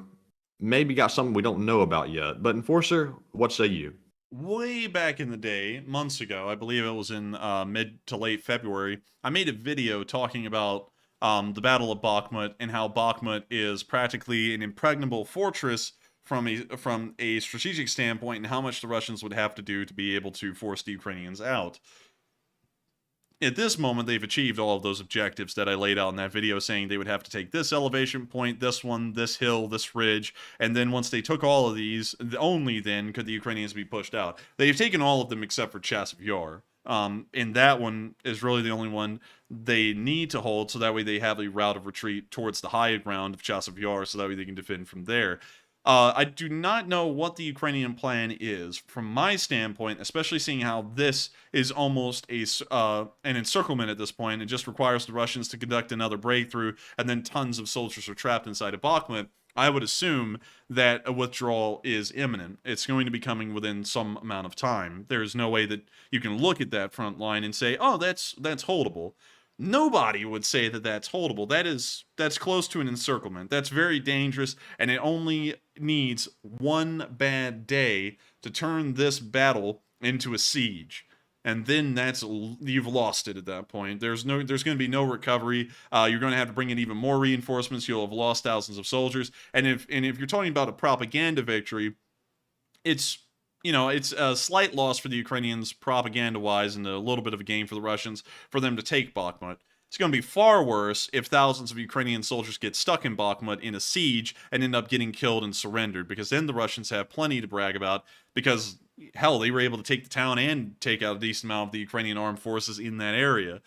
maybe got something we don't know about yet. But Enforcer, what say you? Way back in the day, months ago, I believe it was in mid to late February, I made a video talking about the Battle of Bakhmut and how Bakhmut is practically an impregnable fortress from a strategic standpoint, and how much the Russians would have to do to be able to force the Ukrainians out. At this moment, they've achieved all of those objectives that I laid out in that video, saying they would have to take this elevation point, this one, this hill, this ridge, and then once they took all of these, only then could the Ukrainians be pushed out. They've taken all of them except for Chasiv Yar. And that one is really the only one they need to hold, so that way they have a route of retreat towards the high ground of Chasiv Yar, so that way they can defend from there. I do not know what the Ukrainian plan is. From my standpoint, especially seeing how this is almost an encirclement at this point, it just requires the Russians to conduct another breakthrough, and then tons of soldiers are trapped inside of Bakhmut. I would assume that a withdrawal is imminent. It's going to be coming within some amount of time. There's no way that you can look at that front line and say, oh, that's holdable. Nobody would say that that's holdable. That's close to an encirclement. That's very dangerous, and it only needs one bad day to turn this battle into a siege. And then you've lost it at that point. There's going to be no recovery. You're going to have to bring in even more reinforcements. You'll have lost thousands of soldiers. And if you're talking about a propaganda victory, it's a slight loss for the Ukrainians propaganda-wise, and a little bit of a gain for the Russians for them to take Bakhmut. It's going to be far worse if thousands of Ukrainian soldiers get stuck in Bakhmut in a siege and end up getting killed and surrendered, because then the Russians have plenty to brag about, because, hell, they were able to take the town and take out a decent amount of the Ukrainian armed forces in that area.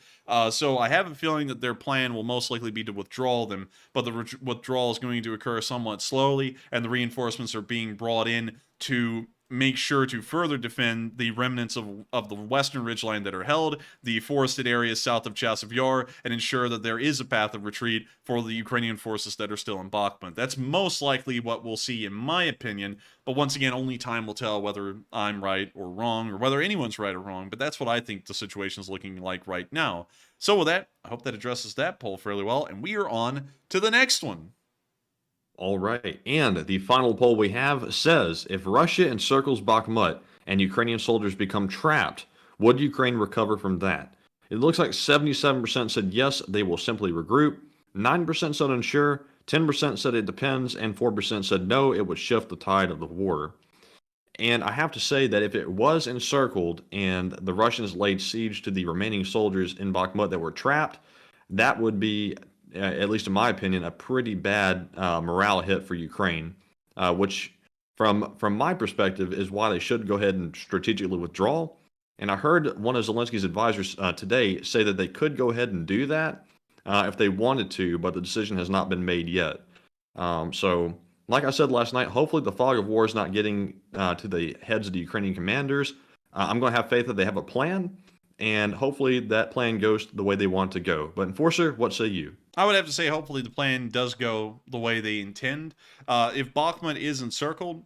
So I have a feeling that their plan will most likely be to withdraw them, but the withdrawal is going to occur somewhat slowly, and the reinforcements are being brought in to make sure to further defend the remnants of the western ridgeline that are held, the forested areas south of Chasiv Yar, and ensure that there is a path of retreat for the Ukrainian forces that are still in Bakhmut. That's most likely what we'll see, in my opinion, but once again, only time will tell whether I'm right or wrong, or whether anyone's right or wrong, but that's what I think the situation is looking like right now. So with that, I hope that addresses that poll fairly well, and we are on to the next one. All right, and the final poll we have says, if Russia encircles Bakhmut and Ukrainian soldiers become trapped, would Ukraine recover from that? It looks like 77% said yes, they will simply regroup, 9% said unsure, 10% said it depends, and 4% said no, it would shift the tide of the war. And I have to say that if it was encircled and the Russians laid siege to the remaining soldiers in Bakhmut that were trapped, that would be, at least in my opinion, a pretty bad morale hit for Ukraine, which from my perspective is why they should go ahead and strategically withdraw. And I heard one of Zelensky's advisors today say that they could go ahead and do that if they wanted to, but the decision has not been made yet. So like I said last night, hopefully the fog of war is not getting to the heads of the Ukrainian commanders. I'm going to have faith that they have a plan, and hopefully that plan goes the way they want it to go. But Enforcer, what say you? I would have to say hopefully the plan does go the way they intend. If Bakhmut is encircled,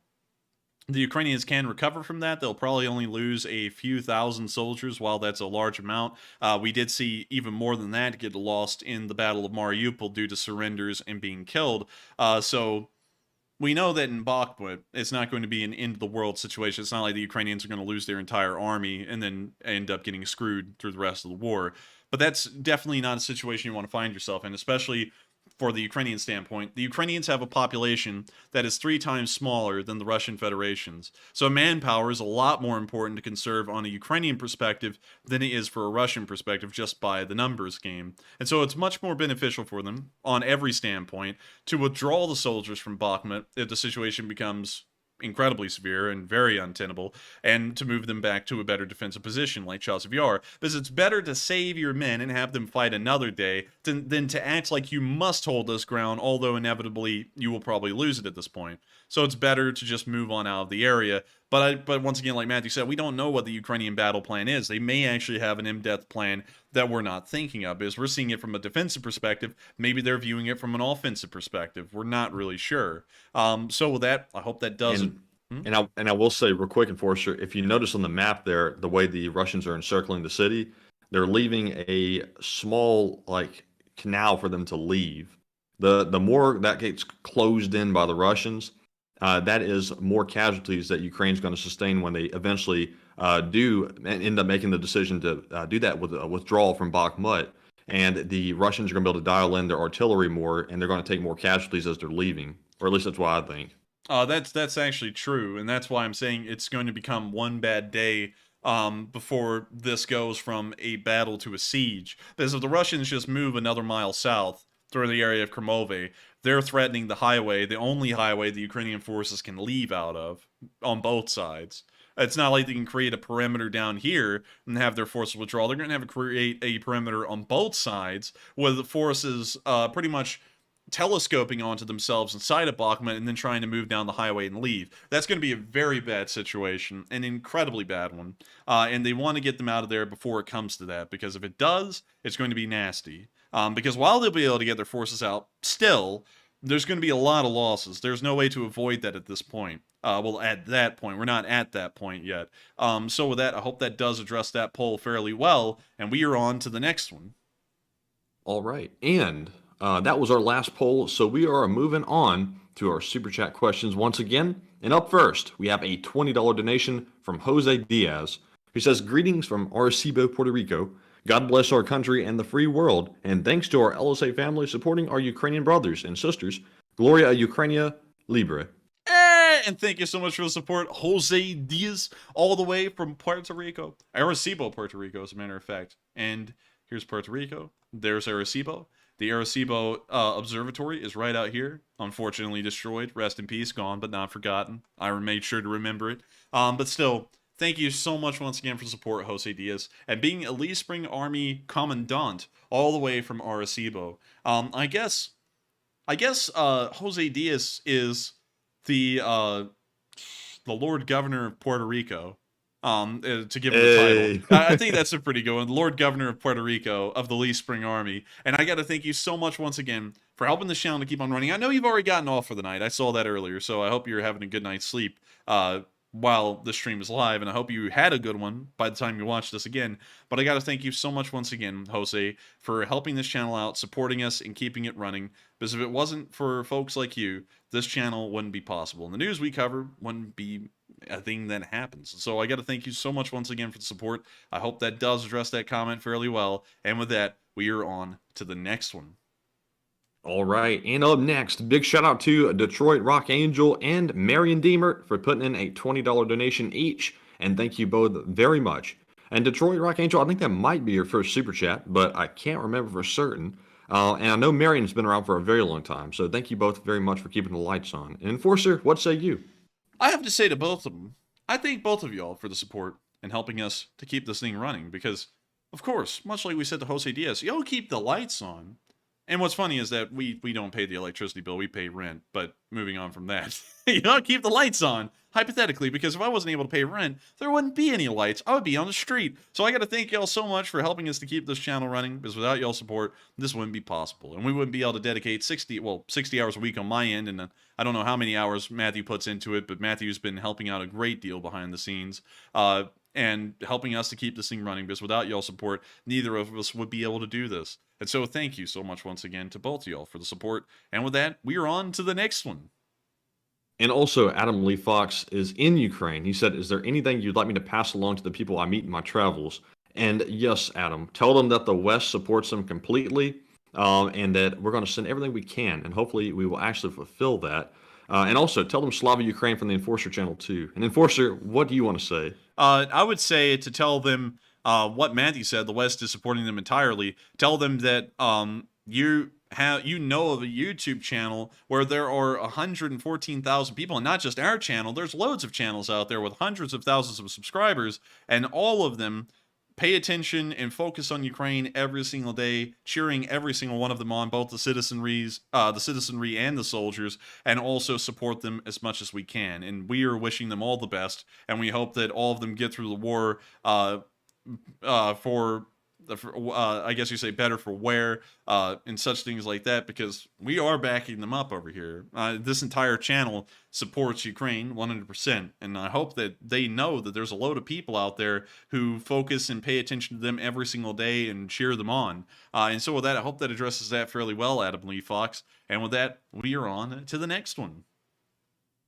the Ukrainians can recover from that. They'll probably only lose a few thousand soldiers, while that's a large amount. We did see even more than that get lost in the Battle of Mariupol due to surrenders and being killed. So we know that in Bakhmut, it's not going to be an end-of-the-world situation. It's not like the Ukrainians are going to lose their entire army and then end up getting screwed through the rest of the war. But that's definitely not a situation you want to find yourself in, especially for the Ukrainian standpoint. The Ukrainians have a population that is 3 times smaller than the Russian Federation's. So manpower is a lot more important to conserve on a Ukrainian perspective than it is for a Russian perspective, just by the numbers game. And so it's much more beneficial for them, on every standpoint, to withdraw the soldiers from Bakhmut if the situation becomes incredibly severe and very untenable, and to move them back to a better defensive position like Chasiv Yar, because it's better to save your men and have them fight another day than to act like you must hold this ground, although inevitably you will probably lose it at this point. So it's better to just move on out of the area. But once again, like Matthew said, we don't know what the Ukrainian battle plan is. They may actually have an in-depth plan that we're not thinking of, because we're seeing it from a defensive perspective. Maybe they're viewing it from an offensive perspective. We're not really sure. So with that, I hope that doesn't. And I will say real quick, Enforcer, if you notice on the map there, the way the Russians are encircling the city, they're leaving a small canal for them to leave. The more that gets closed in by the Russians, that is more casualties that Ukraine's going to sustain when they eventually do end up making the decision to do that with a withdrawal from Bakhmut. And the Russians are going to be able to dial in their artillery more, and they're going to take more casualties as they're leaving. Or at least that's what I think. That's actually true, and that's why I'm saying it's going to become one bad day before this goes from a battle to a siege. Because if the Russians just move another mile south through the area of Kremove, they're threatening the highway, the only highway the Ukrainian forces can leave out of, on both sides. It's not like they can create a perimeter down here and have their forces withdraw. They're going to have to create a perimeter on both sides with the forces pretty much telescoping onto themselves inside of Bakhmut and then trying to move down the highway and leave. That's going to be a very bad situation, an incredibly bad one. And they want to get them out of there before it comes to that, because if it does, it's going to be nasty. Because while they'll be able to get their forces out, still, there's going to be a lot of losses. There's no way to avoid that at this point. Well, at that point. We're not at that point yet. So with that, I hope that does address that poll fairly well, and we are on to the next one. All right. And that was our last poll, so we are moving on to our Super Chat questions once again. And up first, we have a $20 donation from Jose Diaz, who says, "Greetings from Arecibo, Puerto Rico. God bless our country and the free world, and thanks to our LSA family supporting our Ukrainian brothers and sisters. Gloria a Ukrainia Libre." And thank you so much for the support, Jose Diaz, all the way from Puerto Rico. Arecibo, Puerto Rico, as a matter of fact. And here's Puerto Rico. There's Arecibo. The Arecibo Observatory is right out here. Unfortunately destroyed. Rest in peace. Gone, but not forgotten. I made sure to remember it. But still, thank you so much once again for support, Jose Diaz, and being Elite Spring Army Commandant all the way from Arecibo. I guess Jose Diaz is the Lord Governor of Puerto Rico. To give him the title. I think that's a pretty good one. Lord Governor of Puerto Rico of the Lee Spring Army. And I got to thank you so much once again for helping the channel to keep on running. I know you've already gotten off for the night. I saw that earlier, so I hope you're having a good night's sleep while the stream is live, and I hope you had a good one by the time you watch this again. But I got to thank you so much once again, Jose, for helping this channel out, supporting us, and keeping it running. Because if it wasn't for folks like you, this channel wouldn't be possible. And the news we cover wouldn't be a thing that happens. So I got to thank you so much once again for the support. I hope that does address that comment fairly well. And with that, we are on to the next one. All right, and up next, big shout out to Detroit Rock Angel and Marion Deemer for putting in a $20 donation each, and thank you both very much. And Detroit Rock Angel, I think that might be your first super chat, but I can't remember for certain. And I know Marion's been around for a very long time, so thank you both very much for keeping the lights on. And Enforcer, what say you? I have to say to both of them, I thank both of y'all for the support and helping us to keep this thing running, because, of course, much like we said to Jose Diaz, y'all keep the lights on. And what's funny is that we don't pay the electricity bill, we pay rent. But moving on from that, you know, keep the lights on, hypothetically, because if I wasn't able to pay rent, there wouldn't be any lights. I would be on the street. So I got to thank y'all so much for helping us to keep this channel running, because without y'all support, this wouldn't be possible. And we wouldn't be able to dedicate 60 hours a week on my end, and I don't know how many hours Matthew puts into it, but Matthew's been helping out a great deal behind the scenes. And helping us to keep this thing running, because without y'all support, neither of us would be able to do this. And so thank you so much once again to both of y'all for the support. And with that, we are on to the next one. And also, Adam Lee Fox is in Ukraine. He said, "Is there anything you'd like me to pass along to the people I meet in my travels?" And yes, Adam, tell them that the West supports them completely, and that we're going to send everything we can, and hopefully we will actually fulfill that. And also, tell them Slava Ukraine from the Enforcer channel too. And Enforcer, what do you want to say? I would say to tell them what Matthew said, the West is supporting them entirely. Tell them that have of a YouTube channel where there are 114,000 people, and not just our channel. There's loads of channels out there with hundreds of thousands of subscribers, and all of them pay attention and focus on Ukraine every single day, cheering every single one of them on, both the citizenry and the soldiers, and also support them as much as we can. And we are wishing them all the best, and we hope that all of them get through the war I guess you say better for wear, and such things like that, because we are backing them up over here. This entire channel supports Ukraine 100%, and I hope that they know that there's a load of people out there who focus and pay attention to them every single day and cheer them on. And so with that, I hope that addresses that fairly well, Adam Lee Fox. And with that, we are on to the next one.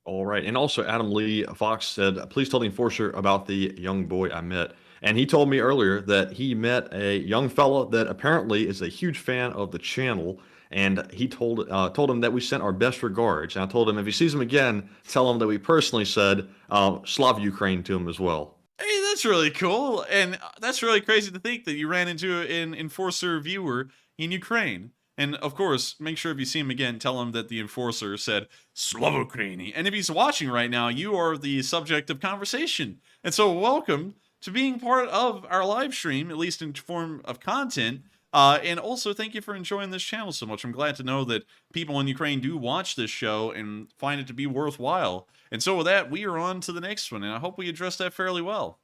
All right. And also, Adam Lee Fox said, please tell the enforcer about the young boy I met. And he told me earlier that he met a young fella that apparently is a huge fan of the channel. And he told him that we sent our best regards. And I told him if he sees him again, tell him that we personally said Slav Ukraine to him as well. Hey, that's really cool. And that's really crazy to think that you ran into an enforcer viewer in Ukraine. And of course, make sure if you see him again, tell him that the enforcer said Slava Ukraini. And if he's watching right now, you are the subject of conversation. And so welcome to being part of our live stream, at least in form of content. And also thank you for enjoying this channel so much. I'm glad to know that people in Ukraine do watch this show and find it to be worthwhile. And so with that, we are on to the next one. And I hope we addressed that fairly well.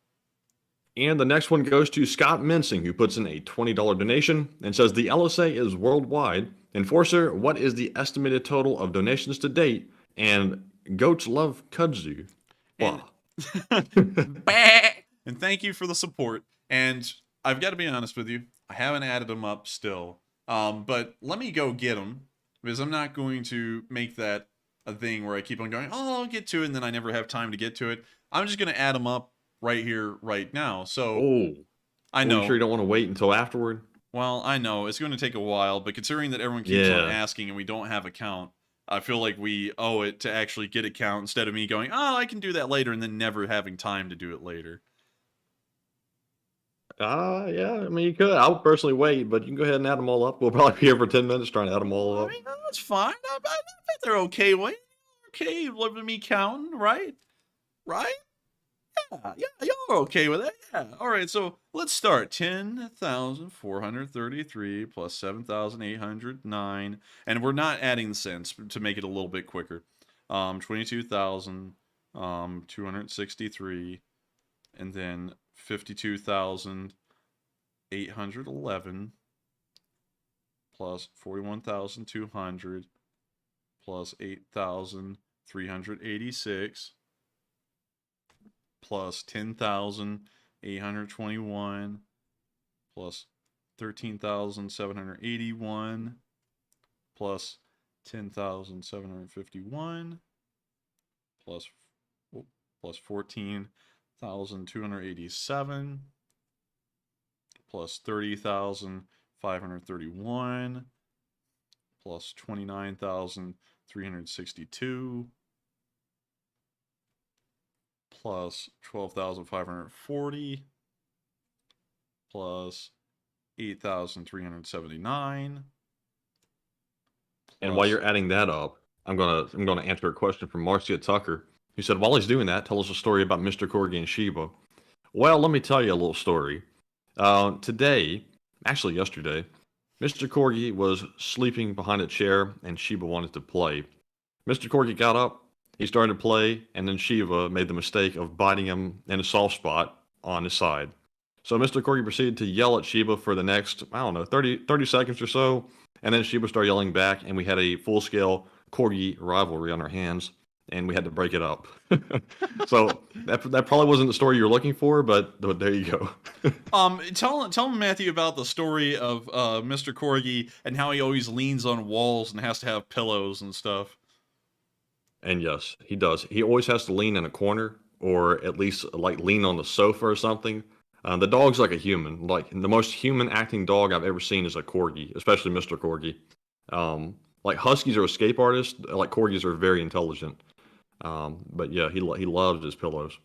And the next one goes to Scott Mensing, who puts in a $20 donation and says, the LSA is worldwide. Enforcer, what is the estimated total of donations to date? And goats love kudzu. Wow. And thank you for the support. And I've got to be honest with you, I haven't added them up still. But let me go get them, because I'm not going to make that a thing where I keep on going, oh, I'll get to it, and then I never have time to get to it. I'm just going to add them up right here, right now. So I know. Are you sure you don't want to wait until afterward? Well, I know it's going to take a while, but considering that everyone keeps on asking and we don't have a count, I feel like we owe it to actually get a count instead of me going, oh, I can do that later, and then never having time to do it later. Yeah, I mean, you could. I would personally wait, but you can go ahead and add them all up. We'll probably be here for 10 minutes trying to add them all up. I mean, that's fine. I think they're okay waiting. Okay with me counting, right? Right? Yeah, y'all are okay with that. Yeah. All right, so let's start. 10,433 plus 7,809. And we're not adding the cents to make it a little bit quicker. 22,263. And then 52,811 plus 41,200 plus 8,386 plus 10,821 plus 13,781 plus 10,751 plus 14,287 plus 30,531 plus 29,362 plus 12,540 plus 8,379. And while you're adding that up, I'm gonna answer a question from Marcia Tucker, who said, while he's doing that, tell us a story about Mr. Corgi and Sheba. Well, let me tell you a little story. Today, actually yesterday, Mr. Corgi was sleeping behind a chair and Sheba wanted to play. Mr. Corgi got up, he started to play, and then Sheba made the mistake of biting him in a soft spot on his side. So Mr. Corgi proceeded to yell at Sheba for the next, 30 seconds or so, and then Sheba started yelling back, and we had a full-scale Corgi rivalry on our hands, and we had to break it up. So that probably wasn't the story you were looking for, but there you go. Tell Matthew about the story of Mr. Corgi and how he always leans on walls and has to have pillows and stuff. And yes, he does. He always has to lean in a corner, or at least like lean on the sofa or something. The dog's like a human. Like the most human acting dog I've ever seen is a Corgi, especially Mr. Corgi. Like huskies are escape artists. Like corgis are very intelligent. But yeah, he loves his pillows.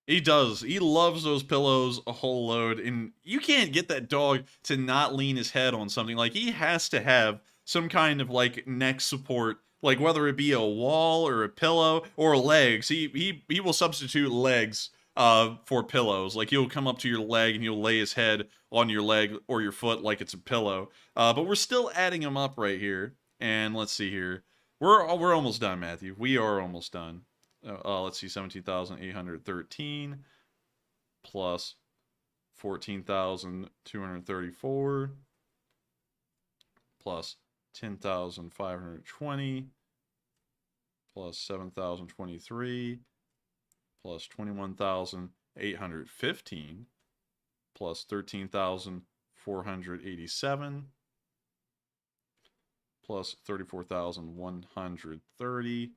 He does. He loves those pillows a whole load, and you can't get that dog to not lean his head on something. Like he has to have some kind of like neck support, like whether it be a wall or a pillow or legs. He will substitute legs for pillows. Like he'll come up to your leg and he'll lay his head on your leg or your foot like it's a pillow. But we're still adding them up right here. And let's see here. We're almost done, Matthew. We are almost done. Let's see, 17,813 plus 14,234 plus 10,520 plus 7,023 plus 21,815 plus 13,487 plus 34,130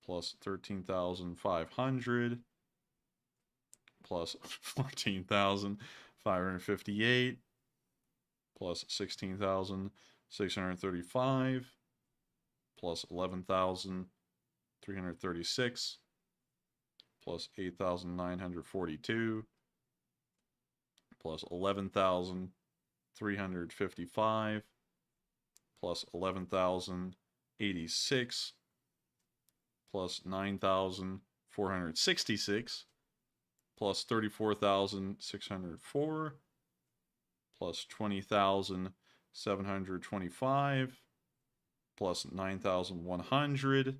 plus 13,500 plus 14,558 plus 16,635 plus 11,336 plus 8,942 plus 11,355 plus 11,086 plus 9,466 plus 34,604 plus 20,725 plus 9,100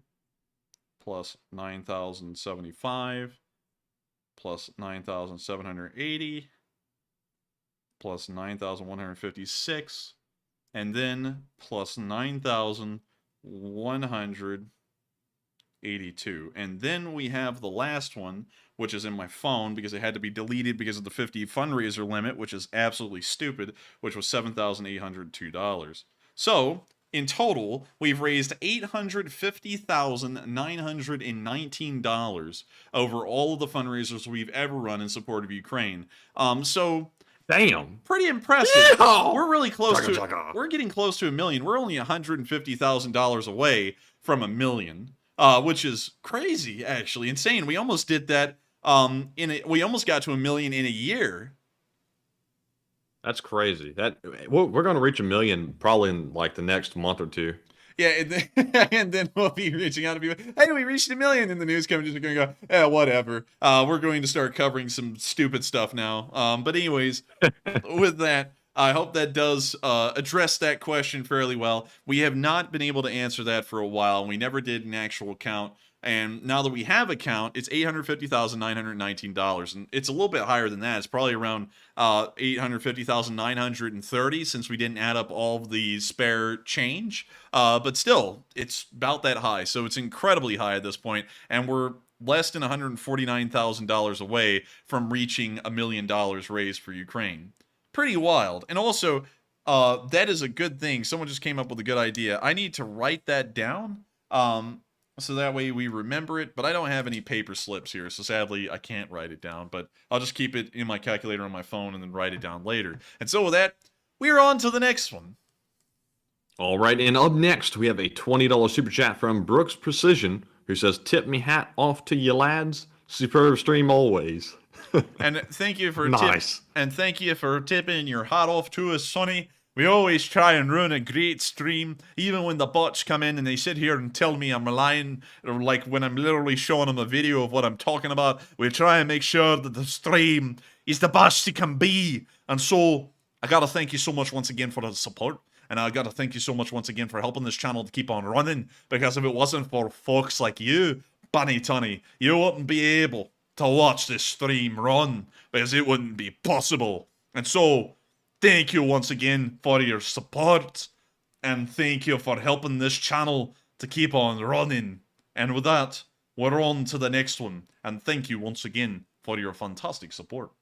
plus 9,075 plus 9,780 plus 9,156 and then plus 9,182. And then we have the last one, which is in my phone because it had to be deleted because of the 50 fundraiser limit, which is absolutely stupid, which was $7,802. So, in total, we've raised $850,919 over all of the fundraisers we've ever run in support of Ukraine. So, damn, pretty impressive. Yeah. We're really close Chugga, to. chugga. We're getting close to $1 million. We're only $150,000 away from $1 million, which is crazy, actually, insane. We almost did that. We almost got to $1 million in a year. That's crazy. We're going to reach $1 million probably in like the next month or two. Yeah, and then we'll be reaching out to people. Hey, we reached $1 million, and the news companies are going to go, whatever. We're going to start covering some stupid stuff now. But anyways, with that, I hope that does address that question fairly well. We have not been able to answer that for a while. We never did an actual count. And now that we have a count, it's $850,919. And it's a little bit higher than that. It's probably around $850,930 since we didn't add up all of the spare change. But still, it's about that high. So it's incredibly high at this point. And we're less than $149,000 away from reaching $1 million raised for Ukraine. Pretty wild. And also, that is a good thing. Someone just came up with a good idea. I need to write that down. So that way we remember it, but I don't have any paper slips here, so sadly I can't write it down, but I'll just keep it in my calculator on my phone and then write it down later. And so with that, we're on to the next one. All right, and up next we have a $20 super chat from Brooks Precision, who says, "Tip me hat off to you lads. Superb stream always." And thank you for nice. And thank you for tipping your hat off to us, Sonny. We always try and run a great stream, even when the bots come in and they sit here and tell me I'm lying, or like when I'm literally showing them a video of what I'm talking about. We try and make sure that the stream is the best it can be. And so, I gotta thank you so much once again for the support. And I gotta thank you so much once again for helping this channel to keep on running. Because if it wasn't for folks like you, Bunny Tunny, you wouldn't be able to watch this stream run. Because it wouldn't be possible. And so, thank you once again for your support, and thank you for helping this channel to keep on running. And with that, we're on to the next one, and thank you once again for your fantastic support.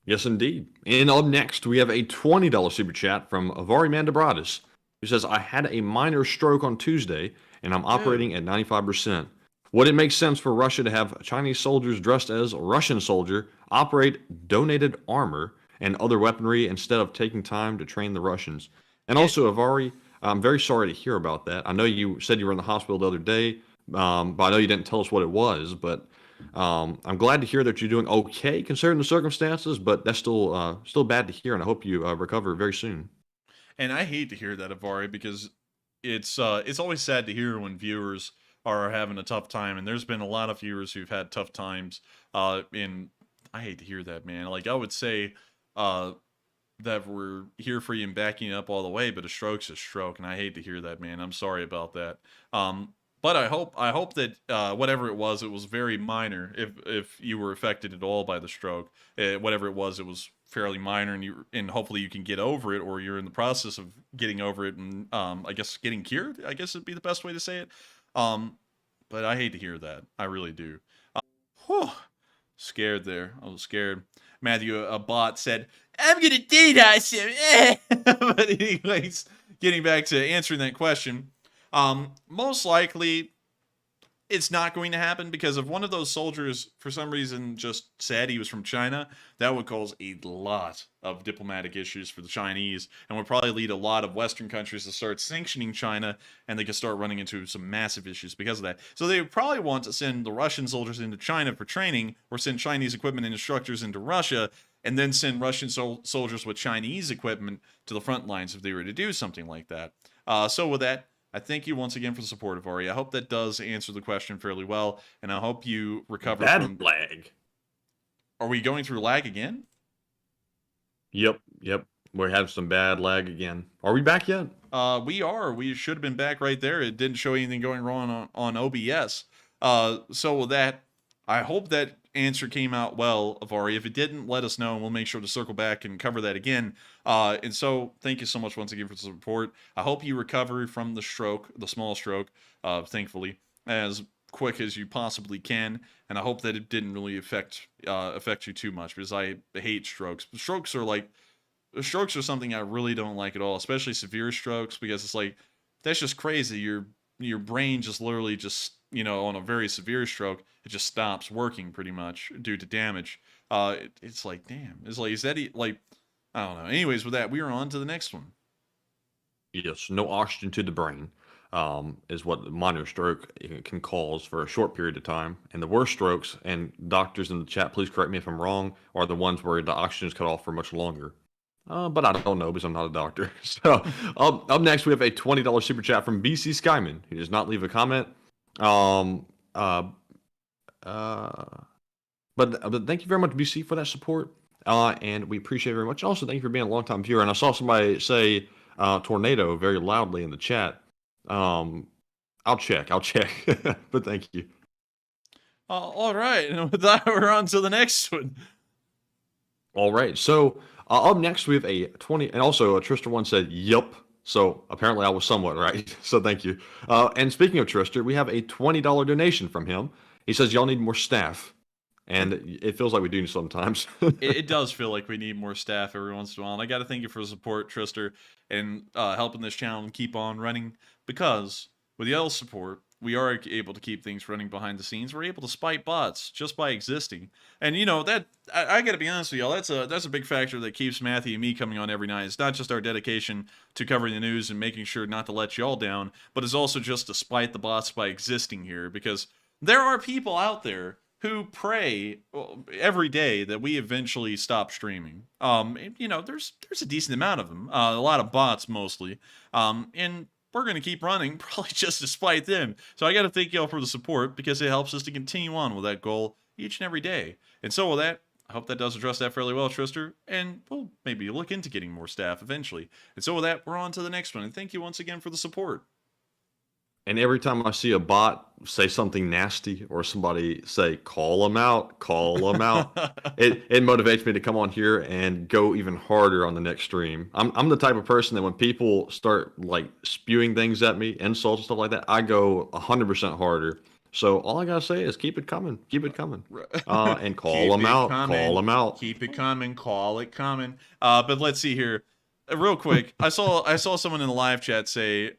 Yes, indeed. And up next, we have a $20 super chat from Avari Mandabratis, who says, "I had a minor stroke on Tuesday, and I'm operating at 95%. Would it make sense for Russia to have Chinese soldiers dressed as Russian soldier operate donated armor and other weaponry instead of taking time to train the Russians?" And also, Avari, I'm very sorry to hear about that. I know you said you were in the hospital the other day, but I know you didn't tell us what it was. But I'm glad to hear that you're doing okay considering the circumstances, but that's still bad to hear, and I hope you recover very soon. And I hate to hear that, Avari, because it's always sad to hear when viewers are having a tough time, and there's been a lot of viewers who've had tough times. In I hate to hear that, man. Like I would say, that we're here for you and backing you up all the way, but a stroke's a stroke, and I hate to hear that, man. I'm sorry about that. But I hope that whatever it was very minor. If you were affected at all by the stroke, whatever it was fairly minor, and hopefully you can get over it, or you're in the process of getting over it, and I guess getting cured. I guess would be the best way to say it. But I hate to hear that. I really do. Whew. Scared there. I was scared. Matthew, a bot, said, "I'm gonna DDoS him." But anyways, getting back to answering that question. Most likely, it's not going to happen, because if one of those soldiers, for some reason, just said he was from China, that would cause a lot of diplomatic issues for the Chinese, and would probably lead a lot of Western countries to start sanctioning China, and they could start running into some massive issues because of that. So they would probably want to send the Russian soldiers into China for training, or send Chinese equipment and instructors into Russia, and then send Russian soldiers with Chinese equipment to the front lines if they were to do something like that. So with that, I thank you once again for the support, Avari. I hope that does answer the question fairly well, and I hope you recover from lag. Are we going through lag again? Yep. We're having some bad lag again. Are we back yet? We are. We should have been back right there. It didn't show anything going wrong on OBS. So with that, I hope that answer came out well, Avari. If it didn't, let us know, and we'll make sure to circle back and cover that again. And so, thank you so much once again for the support. I hope you recover from the stroke, the small stroke, thankfully, as quick as you possibly can. And I hope that it didn't really affect you too much, because I hate strokes. Strokes are something I really don't like at all, especially severe strokes, because it's like, that's just crazy. Your brain just literally just, on a very severe stroke, it just stops working pretty much due to damage. It's like, damn. It's like, is that like, I don't know. Anyways, with that, we are on to the next one. Yes, no oxygen to the brain is what the minor stroke can cause for a short period of time. And the worst strokes, and doctors in the chat, please correct me if I'm wrong, are the ones where the oxygen is cut off for much longer. But I don't know, because I'm not a doctor. So up next, we have a $20 super chat from BC Skyman. He does not leave a comment. But thank you very much, BC, for that support. And we appreciate it very much. Also, thank you for being a long-time viewer. And I saw somebody say tornado very loudly in the chat. I'll check. But thank you. All right. And with that, we're on to the next one. All right. So up next, we have a 20. And also, Trista one said, yup. So apparently I was somewhat right. So thank you. And speaking of Trista, we have a $20 donation from him. He says, y'all need more staff. And it feels like we do sometimes. It does feel like we need more staff every once in a while. And I got to thank you for the support, Trista, and helping this channel keep on running. Because with y'all's support, we are able to keep things running behind the scenes. We're able to spite bots just by existing. And that I got to be honest with y'all, that's a big factor that keeps Matthew and me coming on every night. It's not just our dedication to covering the news and making sure not to let y'all down, but it's also just to spite the bots by existing here, because there are people out there who pray every day that we eventually stop streaming. There's a decent amount of them, a lot of bots mostly, and we're going to keep running, probably just to spite them. So I got to thank y'all for the support, because it helps us to continue on with that goal each and every day. And so with that, I hope that does address that fairly well, Trista, and we'll maybe look into getting more staff eventually. And so with that, we're on to the next one, and thank you once again for the support. And every time I see a bot say something nasty, or somebody say, call them out, it motivates me to come on here and go even harder on the next stream. I'm the type of person that when people start like spewing things at me, insults and stuff like that, I go 100% harder. So all I gotta say is keep it coming, and call them out. Keep it coming, call it coming. But let's see here, real quick. I saw someone in the live chat say,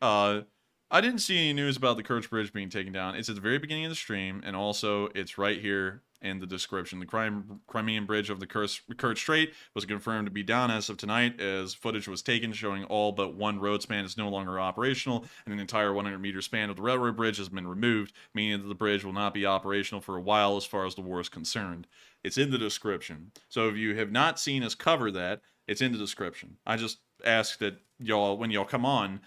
I didn't see any news about the Kerch Bridge being taken down. It's at the very beginning of the stream, and also it's right here in the description. The Crimean Bridge of the Kerch Strait was confirmed to be down as of tonight, as footage was taken showing all but one road span is no longer operational, and an entire 100-meter span of the railroad bridge has been removed, meaning that the bridge will not be operational for a while as far as the war is concerned. It's in the description. So if you have not seen us cover that, it's in the description. I just ask that y'all come on,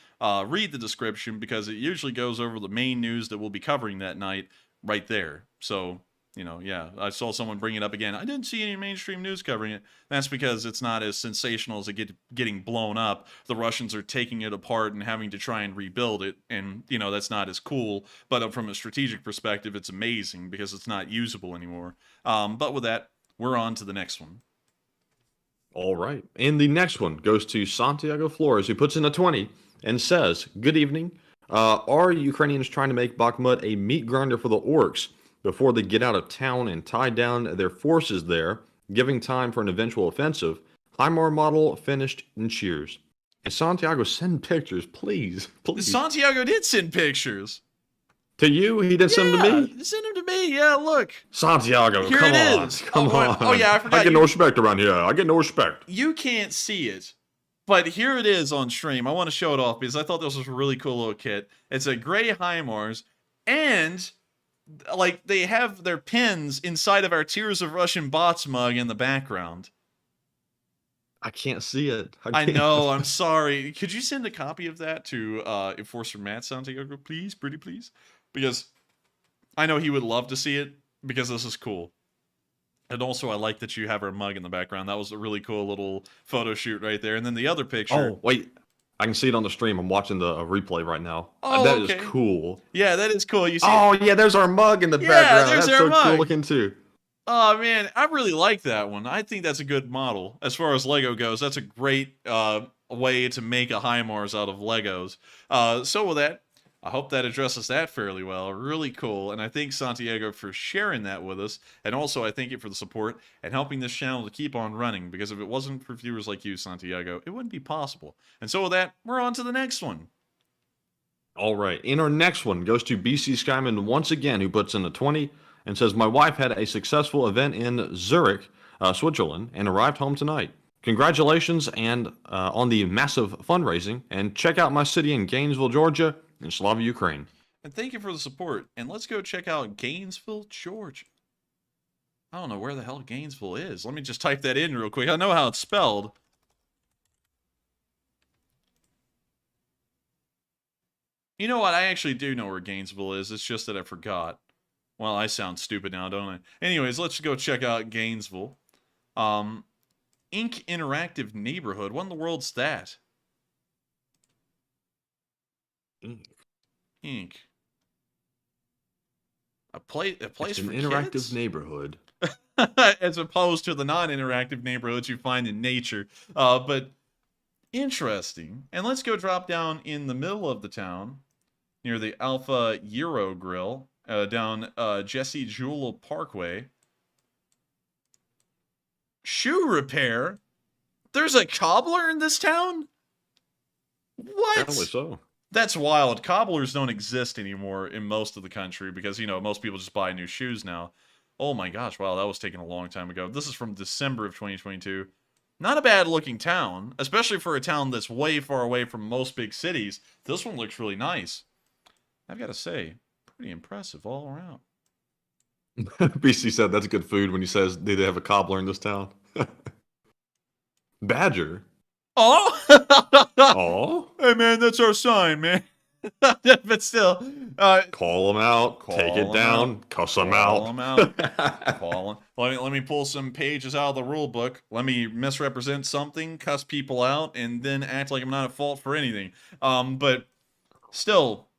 read the description, because it usually goes over the main news that we'll be covering that night right there. So, you know, yeah, I saw someone bring it up again. I didn't see any mainstream news covering it. That's because it's not as sensational as it getting blown up. The Russians are taking it apart and having to try and rebuild it, and, you know, that's not as cool. But from a strategic perspective, it's amazing because it's not usable anymore. But with that, we're on to the next one. All right. And the next one goes to Santiago Flores, who puts in a 20 and says, "Good evening. Are Ukrainians trying to make Bakhmut a meat grinder for the orcs before they get out of town and tie down their forces there, giving time for an eventual offensive? HIMAR model finished in cheers." And Santiago, send pictures, please. Please. Santiago did send pictures. To you? He did send them to me? Send them to me. Yeah, look. Santiago, Here come it on. is. Come on. Oh, yeah, I forgot. I get no respect around here. I get no respect. You can't see it, but here it is on stream. I want to show it off because I thought this was a really cool little kit. It's a gray HIMARS, and like they have their pins inside of our Tears of Russian Bots mug in the background. I can't see it. I know. I'm sorry. Could you send a copy of that to Enforcer Matt Santiago, please? Pretty please? Because I know he would love to see it, because this is cool. And also, I like that you have our mug in the background. That was a really cool little photo shoot right there. And then the other picture. Oh, wait. I can see it on the stream. I'm watching the replay right now. Oh, that okay. is cool. Yeah, that is cool. You see? Oh, yeah, there's our mug in the background. There's That's our so mug. cool looking, too. Oh, man, I really like that one. I think that's a good model. As far as Lego goes, that's a great way to make a HIMARS out of Legos. So with that, I hope that addresses that fairly well. Really cool. And I thank Santiago for sharing that with us. And also, I thank you for the support and helping this channel to keep on running. Because if it wasn't for viewers like you, Santiago, it wouldn't be possible. And so with that, we're on to the next one. All right. And our next one goes to BC Skyman once again, who puts in a 20 and says, "My wife had a successful event in Zurich, Switzerland, and arrived home tonight. Congratulations and on the massive fundraising. And check out my city in Gainesville, Georgia, in Slava, Ukraine." And thank you for the support. And let's go check out Gainesville, Georgia. I don't know where the hell Gainesville is. Let me just type that in real quick. I know how it's spelled. You know what? I actually do know where Gainesville is. It's just that I forgot. Well, I sound stupid now, don't I? Anyways, let's go check out Gainesville. Inc. Interactive Neighborhood. What in the world's that? Inc. A place It's for an interactive kids? neighborhood. As opposed to the non-interactive neighborhoods you find in nature. But interesting. And let's go drop down in the middle of the town near the Alpha Euro Grill down Jesse Jewell Parkway. Shoe repair? There's a cobbler in this town? What? Apparently so. That's wild. Cobblers don't exist anymore in most of the country because, you know, most people just buy new shoes now. Oh my gosh, wow, that was taken a long time ago. This is from December of 2022. Not a bad looking town, especially for a town that's way far away from most big cities. This one looks really nice. I've got to say, pretty impressive all around. BC said that's good food when he says they have a cobbler in this town. Badger. Oh! Oh. Hey man, that's our sign, man. But still, call them out, take it down, cuss them out. Call them out. Call them. Let me pull some pages out of the rule book. Let me misrepresent something, cuss people out, and then act like I'm not at fault for anything. But still,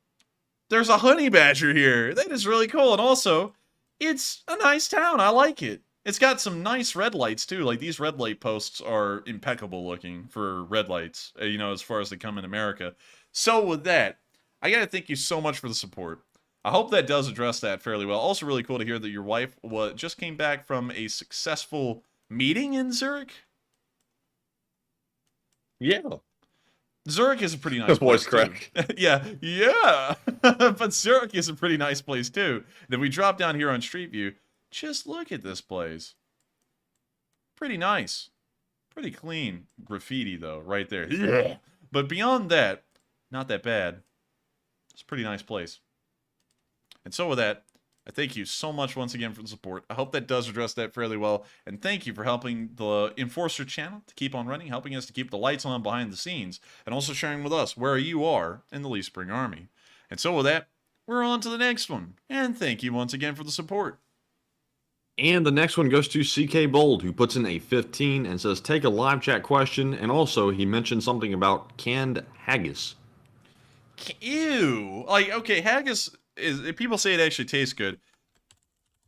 there's a honey badger here. That is really cool. And also, it's a nice town. I like it. It's got some nice red lights, too. Like, these red light posts are impeccable looking for red lights, you know, as far as they come in America. So with that, I gotta thank you so much for the support. I hope that does address that fairly well. Also really cool to hear that your wife just came back from a successful meeting in Zurich. Yeah. Zurich is a pretty nice voice place, crack. too. Yeah. But Zurich is a pretty nice place, too. And if we drop down here on Street View, just look at this place. Pretty nice. Pretty clean. Graffiti, though, right there. Yeah. But beyond that, not that bad. It's a pretty nice place. And so with that, I thank you so much once again for the support. I hope that does address that fairly well. And thank you for helping the Enforcer channel to keep on running, helping us to keep the lights on behind the scenes, and also sharing with us where you are in the Lee Spring Army. And so with that, we're on to the next one. And thank you once again for the support. And the next one goes to CK Bold, who puts in a 15 and says, take a live chat question. And also, he mentioned something about canned haggis. Ew. Like, okay, haggis is, people say it actually tastes good.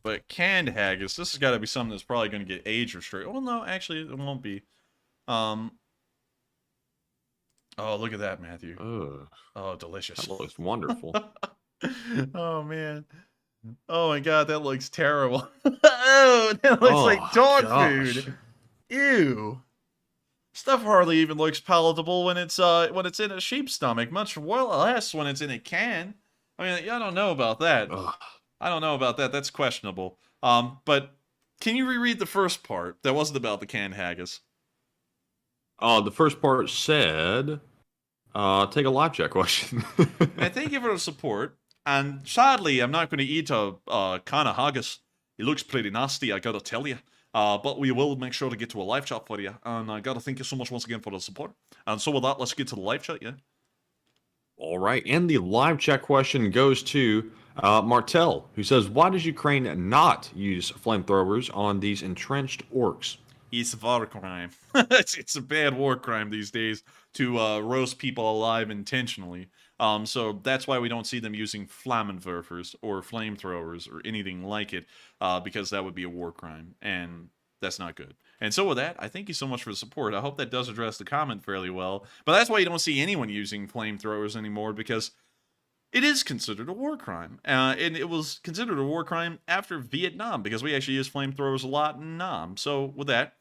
But canned haggis, this has got to be something that's probably going to get age restricted. Well, no, actually, it won't be. Oh, look at that, Matthew. Oh, delicious. That looks wonderful. Oh, man. Oh, my God, that looks terrible. Oh, that looks like dog food. Ew. Stuff hardly even looks palatable when it's in a sheep's stomach, much less when it's in a can. I mean, I don't know about that. I don't know about that. That's questionable. But can you reread the first part? That wasn't about the canned haggis. The first part said, take a live chat question. And thank you for the support. And sadly, I'm not going to eat a can of haggis. It looks pretty nasty, I gotta tell you. But we will make sure to get to a live chat for you. And I gotta thank you so much once again for the support. And so with that, let's get to the live chat, yeah? All right, and the live chat question goes to Martel, who says, why does Ukraine not use flamethrowers on these entrenched orcs? It's a war crime. It's a bad war crime these days to roast people alive intentionally. So that's why we don't see them using Flammenwerfers or flamethrowers or anything like it, because that would be a war crime, and that's not good. And so with that, I thank you so much for the support. I hope that does address the comment fairly well. But that's why you don't see anyone using flamethrowers anymore, because it is considered a war crime. And it was considered a war crime after Vietnam, because we actually use flamethrowers a lot in Nam. So with that,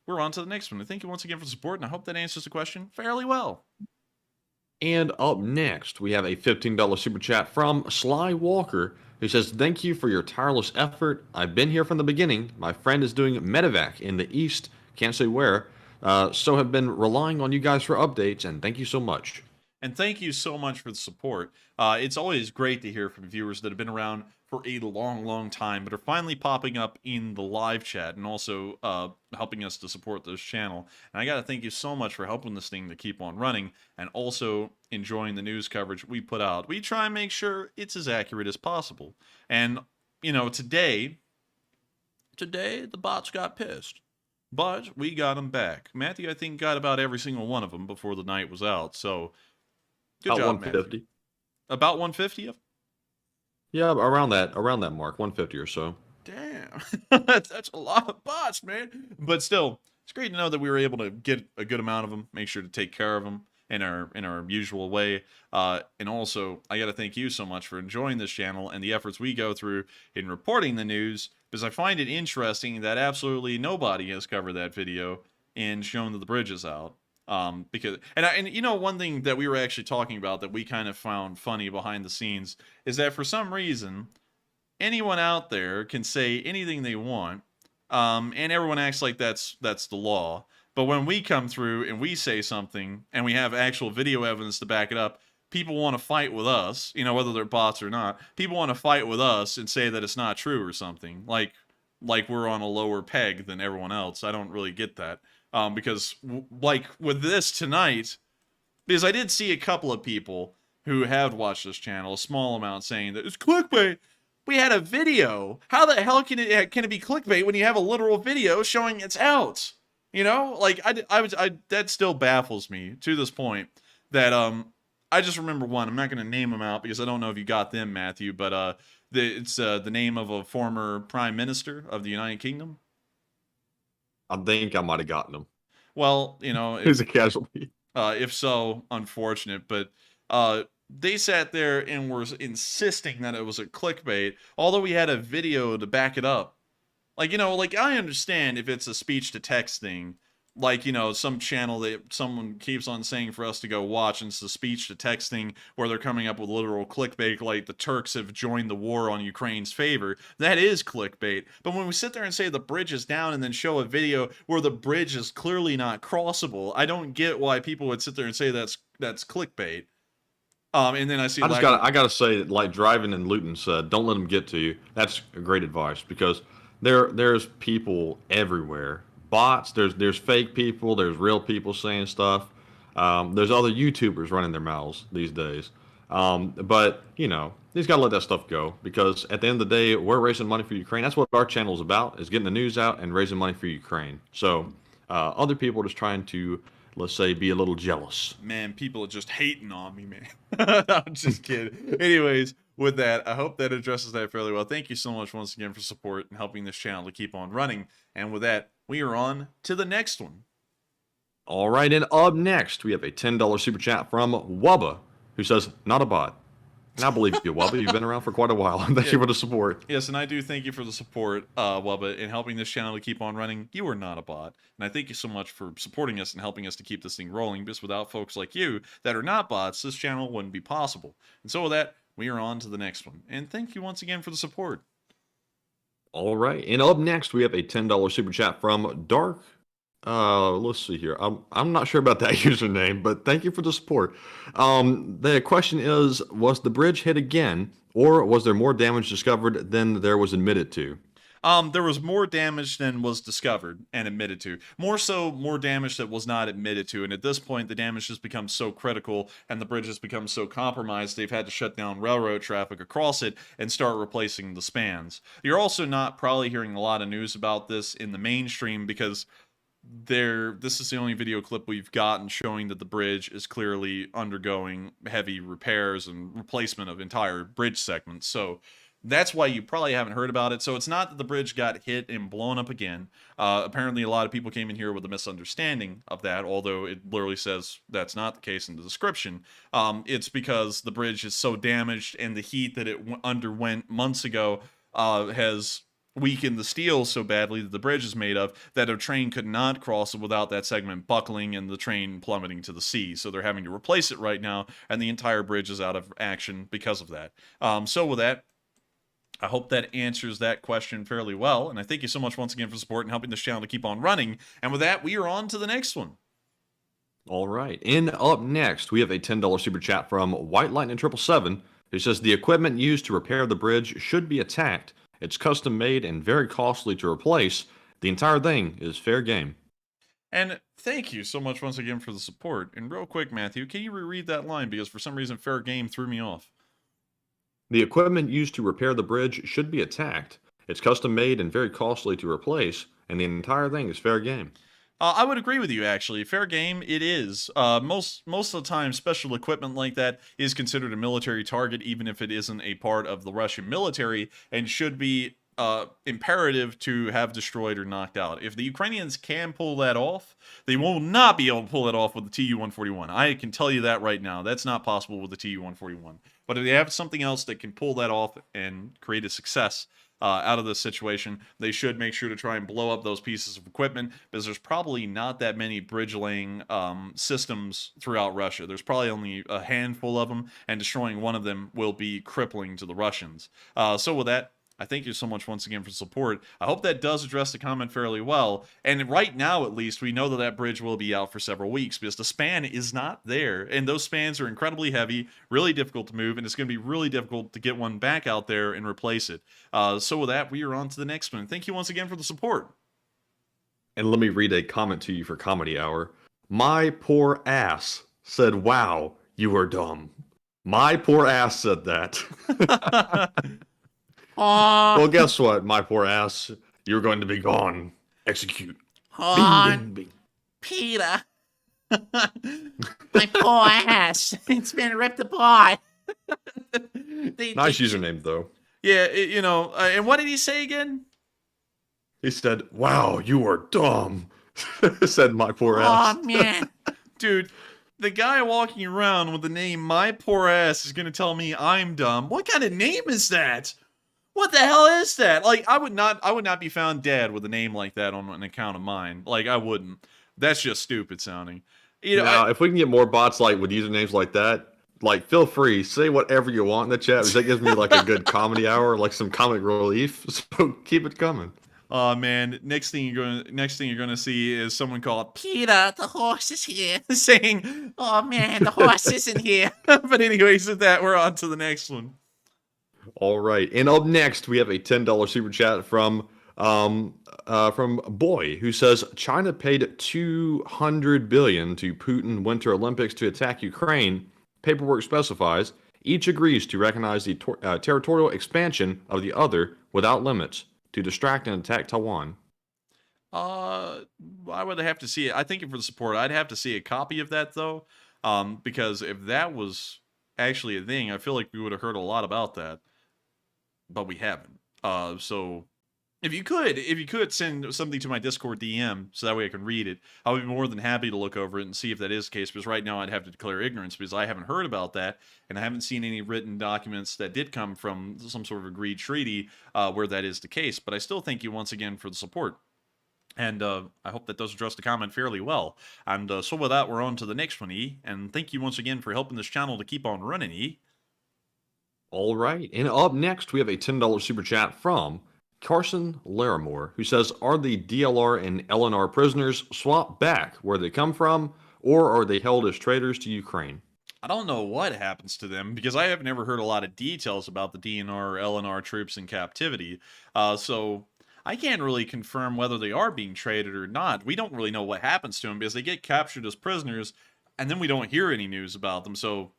we're on to the next one. And thank you once again for the support, and I hope that answers the question fairly well. And up next, we have a $15 super chat from Sly Walker, who says, thank you for your tireless effort. I've been here from the beginning. My friend is doing medevac in the East, can't say where, so have been relying on you guys for updates, and thank you so much. And thank you so much for the support. It's always great to hear from viewers that have been around for a long, long time, but are finally popping up in the live chat and also helping us to support this channel. And I got to thank you so much for helping this thing to keep on running and also enjoying the news coverage we put out. We try and make sure it's as accurate as possible. And, you know, today the bots got pissed. But we got them back. Matthew, I think, got about every single one of them before the night was out. So, good job, 150. Matthew. About 150 of them? Yeah, around that mark, 150 or so. Damn. That's a lot of bots, man. But still, it's great to know that we were able to get a good amount of them, make sure to take care of them in our usual way. And also, I got to thank you so much for enjoying this channel and the efforts we go through in reporting the news, because I find it interesting that absolutely nobody has covered that video and shown that the bridge is out. Because you know, one thing that we were actually talking about that we kind of found funny behind the scenes is that for some reason anyone out there can say anything they want, and everyone acts like that's the law. But when we come through and we say something and we have actual video evidence to back it up, people want to fight with us, you know, whether they're bots or not. People want to fight with us and say that it's not true or something, like we're on a lower peg than everyone else. I don't really get that. Because, like, with this tonight, because I did see a couple of people who have watched this channel, a small amount, saying that it's clickbait. We had a video. How the hell can it be clickbait when you have a literal video showing it's out? You know, like, that still baffles me to this point. That I just remember one. I'm not going to name them out because I don't know if you got them, Matthew, but it's the name of a former prime minister of the United Kingdom. I think I might have gotten him. Well, you know, He's a casualty. If so, unfortunate. But they sat there and were insisting that it was a clickbait, although we had a video to back it up. Like, you know, like, I understand if it's a speech-to-text thing. Like, you know, some channel that someone keeps on saying for us to go watch, and it's the speech-to-text thing where they're coming up with literal clickbait, like the Turks have joined the war on Ukraine's favor. That is clickbait. But when we sit there and say the bridge is down and then show a video where the bridge is clearly not crossable, I don't get why people would sit there and say that's clickbait. And then I see. I gotta say, like Driving and Luton said, don't let them get to you. That's great advice because there's people everywhere. Bots. There's fake people. There's real people saying stuff. There's other YouTubers running their mouths these days. But you just gotta let that stuff go because at the end of the day, we're raising money for Ukraine. That's what our channel is about: is getting the news out and raising money for Ukraine. So other people are just trying to, let's say, be a little jealous. Man, people are just hating on me, man. I'm just kidding. Anyways, with that, I hope that addresses that fairly well. Thank you so much once again for support and helping this channel to keep on running. And with that, we are on to the next one. All right, and up next, we have a $10 super chat from Wubba, who says, not a bot. And I believe you, Wubba. You've been around for quite a while. Thank you for the support. Yes, and I do thank you for the support, Wubba, in helping this channel to keep on running. You are not a bot. And I thank you so much for supporting us and helping us to keep this thing rolling, because without folks like you that are not bots, this channel wouldn't be possible. And so with that, we are on to the next one. And thank you once again for the support. All right, and up next, we have a $10 super chat from Dark. Let's see here. I'm not sure about that username, but thank you for the support. The question is, was the bridge hit again, or was there more damage discovered than there was admitted to? There was more damage than was discovered and admitted to. More damage that was not admitted to. And at this point, the damage has become so critical and the bridge has become so compromised, they've had to shut down railroad traffic across it and start replacing the spans. You're also not probably hearing a lot of news about this in the mainstream because this is the only video clip we've gotten showing that the bridge is clearly undergoing heavy repairs and replacement of entire bridge segments. So that's why you probably haven't heard about it. So it's not that the bridge got hit and blown up again. Apparently a lot of people came in here with a misunderstanding of that, although it literally says that's not the case in the description. It's because the bridge is so damaged and the heat that it underwent months ago has weakened the steel so badly that the bridge is made of that a train could not cross it without that segment buckling and the train plummeting to the sea. So they're having to replace it right now, and the entire bridge is out of action because of that. So with that, I hope that answers that question fairly well, and I thank you so much once again for support and helping this channel to keep on running. And with that, we are on to the next one. All right, and up next, we have a $10 super chat from White Lightning 777, who says the equipment used to repair the bridge should be attacked. It's custom made and very costly to replace. The entire thing is fair game. And thank you so much once again for the support. And real quick, Matthew, can you reread that line? Because for some reason, fair game threw me off. The equipment used to repair the bridge should be attacked. It's custom made and very costly to replace. And the entire thing is fair game. I would agree with you, actually. Fair game, it is. Most of the time, special equipment like that is considered a military target, even if it isn't a part of the Russian military, and should be imperative to have destroyed or knocked out. If the Ukrainians can pull that off, they will not be able to pull it off with the Tu-141. I can tell you that right now. That's not possible with the Tu-141. But if they have something else that can pull that off and create a success out of this situation, they should make sure to try and blow up those pieces of equipment, because there's probably not that many bridge laying systems throughout Russia. There's probably only a handful of them, and destroying one of them will be crippling to the Russians. So with that, I thank you so much once again for support. I hope that does address the comment fairly well. And right now, at least, we know that that bridge will be out for several weeks because the span is not there. And those spans are incredibly heavy, really difficult to move, and it's going to be really difficult to get one back out there and replace it. So with that, we are on to the next one. Thank you once again for the support. And let me read a comment to you for Comedy Hour. My poor ass said, wow, you are dumb. My poor ass said that. Well, guess what, my poor ass? You're going to be gone. Execute. Bing, bing, bing. Peter. My poor ass. It's been ripped apart. Nice username, though. Yeah, and what did he say again? He said, wow, you are dumb. Said my poor ass. Oh, man. Dude, the guy walking around with the name My Poor Ass is going to tell me I'm dumb. What kind of name is that? What the hell is that? Like, I would not be found dead with a name like that on an account of mine. Like, I wouldn't. That's just stupid sounding. Now, if we can get more bots like with usernames like that, like, feel free, say whatever you want in the chat, because that gives me like a good comedy hour, like some comic relief. So keep it coming. Oh man! Next thing you're gonna see is someone called Peter, the horse is here. Saying, oh man, the horse isn't here. but anyways, with that, we're on to the next one. All right, and up next we have a $10 super chat from Boy, who says China paid $200 billion to Putin Winter Olympics to attack Ukraine. Paperwork specifies each agrees to recognize the territorial expansion of the other without limits to distract and attack Taiwan. I would have to see it. I think for the support, I'd have to see a copy of that though, because if that was actually a thing, I feel like we would have heard a lot about that, but we haven't. So if you could send something to my Discord DM so that way I can read it, I would be more than happy to look over it and see if that is the case. Because right now I'd have to declare ignorance because I haven't heard about that and I haven't seen any written documents that did come from some sort of agreed treaty where that is the case. But I still thank you once again for the support. And I hope that does address the comment fairly well. And so with that, we're on to the next one, E. And thank you once again for helping this channel to keep on running, E. All right, and up next we have a $10 super chat from Carson Larimore, who says, are the DLR and LNR prisoners swapped back where they come from, or are they held as traitors to Ukraine? I don't know what happens to them, because I have never heard a lot of details about the DNR or LNR troops in captivity, so I can't really confirm whether they are being traded or not. We don't really know what happens to them, because they get captured as prisoners, and then we don't hear any news about them, so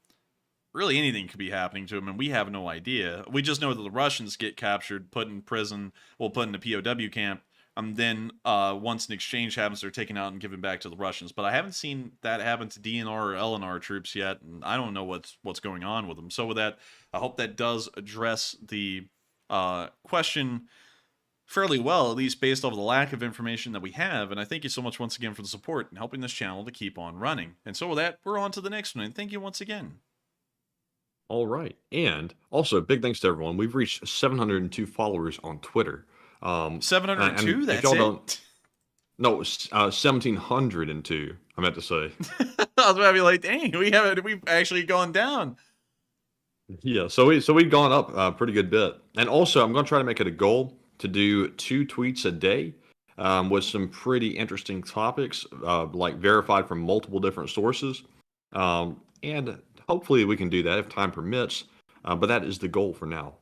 really anything could be happening to them, and we have no idea. We just know that the Russians get captured, put in prison, well, put in a POW camp, and then once an exchange happens, they're taken out and given back to the Russians. But I haven't seen that happen to DNR or LNR troops yet, and I don't know what's going on with them. So with that, I hope that does address the question fairly well, at least based off the lack of information that we have. And I thank you so much once again for the support and helping this channel to keep on running. And so with that, we're on to the next one, and thank you once again. All right. And also, big thanks to everyone. We've reached 702 followers on Twitter. 702? That's it? No, 1,702, I meant to say. I was about to be like, dang, we've actually gone down. Yeah, so we've gone up a pretty good bit. And also, I'm going to try to make it a goal to do 2 tweets a day with some pretty interesting topics, like verified from multiple different sources. And hopefully we can do that if time permits, but that is the goal for now.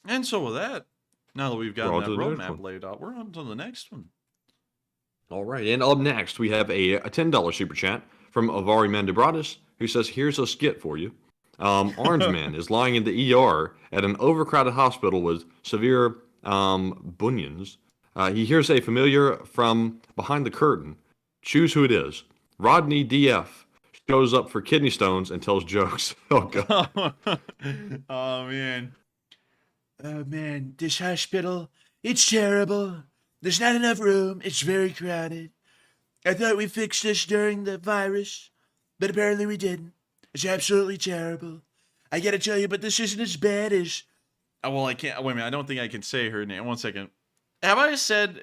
And so with that, now that we've gotten that roadmap laid out, we're on to the next one. All right, and up next we have a $10 super chat from Avari Mandabratis, who says, here's a skit for you. Orange Man is lying in the ER at an overcrowded hospital with severe bunions. He hears a familiar from behind the curtain. Choose who it is. Rodney DF shows up for kidney stones and tells jokes. Oh, God. Oh, man. Oh, man, this hospital, it's terrible. There's not enough room. It's very crowded. I thought we fixed this during the virus, but apparently we didn't. It's absolutely terrible. I gotta tell you, but this isn't as bad as... Oh, well, I can't... Wait a minute, I don't think I can say her name. 1 second. Have I said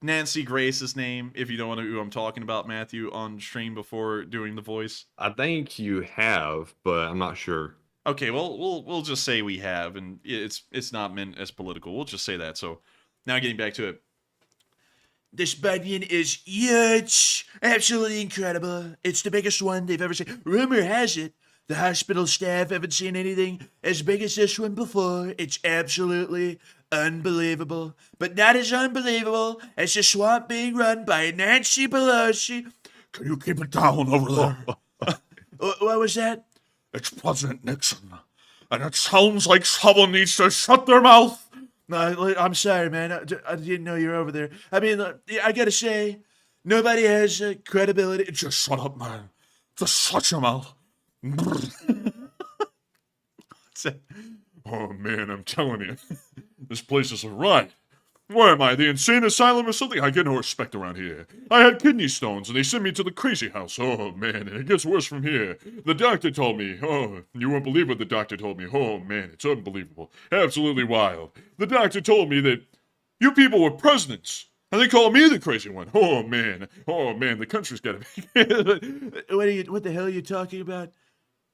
Nancy Grace's name, if you don't know who I'm talking about, Matthew, on stream before doing the voice? I think you have, but I'm not sure. Okay, well, we'll just say we have, and it's not meant as political. We'll just say that. So, now getting back to it. This bunion is huge. Absolutely incredible. It's the biggest one they've ever seen. Rumor has it, the hospital staff haven't seen anything as big as this one before. It's absolutely unbelievable. But not as unbelievable as the swamp being run by Nancy Pelosi. Can you keep it down over there? What was that? It's President Nixon. And it sounds like someone needs to shut their mouth. No, I'm sorry, man. I didn't know you were over there. I mean, I gotta say, nobody has credibility. Just shut up, man. Just shut your mouth. Oh, man, I'm telling you. This place is a riot. Where am I, the insane asylum or something? I get no respect around here. I had kidney stones and they sent me to the crazy house. Oh, man, and it gets worse from here. The doctor told me, oh, you won't believe what the doctor told me. Oh, man, it's unbelievable. Absolutely wild. The doctor told me that you people were presidents. And they call me the crazy one. Oh, man, the country's gotta be... What the hell are you talking about?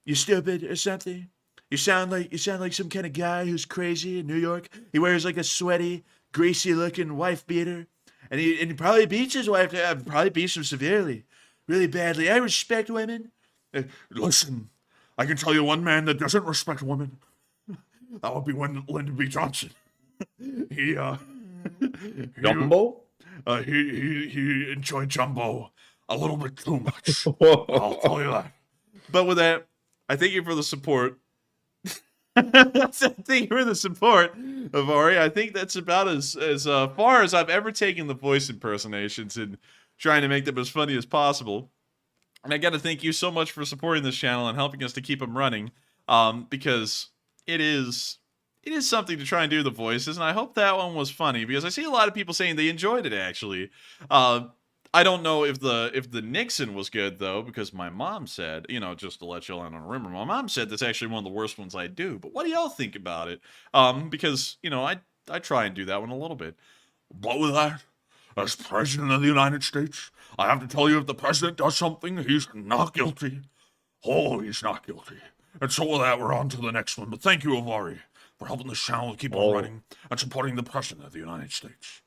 You stupid or something? You sound like some kind of guy who's crazy in New York. He wears like a sweaty, greasy-looking wife beater, and he probably beats his wife. Probably beats him severely, really badly. I respect women. Listen, I can tell you one man that doesn't respect women. That would be Lyndon B. Johnson. He Jumbo? He enjoyed Jumbo a little bit too much. I'll tell you that. But with that, I thank you for the support. Thank you for the support, Avari. I think that's about as far as I've ever taken the voice impersonations and trying to make them as funny as possible. And I got to thank you so much for supporting this channel and helping us to keep them running, because it is something to try and do the voices, and I hope that one was funny, because I see a lot of people saying they enjoyed it, actually. I don't know if the Nixon was good, though, because my mom said, just to let y'all in on a rumor, my mom said that's actually one of the worst ones I do. But what do y'all think about it? Because, I try and do that one a little bit. But with that, as President of the United States, I have to tell you, if the President does something, he's not guilty. Oh, he's not guilty. And so with that, we're on to the next one. But thank you, Avari, for helping this channel keep on running and supporting the President of the United States.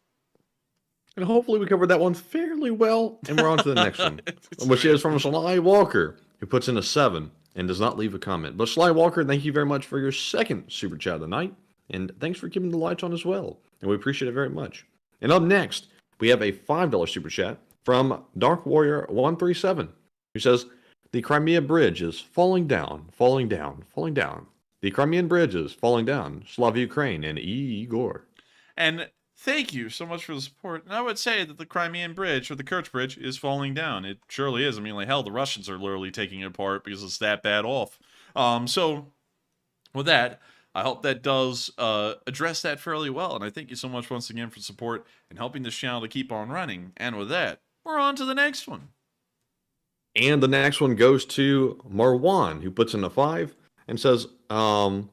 And hopefully we covered that one fairly well. And we're on to the next one, which is from Sly Walker, who puts in a 7 and does not leave a comment. But Sly Walker, thank you very much for your second super chat of the night. And thanks for keeping the lights on as well. And we appreciate it very much. And up next, we have a $5 super chat from Dark Warrior 137, who says, the Crimea Bridge is falling down, falling down, falling down. The Crimean Bridge is falling down. Slava Ukraine and Igor. And thank you so much for the support. And I would say that the Crimean Bridge, or the Kerch Bridge, is falling down. It surely is. I mean, like, hell, the Russians are literally taking it apart because it's that bad off. So, with that, I hope that does address that fairly well. And I thank you so much once again for support and helping this channel to keep on running. And with that, we're on to the next one. And the next one goes to Marwan, who puts in a 5 and says, oh,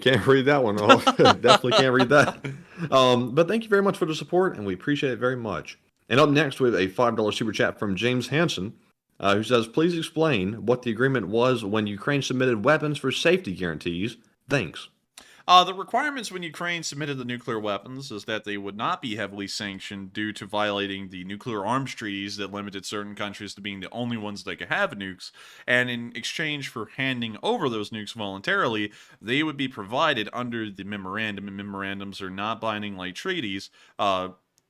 can't read that one. Oh, definitely can't read that. But thank you very much for the support, and we appreciate it very much. And up next, we have a $5 super chat from James Hansen, who says, please explain what the agreement was when Ukraine submitted weapons for safety guarantees. Thanks. The requirements when Ukraine submitted the nuclear weapons is that they would not be heavily sanctioned due to violating the nuclear arms treaties that limited certain countries to being the only ones that could have nukes, and in exchange for handing over those nukes voluntarily, they would be provided under the memorandum, and memorandums are not binding like treaties.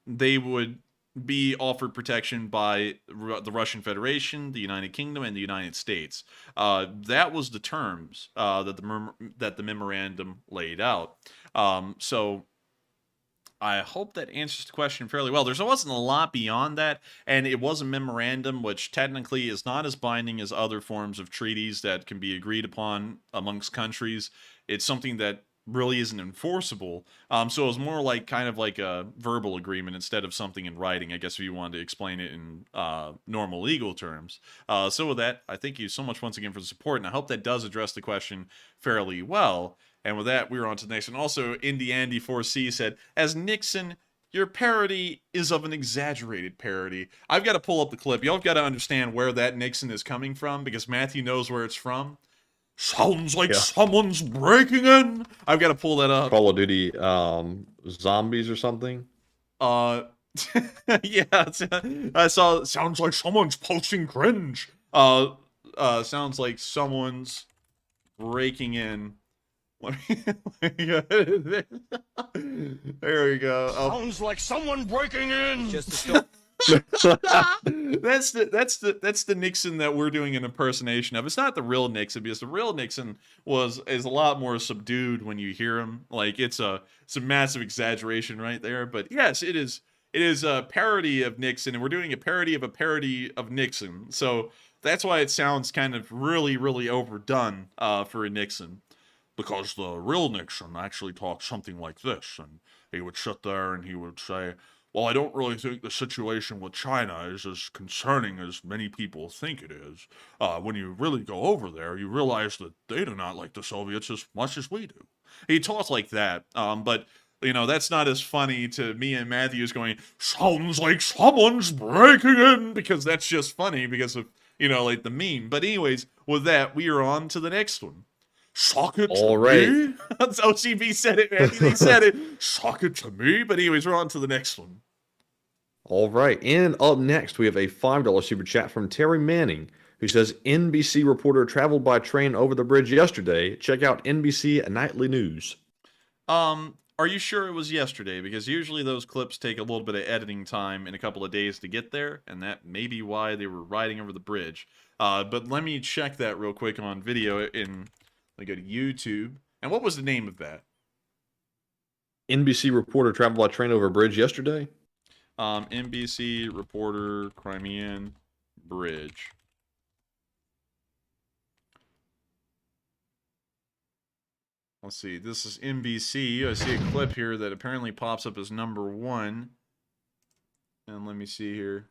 They would be offered protection by the Russian Federation, the United Kingdom, and the United States. That was the terms that the memorandum laid out. So I hope that answers the question fairly well. There wasn't a lot beyond that, and it was a memorandum, which technically is not as binding as other forms of treaties that can be agreed upon amongst countries. It's something that really isn't enforceable. So it was more like kind of like a verbal agreement instead of something in writing, I guess, if you wanted to explain it in normal legal terms. So with that, I thank you so much once again for the support, and I hope that does address the question fairly well. And with that, we're on to the next one. Also, Indy Andy 4C said, as Nixon, your parody is of an exaggerated parody. I've got to pull up the clip. Y'all got to understand where that Nixon is coming from, because Matthew knows where it's from. Sounds like someone's breaking in. I've got to pull that up. Call of Duty zombies or something? Yeah, I saw. Sounds like someone's posting cringe. Sounds like someone's breaking in. There we go. Sounds like someone breaking in. Just a That's the Nixon that we're doing an impersonation of. It's not the real Nixon, because the real Nixon is a lot more subdued when you hear him. Like, it's a massive exaggeration right there. But yes, it is a parody of Nixon, and we're doing a parody of Nixon. So that's why it sounds kind of really, really overdone for a Nixon. Because the real Nixon actually talks something like this, and he would sit there and he would say, well, I don't really think the situation with China is as concerning as many people think it is. When you really go over there, you realize that they do not like the Soviets as much as we do. He talks like that, but, that's not as funny to me and Matthew as going, sounds like someone's breaking in, because that's just funny because of, like the meme. But anyways, with that, we are on to the next one. Sock it to All right. me? That's OCB said it, man. He said it. Sock it to me? But anyways, we're on to the next one. All right. And up next, we have a $5 super chat from Terry Manning, who says, NBC reporter traveled by train over the bridge yesterday. Check out NBC Nightly News. Are you sure it was yesterday? Because usually those clips take a little bit of editing time and a couple of days to get there, and that may be why they were riding over the bridge. But let me check that real quick on video let me go to YouTube. And what was the name of that? NBC reporter traveled by train over a bridge yesterday. NBC reporter Crimean Bridge. Let's see, this is NBC. I see a clip here that apparently pops up as number 1. And let me see here.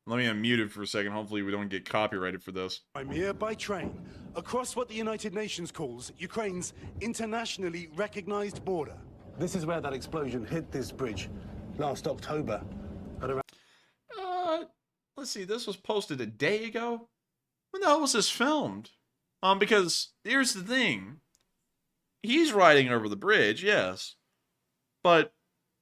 Let me unmute it for a second. Hopefully we don't get copyrighted for this. Crimea by train, across what the United Nations calls Ukraine's internationally recognized border. This is where that explosion hit this bridge last October at around... Let's see, this was posted a day ago? When the hell was this filmed? Because here's the thing. He's riding over the bridge, yes. But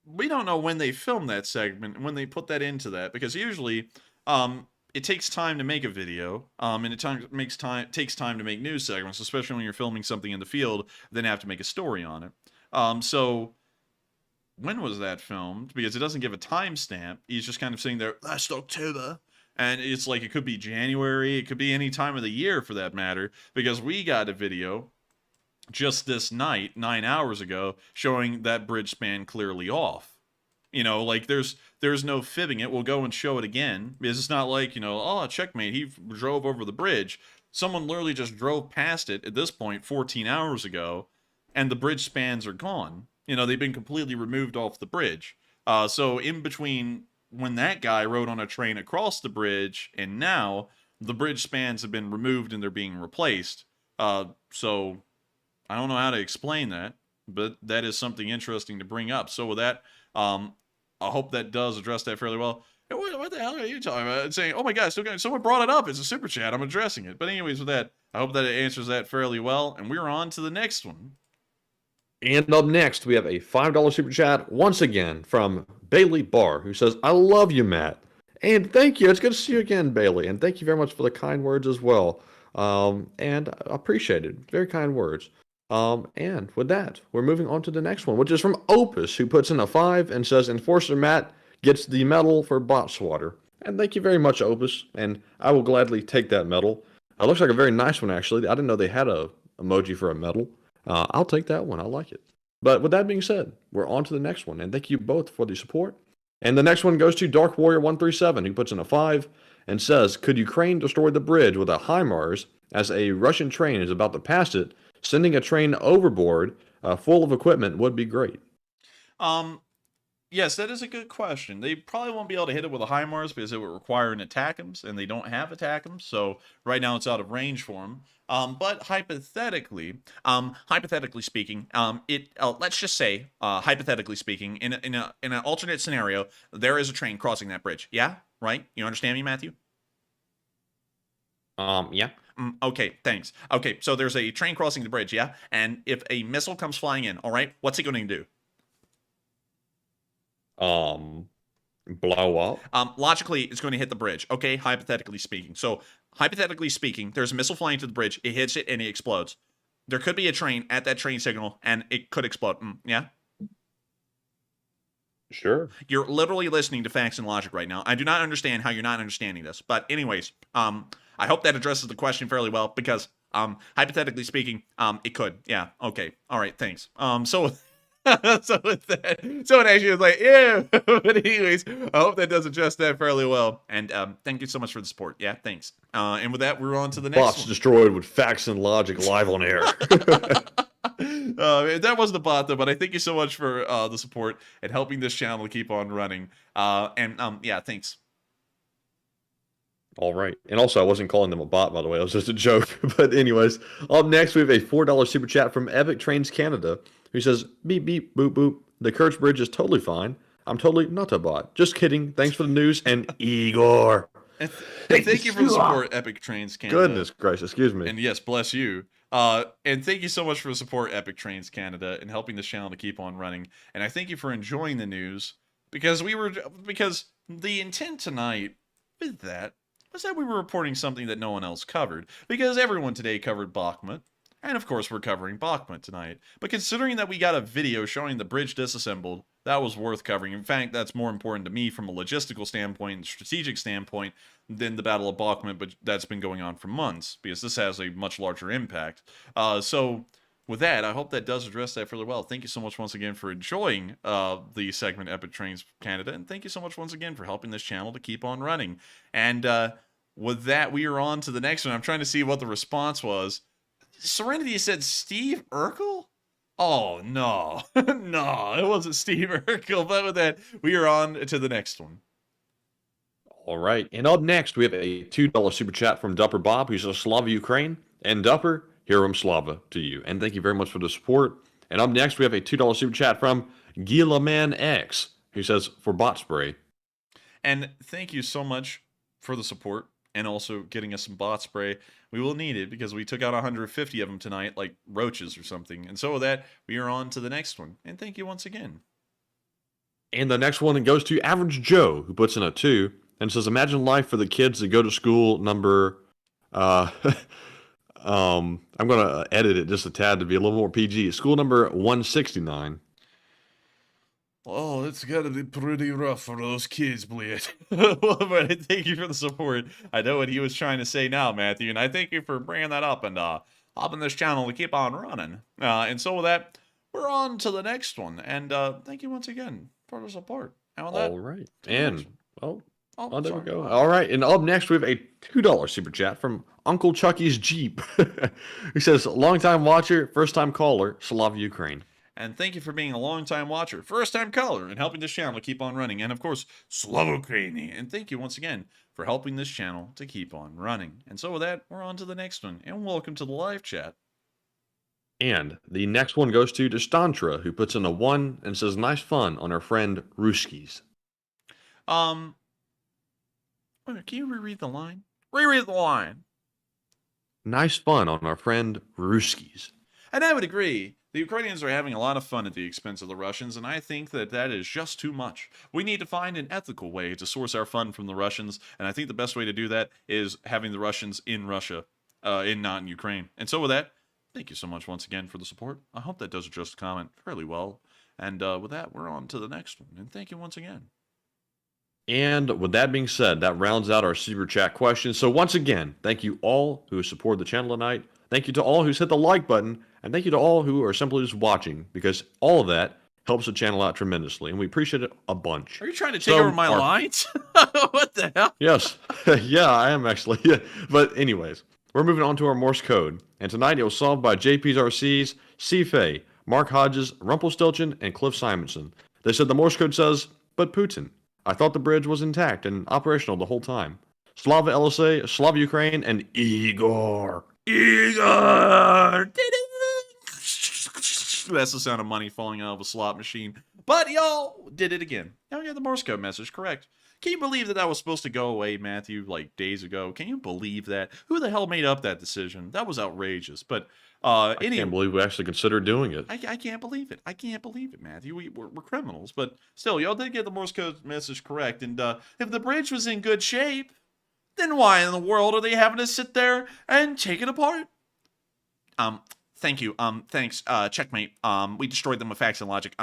we don't know when they filmed that segment and when they put that into that. Because usually, it takes time to make a video. And it takes time to make news segments, especially when you're filming something in the field, then have to make a story on it. So when was that filmed? Because it doesn't give a timestamp. He's just kind of sitting there, last October. And it's like, it could be January. It could be any time of the year for that matter. Because we got a video just this night, 9 hours ago, showing that bridge span clearly off. You know, like there's no fibbing it. We'll go and show it again. Because it's not like, you know, oh, checkmate, he drove over the bridge. Someone literally just drove past it at this point 14 hours ago. And the bridge spans are gone. You know, they've been completely removed off the bridge. So in between when that guy rode on a train across the bridge and now, the bridge spans have been removed and they're being replaced. So I don't know how to explain that, but that is something interesting to bring up. So with that, I hope that does address that fairly well. Hey, what the hell are you talking about? It's saying, oh my God, someone brought it up. It's a super chat. I'm addressing it. But anyways, with that, I hope that it answers that fairly well. And we're on to the next one. And up next, we have a $5 super chat once again from Bailey Barr, who says, I love you, Matt. And thank you. It's good to see you again, Bailey. And thank you very much for the kind words as well. And I appreciate it. Very kind words. And with that, we're moving on to the next one, which is from Opus, who puts in a 5 and says, Enforcer Matt gets the medal for bot swatter. And thank you very much, Opus. And I will gladly take that medal. It looks like a very nice one, actually. I didn't know they had a emoji for a medal. I'll take that one. I like it. But with that being said, we're on to the next one. And thank you both for the support. And the next one goes to Dark Warrior 137, who puts in a 5 and says, could Ukraine destroy the bridge with a HIMARS as a Russian train is about to pass it? Sending a train overboard full of equipment would be great. Yes, that is a good question. They probably won't be able to hit it with a HIMARS because it would require an ATACMS, and they don't have ATACMS, so right now it's out of range for them. But hypothetically speaking, let's just say, hypothetically speaking, in an alternate scenario, there is a train crossing that bridge. Yeah, right? You understand me, Matthew? Yeah. Okay, thanks. Okay, so there's a train crossing the bridge, yeah? And if a missile comes flying in, all right, what's it going to do? Blow up? Logically, it's going to hit the bridge, okay? Hypothetically speaking. So, hypothetically speaking, there's a missile flying to the bridge, it hits it, and it explodes. There could be a train at that train signal, and it could explode. Yeah? Sure. You're literally listening to facts and logic right now. I do not understand how you're not understanding this. But anyways, I hope that addresses the question fairly well, because hypothetically speaking, it could. Yeah, okay. All right, thanks. So with that, someone actually was like, yeah. But anyways, I hope that does address that fairly well. And thank you so much for the support. Yeah, thanks. And with that, we're on to the next Bots one. Destroyed with facts and logic live on air. That wasn't a bot, though, but I thank you so much for the support and helping this channel keep on running. Yeah, thanks. All right. And also, I wasn't calling them a bot, by the way. It was just a joke. But anyways, up next, we have a $4 super chat from Epic Trains Canada, who says, beep, beep, boop, boop. The Kerch Bridge is totally fine. I'm totally not a bot. Just kidding. Thanks for the news. And Igor. And thank you for the support, Epic Trains Canada. Goodness gracious, excuse me. And yes, bless you. And thank you so much for the support, Epic Trains Canada, and helping this channel to keep on running. And I thank you for enjoying the news, because the intent tonight with that was that we were reporting something that no one else covered, because everyone today covered Bakhmut. And of course, we're covering Bakhmut tonight. But considering that we got a video showing the bridge disassembled, that was worth covering. In fact, that's more important to me from a logistical standpoint and strategic standpoint than the Battle of Bakhmut, but that's been going on for months, because this has a much larger impact. So with that, I hope that does address that fairly well. Thank you so much once again for enjoying the segment Epic Trains Canada, and thank you so much once again for helping this channel to keep on running. And with that, we are on to the next one. I'm trying to see what the response was. Serenity said Steve Urkel? Oh, no. No, it wasn't Steve Urkel. But with that, we are on to the next one. All right. And up next, we have a $2 super chat from Dupper Bob, who says Slava Ukraine. And Dupper, Heroum Slava to you. And thank you very much for the support. And up next, we have a $2 super chat from Gilaman X, who says for bot spray. And thank you so much for the support, and also getting us some bot spray. We will need it, because we took out 150 of them tonight, like roaches or something. And so with that, we are on to the next one. And thank you once again. And the next one goes to Average Joe, who puts in a 2 and says, imagine life for the kids that go to school number... I'm going to edit it just a tad to be a little more PG. School number 169. Oh, it's got to be pretty rough for those kids, Blade. Well, but thank you for the support. I know what he was trying to say now, Matthew, and I thank you for bringing that up and helping this channel to keep on running. And so with that, we're on to the next one. And thank you once again for the support. And with that, all right. And, well, oh, there we go. All right. And up next, we have a $2 super chat from Uncle Chucky's Jeep. He says, long-time watcher, first-time caller, Slava Ukraine. And thank you for being a long-time watcher, first-time caller, and helping this channel to keep on running. And, of course, Slava Ukraine. And thank you once again for helping this channel to keep on running. And so with that, we're on to the next one. And welcome to the live chat. And the next one goes to Destantra, who puts in a 1 and says, nice fun on our friend Ruskies. Can you reread the line? Reread the line. Nice fun on our friend Ruskies. And I would agree. The Ukrainians are having a lot of fun at the expense of the Russians, and I think that that is just too much. We need to find an ethical way to source our fun from the Russians, and I think the best way to do that is having the Russians in Russia, not in Ukraine. And so with that, thank you so much once again for the support. I hope that does address the comment fairly well. And with that, we're on to the next one, and thank you once again. And with that being said, that rounds out our super chat questions. So once again, thank you all who have supported the channel tonight. Thank you to all who's hit the like button. And thank you to all who are simply just watching, because all of that helps the channel out tremendously. And we appreciate it a bunch. Are you trying to take over my lines? What the hell? Yes. Yeah, I am actually. Yeah. But anyways, we're moving on to our Morse code. And tonight it was solved by JP's RCs, C. Mark Hodges, Rumpelstiltskin, and Cliff Simonson. They said the Morse code says, but Putin. I thought the bridge was intact and operational the whole time. Slava LSA, Slava Ukraine, and Igor. Igor! That's the sound of money falling out of a slot machine. But y'all did it again. Now we got the Morse code message correct. Can you believe that that was supposed to go away, Matthew, like days ago? Can you believe that? Who the hell made up that decision? That was outrageous. But I can't believe we actually considered doing it. I can't believe it. I can't believe it, Matthew. We're criminals. But still, y'all did get the Morse code message correct. And if the bridge was in good shape, then why in the world are they having to sit there and take it apart? Thank you. Thanks. Checkmate. We destroyed them with facts and logic.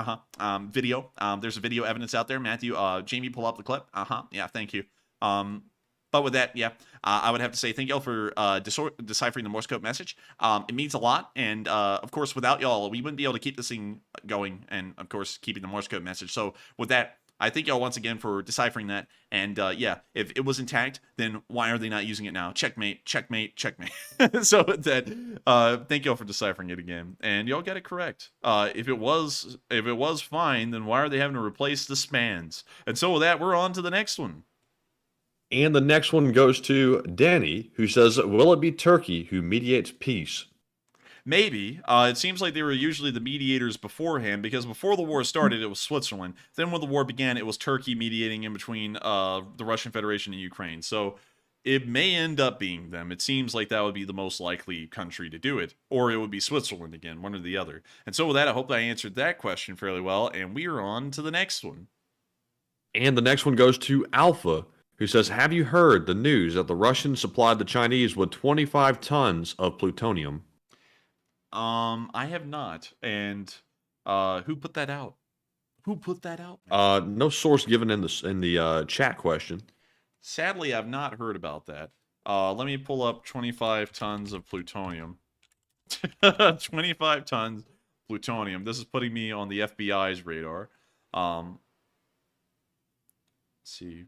Video. There's a video evidence out there. Matthew, Jamie, pull up the clip. Yeah, thank you. But with that, yeah, I would have to say thank y'all for deciphering the Morse code message. It means a lot. And, of course, without y'all, we wouldn't be able to keep this thing going and, of course, keeping the Morse code message. So with that, I thank y'all once again for deciphering that. And yeah, if it was intact, then why are they not using it now? Checkmate, checkmate, checkmate. So that, thank y'all for deciphering it again. And y'all got it correct. If it was fine, then why are they having to replace the spans? And so with that, we're on to the next one. And the next one goes to Danny, who says, will it be Turkey who mediates peace? Maybe. It seems like they were usually the mediators beforehand, because before the war started, it was Switzerland. Then when the war began, it was Turkey mediating in between the Russian Federation and Ukraine. So it may end up being them. It seems like that would be the most likely country to do it. Or it would be Switzerland again, one or the other. And so with that, I hope that I answered that question fairly well, and we are on to the next one. And the next one goes to Alpha, who says, have you heard the news that the Russians supplied the Chinese with 25 tons of plutonium? I have not. And who put that out? Who put that out? No source given in the chat question. Sadly, I've not heard about that. Let me pull up 25 tons of plutonium. 25 tons plutonium. This is putting me on the FBI's radar. Let's see.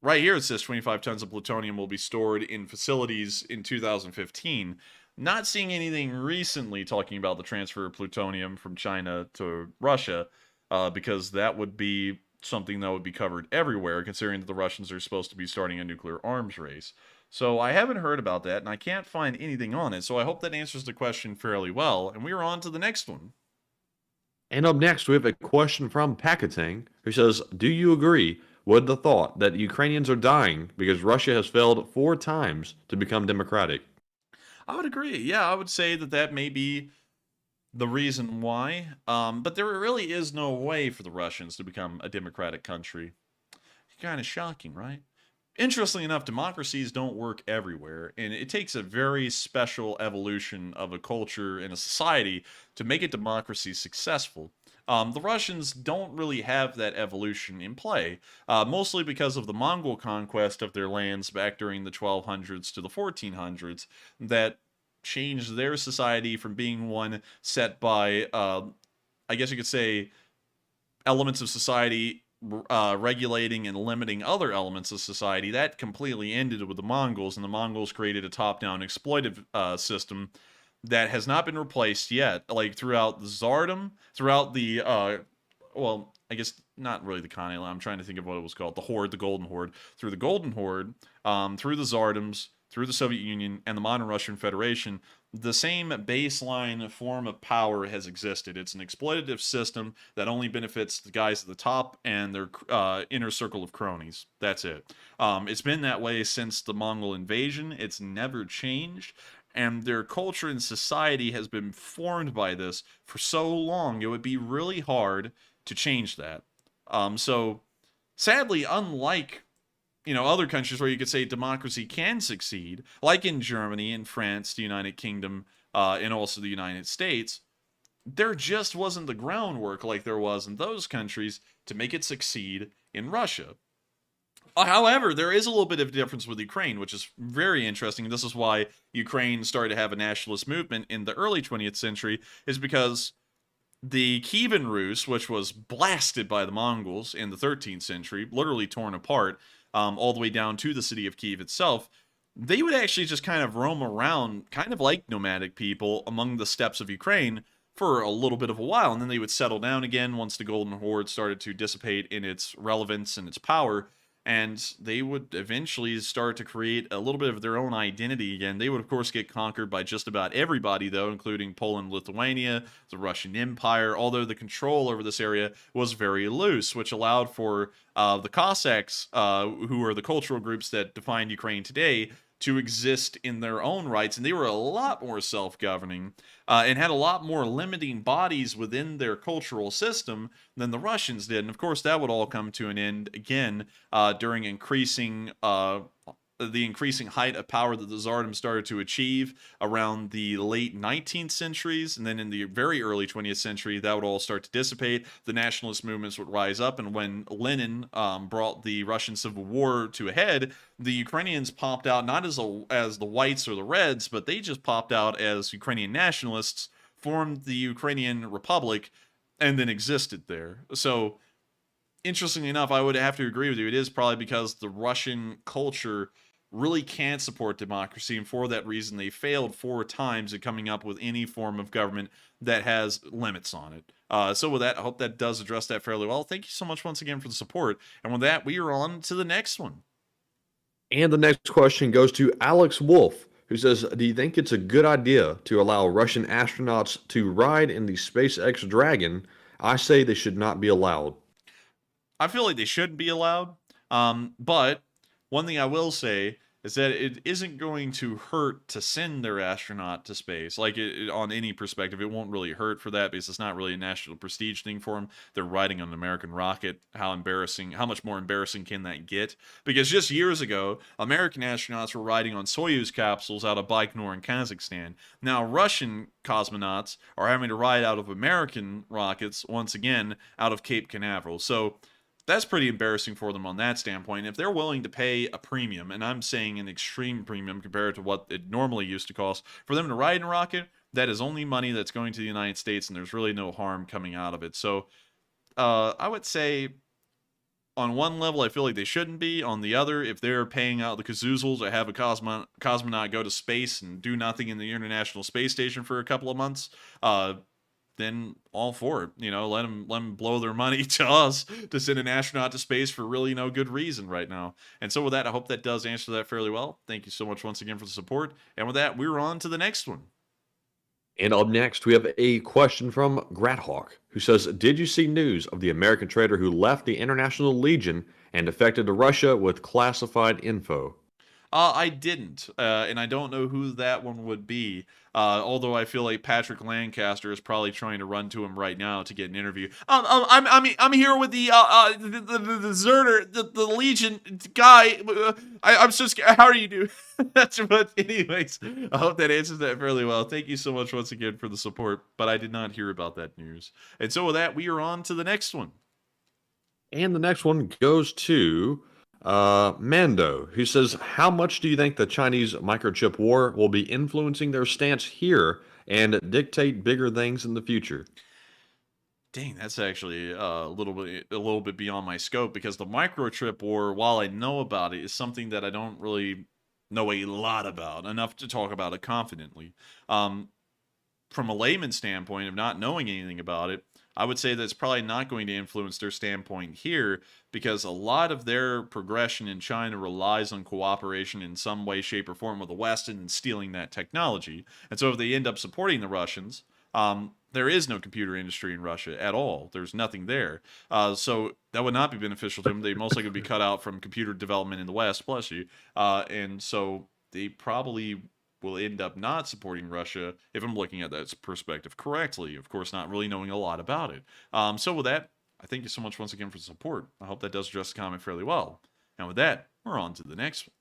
Right here it says 25 tons of plutonium will be stored in facilities in 2015. Not seeing anything recently talking about the transfer of plutonium from China to Russia, because that would be something that would be covered everywhere, considering that the Russians are supposed to be starting a nuclear arms race. So I haven't heard about that, and I can't find anything on it, so I hope that answers the question fairly well, and we are on to the next one. And up next, we have a question from Pakatang, who says, do you agree with the thought that Ukrainians are dying because Russia has failed 4 times to become democratic? I would agree. Yeah, I would say that that may be the reason why. But there really is no way for the Russians to become a democratic country. Kind of shocking, right? Interestingly enough, democracies don't work everywhere, and it takes a very special evolution of a culture and a society to make a democracy successful. The Russians don't really have that evolution in play, mostly because of the Mongol conquest of their lands back during the 1200s to the 1400s that changed their society from being one set by, I guess you could say, elements of society regulating and limiting other elements of society. That completely ended with the Mongols, and the Mongols created a top-down exploitive system that has not been replaced yet. Like throughout the Tsardom, throughout the well, I guess not really the Khanate. I'm trying to think of what it was called. The Horde, the Golden Horde. Through the Golden Horde, through the Tsardoms, through the Soviet Union, and the modern Russian Federation, the same baseline form of power has existed. It's an exploitative system that only benefits the guys at the top and their inner circle of cronies. That's it. It's been that way since the Mongol invasion. It's never changed. And their culture and society has been formed by this for so long, it would be really hard to change that. So, sadly, unlike other countries where you could say democracy can succeed, like in Germany and France, the United Kingdom, and also the United States, there just wasn't the groundwork like there was in those countries to make it succeed in Russia. However, there is a little bit of difference with Ukraine, which is very interesting. This is why Ukraine started to have a nationalist movement in the early 20th century, is because the Kievan Rus, which was blasted by the Mongols in the 13th century, literally torn apart, all the way down to the city of Kiev itself, they would actually just kind of roam around, kind of like nomadic people, among the steppes of Ukraine for a little bit of a while, and then they would settle down again once the Golden Horde started to dissipate in its relevance and its power, and they would eventually start to create a little bit of their own identity again. They would, of course, get conquered by just about everybody, though, including Poland, Lithuania, the Russian Empire, although the control over this area was very loose, which allowed for the Cossacks, who are the cultural groups that define Ukraine today, to exist in their own rights, and they were a lot more self-governing and had a lot more limiting bodies within their cultural system than the Russians did. And of course, that would all come to an end again during the increasing height of power that the Tsardom started to achieve around the late 19th centuries, and then in the very early 20th century, that would all start to dissipate. The nationalist movements would rise up, and when Lenin brought the Russian Civil War to a head, the Ukrainians popped out not as the whites or the reds, but they just popped out as Ukrainian nationalists, formed the Ukrainian Republic, and then existed there. So, interestingly enough, I would have to agree with you. It is probably because the Russian culture really can't support democracy, and for that reason they failed 4 times at coming up with any form of government that has limits on it. So with that, I hope that does address that fairly well. Thank you so much once again for the support, and with that, we are on to the next one. And the next question goes to Alex Wolf, who says, do you think it's a good idea to allow Russian astronauts to ride in the SpaceX Dragon? I say they should not be allowed. I feel like they shouldn't be allowed. But one thing I will say is that it isn't going to hurt to send their astronaut to space. Like, on any perspective, it won't really hurt for that because it's not really a national prestige thing for them. They're riding on an American rocket. How much more embarrassing can that get? Because just years ago, American astronauts were riding on Soyuz capsules out of Baikonur in Kazakhstan. Now, Russian cosmonauts are having to ride out of American rockets, once again, out of Cape Canaveral. So that's pretty embarrassing for them on that standpoint. If they're willing to pay a premium, and I'm saying an extreme premium compared to what it normally used to cost, for them to ride in a rocket, that is only money that's going to the United States, and there's really no harm coming out of it. So I would say on one level, I feel like they shouldn't be. On the other, if they're paying out the kazoozles to have a cosmonaut go to space and do nothing in the International Space Station for a couple of months, then all for it. Let them blow their money to us to send an astronaut to space for really no good reason right now. And so with that, I hope that does answer that fairly well. Thank you so much once again for the support. And with that, we're on to the next one. And up next, we have a question from Grathawk, who says, did you see news of the American trader who left the International Legion and defected to Russia with classified info? I didn't, and I don't know who that one would be. Although I feel like Patrick Lancaster is probably trying to run to him right now to get an interview. I'm here with the deserter, the Legion guy. I'm so scared. How are you doing? That's what. Anyways, I hope that answers that fairly well. Thank you so much once again for the support. But I did not hear about that news. And so with that, we are on to the next one. And the next one goes to Mando, who says, how much do you think the Chinese microchip war will be influencing their stance here and dictate bigger things in the future? Dang, that's actually a little bit beyond my scope, because the microchip war, while I know about it, is something that I don't really know a lot about, enough to talk about it confidently. From a layman's standpoint of not knowing anything about it, I would say that's probably not going to influence their standpoint here, because a lot of their progression in China relies on cooperation in some way, shape, or form with the West and stealing that technology. And so if they end up supporting the Russians, there is no computer industry in Russia at all. There's nothing there. So that would not be beneficial to them. They most likely would be cut out from computer development in the West, bless you. And so they probably will end up not supporting Russia, if I'm looking at that perspective correctly. Of course, not really knowing a lot about it. So with that, I thank you so much once again for the support. I hope that does address the comment fairly well. And with that, we're on to the next one.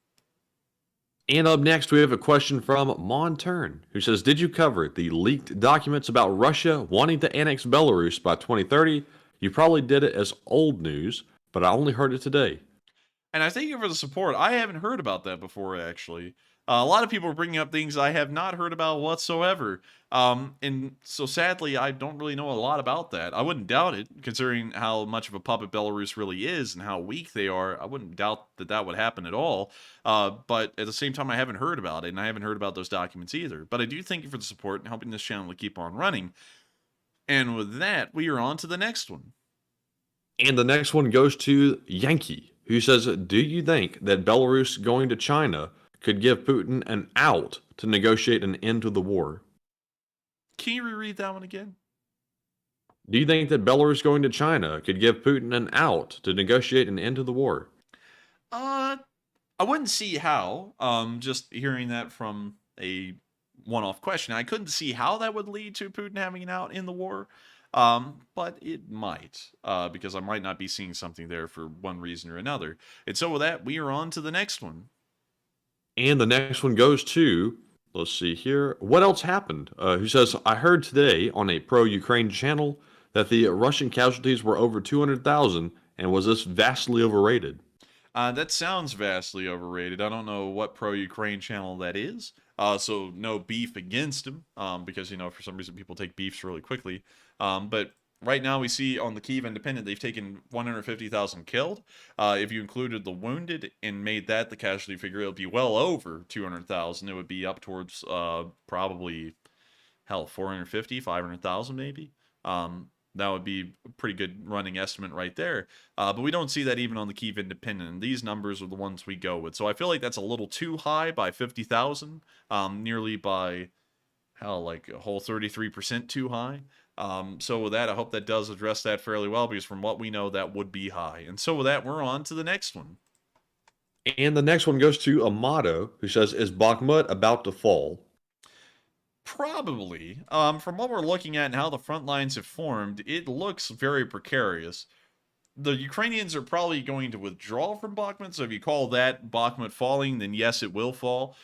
And up next, we have a question from Montern, who says, did you cover the leaked documents about Russia wanting to annex Belarus by 2030? You probably did it as old news, but I only heard it today. And I thank you for the support. I haven't heard about that before, actually. A lot of people are bringing up things I have not heard about whatsoever. And so sadly, I don't really know a lot about that. I wouldn't doubt it, considering how much of a puppet Belarus really is and how weak they are. I wouldn't doubt that that would happen at all. But at the same time, I haven't heard about it, and I haven't heard about those documents either. But I do thank you for the support and helping this channel to keep on running. And with that, we are on to the next one. And the next one goes to Yankee, who says, do you think that Belarus going to China could give Putin an out to negotiate an end to the war? Can you reread that one again? Do you think that Belarus going to China could give Putin an out to negotiate an end to the war? I wouldn't see how. Just hearing that from a one-off question, I couldn't see how that would lead to Putin having an out in the war. But it might, because I might not be seeing something there for one reason or another. And so with that, we are on to the next one. And the next one goes to, let's see here, what else happened? Who says, I heard today on a pro-Ukraine channel that the Russian casualties were over 200,000, and was this vastly overrated? That sounds vastly overrated. I don't know what pro-Ukraine channel that is. So no beef against him, because, for some reason people take beefs really quickly. But right now we see on the Kyiv Independent, they've taken 150,000 killed. If you included the wounded and made that the casualty figure, it would be well over 200,000. It would be up towards probably, 450, 500,000 maybe. That would be a pretty good running estimate right there. But we don't see that even on the Kyiv Independent. And these numbers are the ones we go with. So I feel like that's a little too high by 50,000, nearly by, hell, like a whole 33% too high. So with that, I hope that does address that fairly well, because from what we know, that would be high. And so with that, we're on to the next one. And the next one goes to Amato, who says, is Bakhmut about to fall? Probably. From what we're looking at and how the front lines have formed, it looks very precarious. The Ukrainians are probably going to withdraw from Bakhmut, so if you call that Bakhmut falling, then yes, it will fall.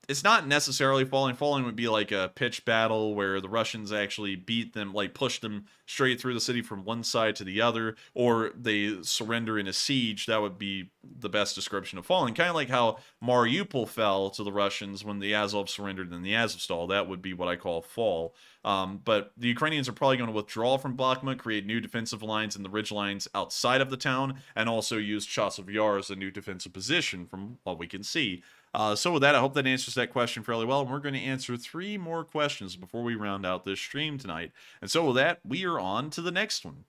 It's not necessarily falling. Falling would be like a pitched battle where the Russians actually beat them, like push them straight through the city from one side to the other, or they surrender in a siege. That would be the best description of falling. Kind of like how Mariupol fell to the Russians when the Azov surrendered in the Azovstal. That would be what I call fall. But the Ukrainians are probably going to withdraw from Bakhmut, create new defensive lines in the ridge lines outside of the town, and also use Chasiv Yar as a new defensive position from what we can see. So with that, I hope that answers that question fairly well. And we're going to answer 3 more questions before we round out this stream tonight. And so with that, we are on to the next one.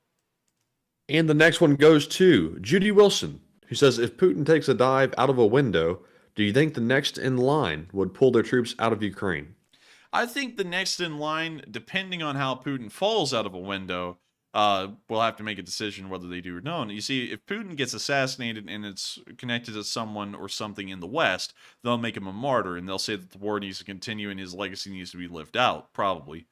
And the next one goes to Judy Wilson, who says, if Putin takes a dive out of a window, do you think the next in line would pull their troops out of Ukraine? I think the next in line, depending on how Putin falls out of a window, we'll have to make a decision whether they do or not. You see, if Putin gets assassinated and it's connected to someone or something in the West, they'll make him a martyr, and they'll say that the war needs to continue and his legacy needs to be lived out, probably.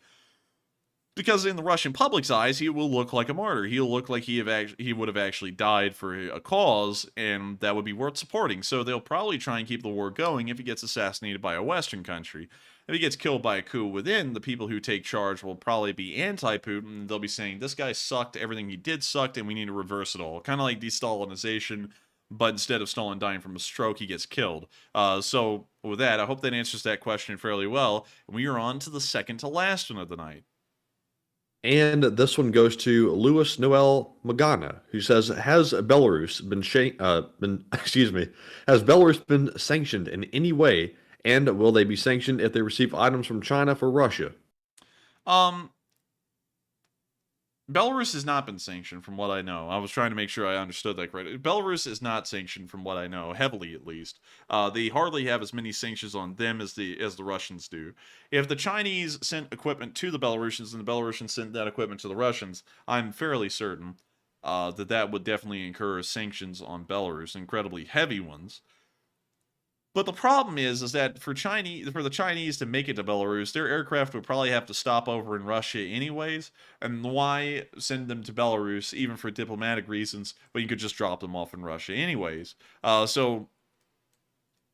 Because in the Russian public's eyes, he will look like a martyr. He'll look like he would have actually died for a cause, and that would be worth supporting. So they'll probably try and keep the war going if he gets assassinated by a Western country. If he gets killed by a coup within, the people who take charge will probably be anti-Putin. They'll be saying, this guy sucked, everything he did sucked, and we need to reverse it all. Kind of like de-Stalinization, but instead of Stalin dying from a stroke, he gets killed. So with that, I hope that answers that question fairly well. And we are on to the second to last one of the night. And this one goes to Louis Noel Magana, who says, has Belarus has Belarus been sanctioned in any way? And will they be sanctioned if they receive items from China for Russia? Belarus has not been sanctioned from what I know. I was trying to make sure I understood that correctly. Belarus is not sanctioned from what I know, heavily at least. They hardly have as many sanctions on them as the Russians do. If the Chinese sent equipment to the Belarusians and the Belarusians sent that equipment to the Russians, I'm fairly certain that would definitely incur sanctions on Belarus, incredibly heavy ones. But the problem is that for the Chinese to make it to Belarus, their aircraft would probably have to stop over in Russia anyways. And why send them to Belarus, even for diplomatic reasons, when you could just drop them off in Russia anyways? So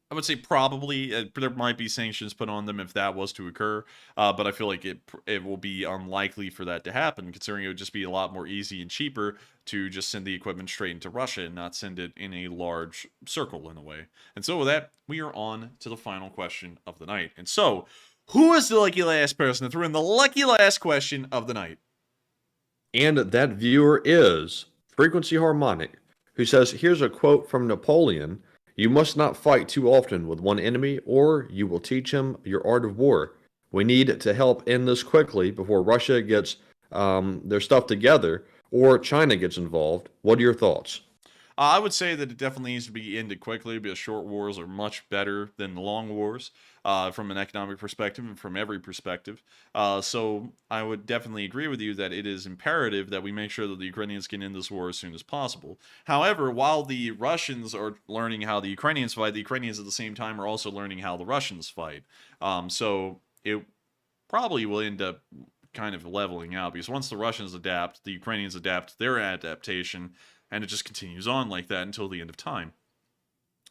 I would say probably there might be sanctions put on them if that was to occur. But I feel like it will be unlikely for that to happen, considering it would just be a lot more easy and cheaper to just send the equipment straight into Russia and not send it in a large circle in a way. And so with that, we are on to the final question of the night. And so, who is the lucky last person that threw in the lucky last question of the night? And that viewer is Frequency Harmonic, who says, here's a quote from Napoleon: you must not fight too often with one enemy, or you will teach him your art of war. We need to help end this quickly before Russia gets their stuff together, or China gets involved. What are your thoughts? I would say that it definitely needs to be ended quickly, because short wars are much better than long wars from an economic perspective and from every perspective. So I would definitely agree with you that it is imperative that we make sure that the Ukrainians can end this war as soon as possible. However, while the Russians are learning how the Ukrainians fight, the Ukrainians at the same time are also learning how the Russians fight. So it probably will end up kind of leveling out, because once the Russians adapt, the Ukrainians adapt their adaptation, and it just continues on like that until the end of time.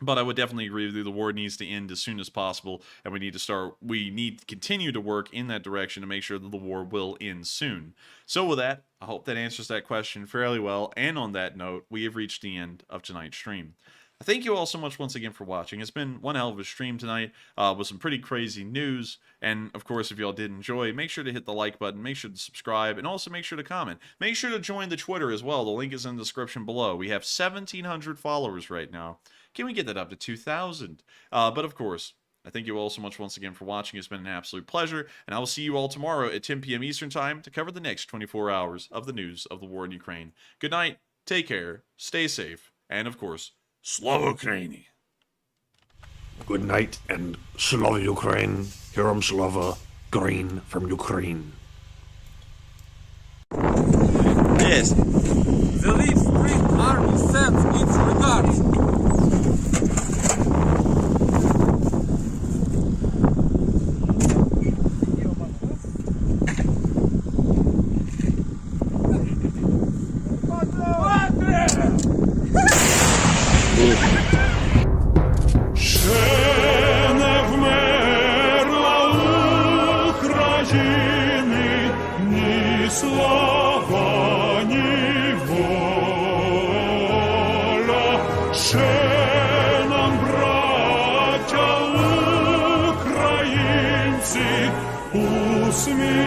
But I would definitely agree with you. The war needs to end as soon as possible, and we need to continue to work in that direction to make sure that the war will end soon. So with that, I hope that answers that question fairly well. And on that note, we have reached the end of tonight's stream. Thank you all so much once again for watching. It's been one hell of a stream tonight with some pretty crazy news. And of course, if y'all did enjoy, make sure to hit the like button, make sure to subscribe, and also make sure to comment. Make sure to join the Twitter as well. The link is in the description below. We have 1,700 followers right now. Can we get that up to 2,000? But of course, I thank you all so much once again for watching. It's been an absolute pleasure, and I will see you all tomorrow at 10 p.m. Eastern Time to cover the next 24 hours of the news of the war in Ukraine. Good night, take care, stay safe, and of course, Slava Ukraini. Good night and Slava Ukraine. Herom Slava, green from Ukraine. Yes. The Lviv Spring Army sends its regards.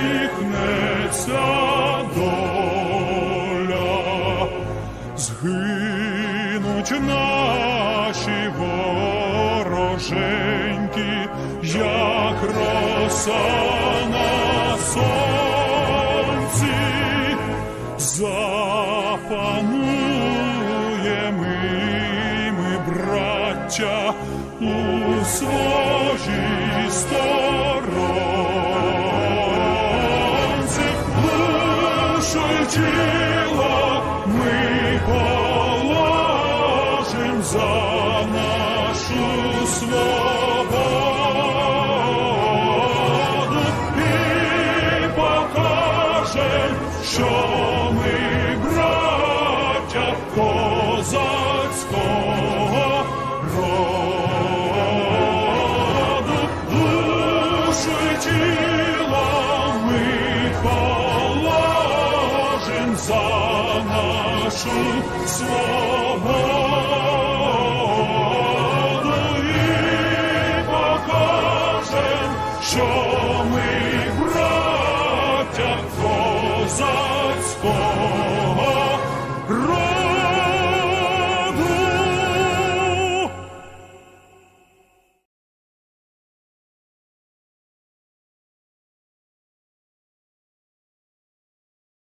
Усміхнеться доля, згинуть наші вороженьки, як роса на сонці, запануємо ми, браття, у своїй сторонці. Душу тіло ми положим за нашу свободу і покажем, що ми браття козацького роду. Душу і тіло ми положим за нашу свободу.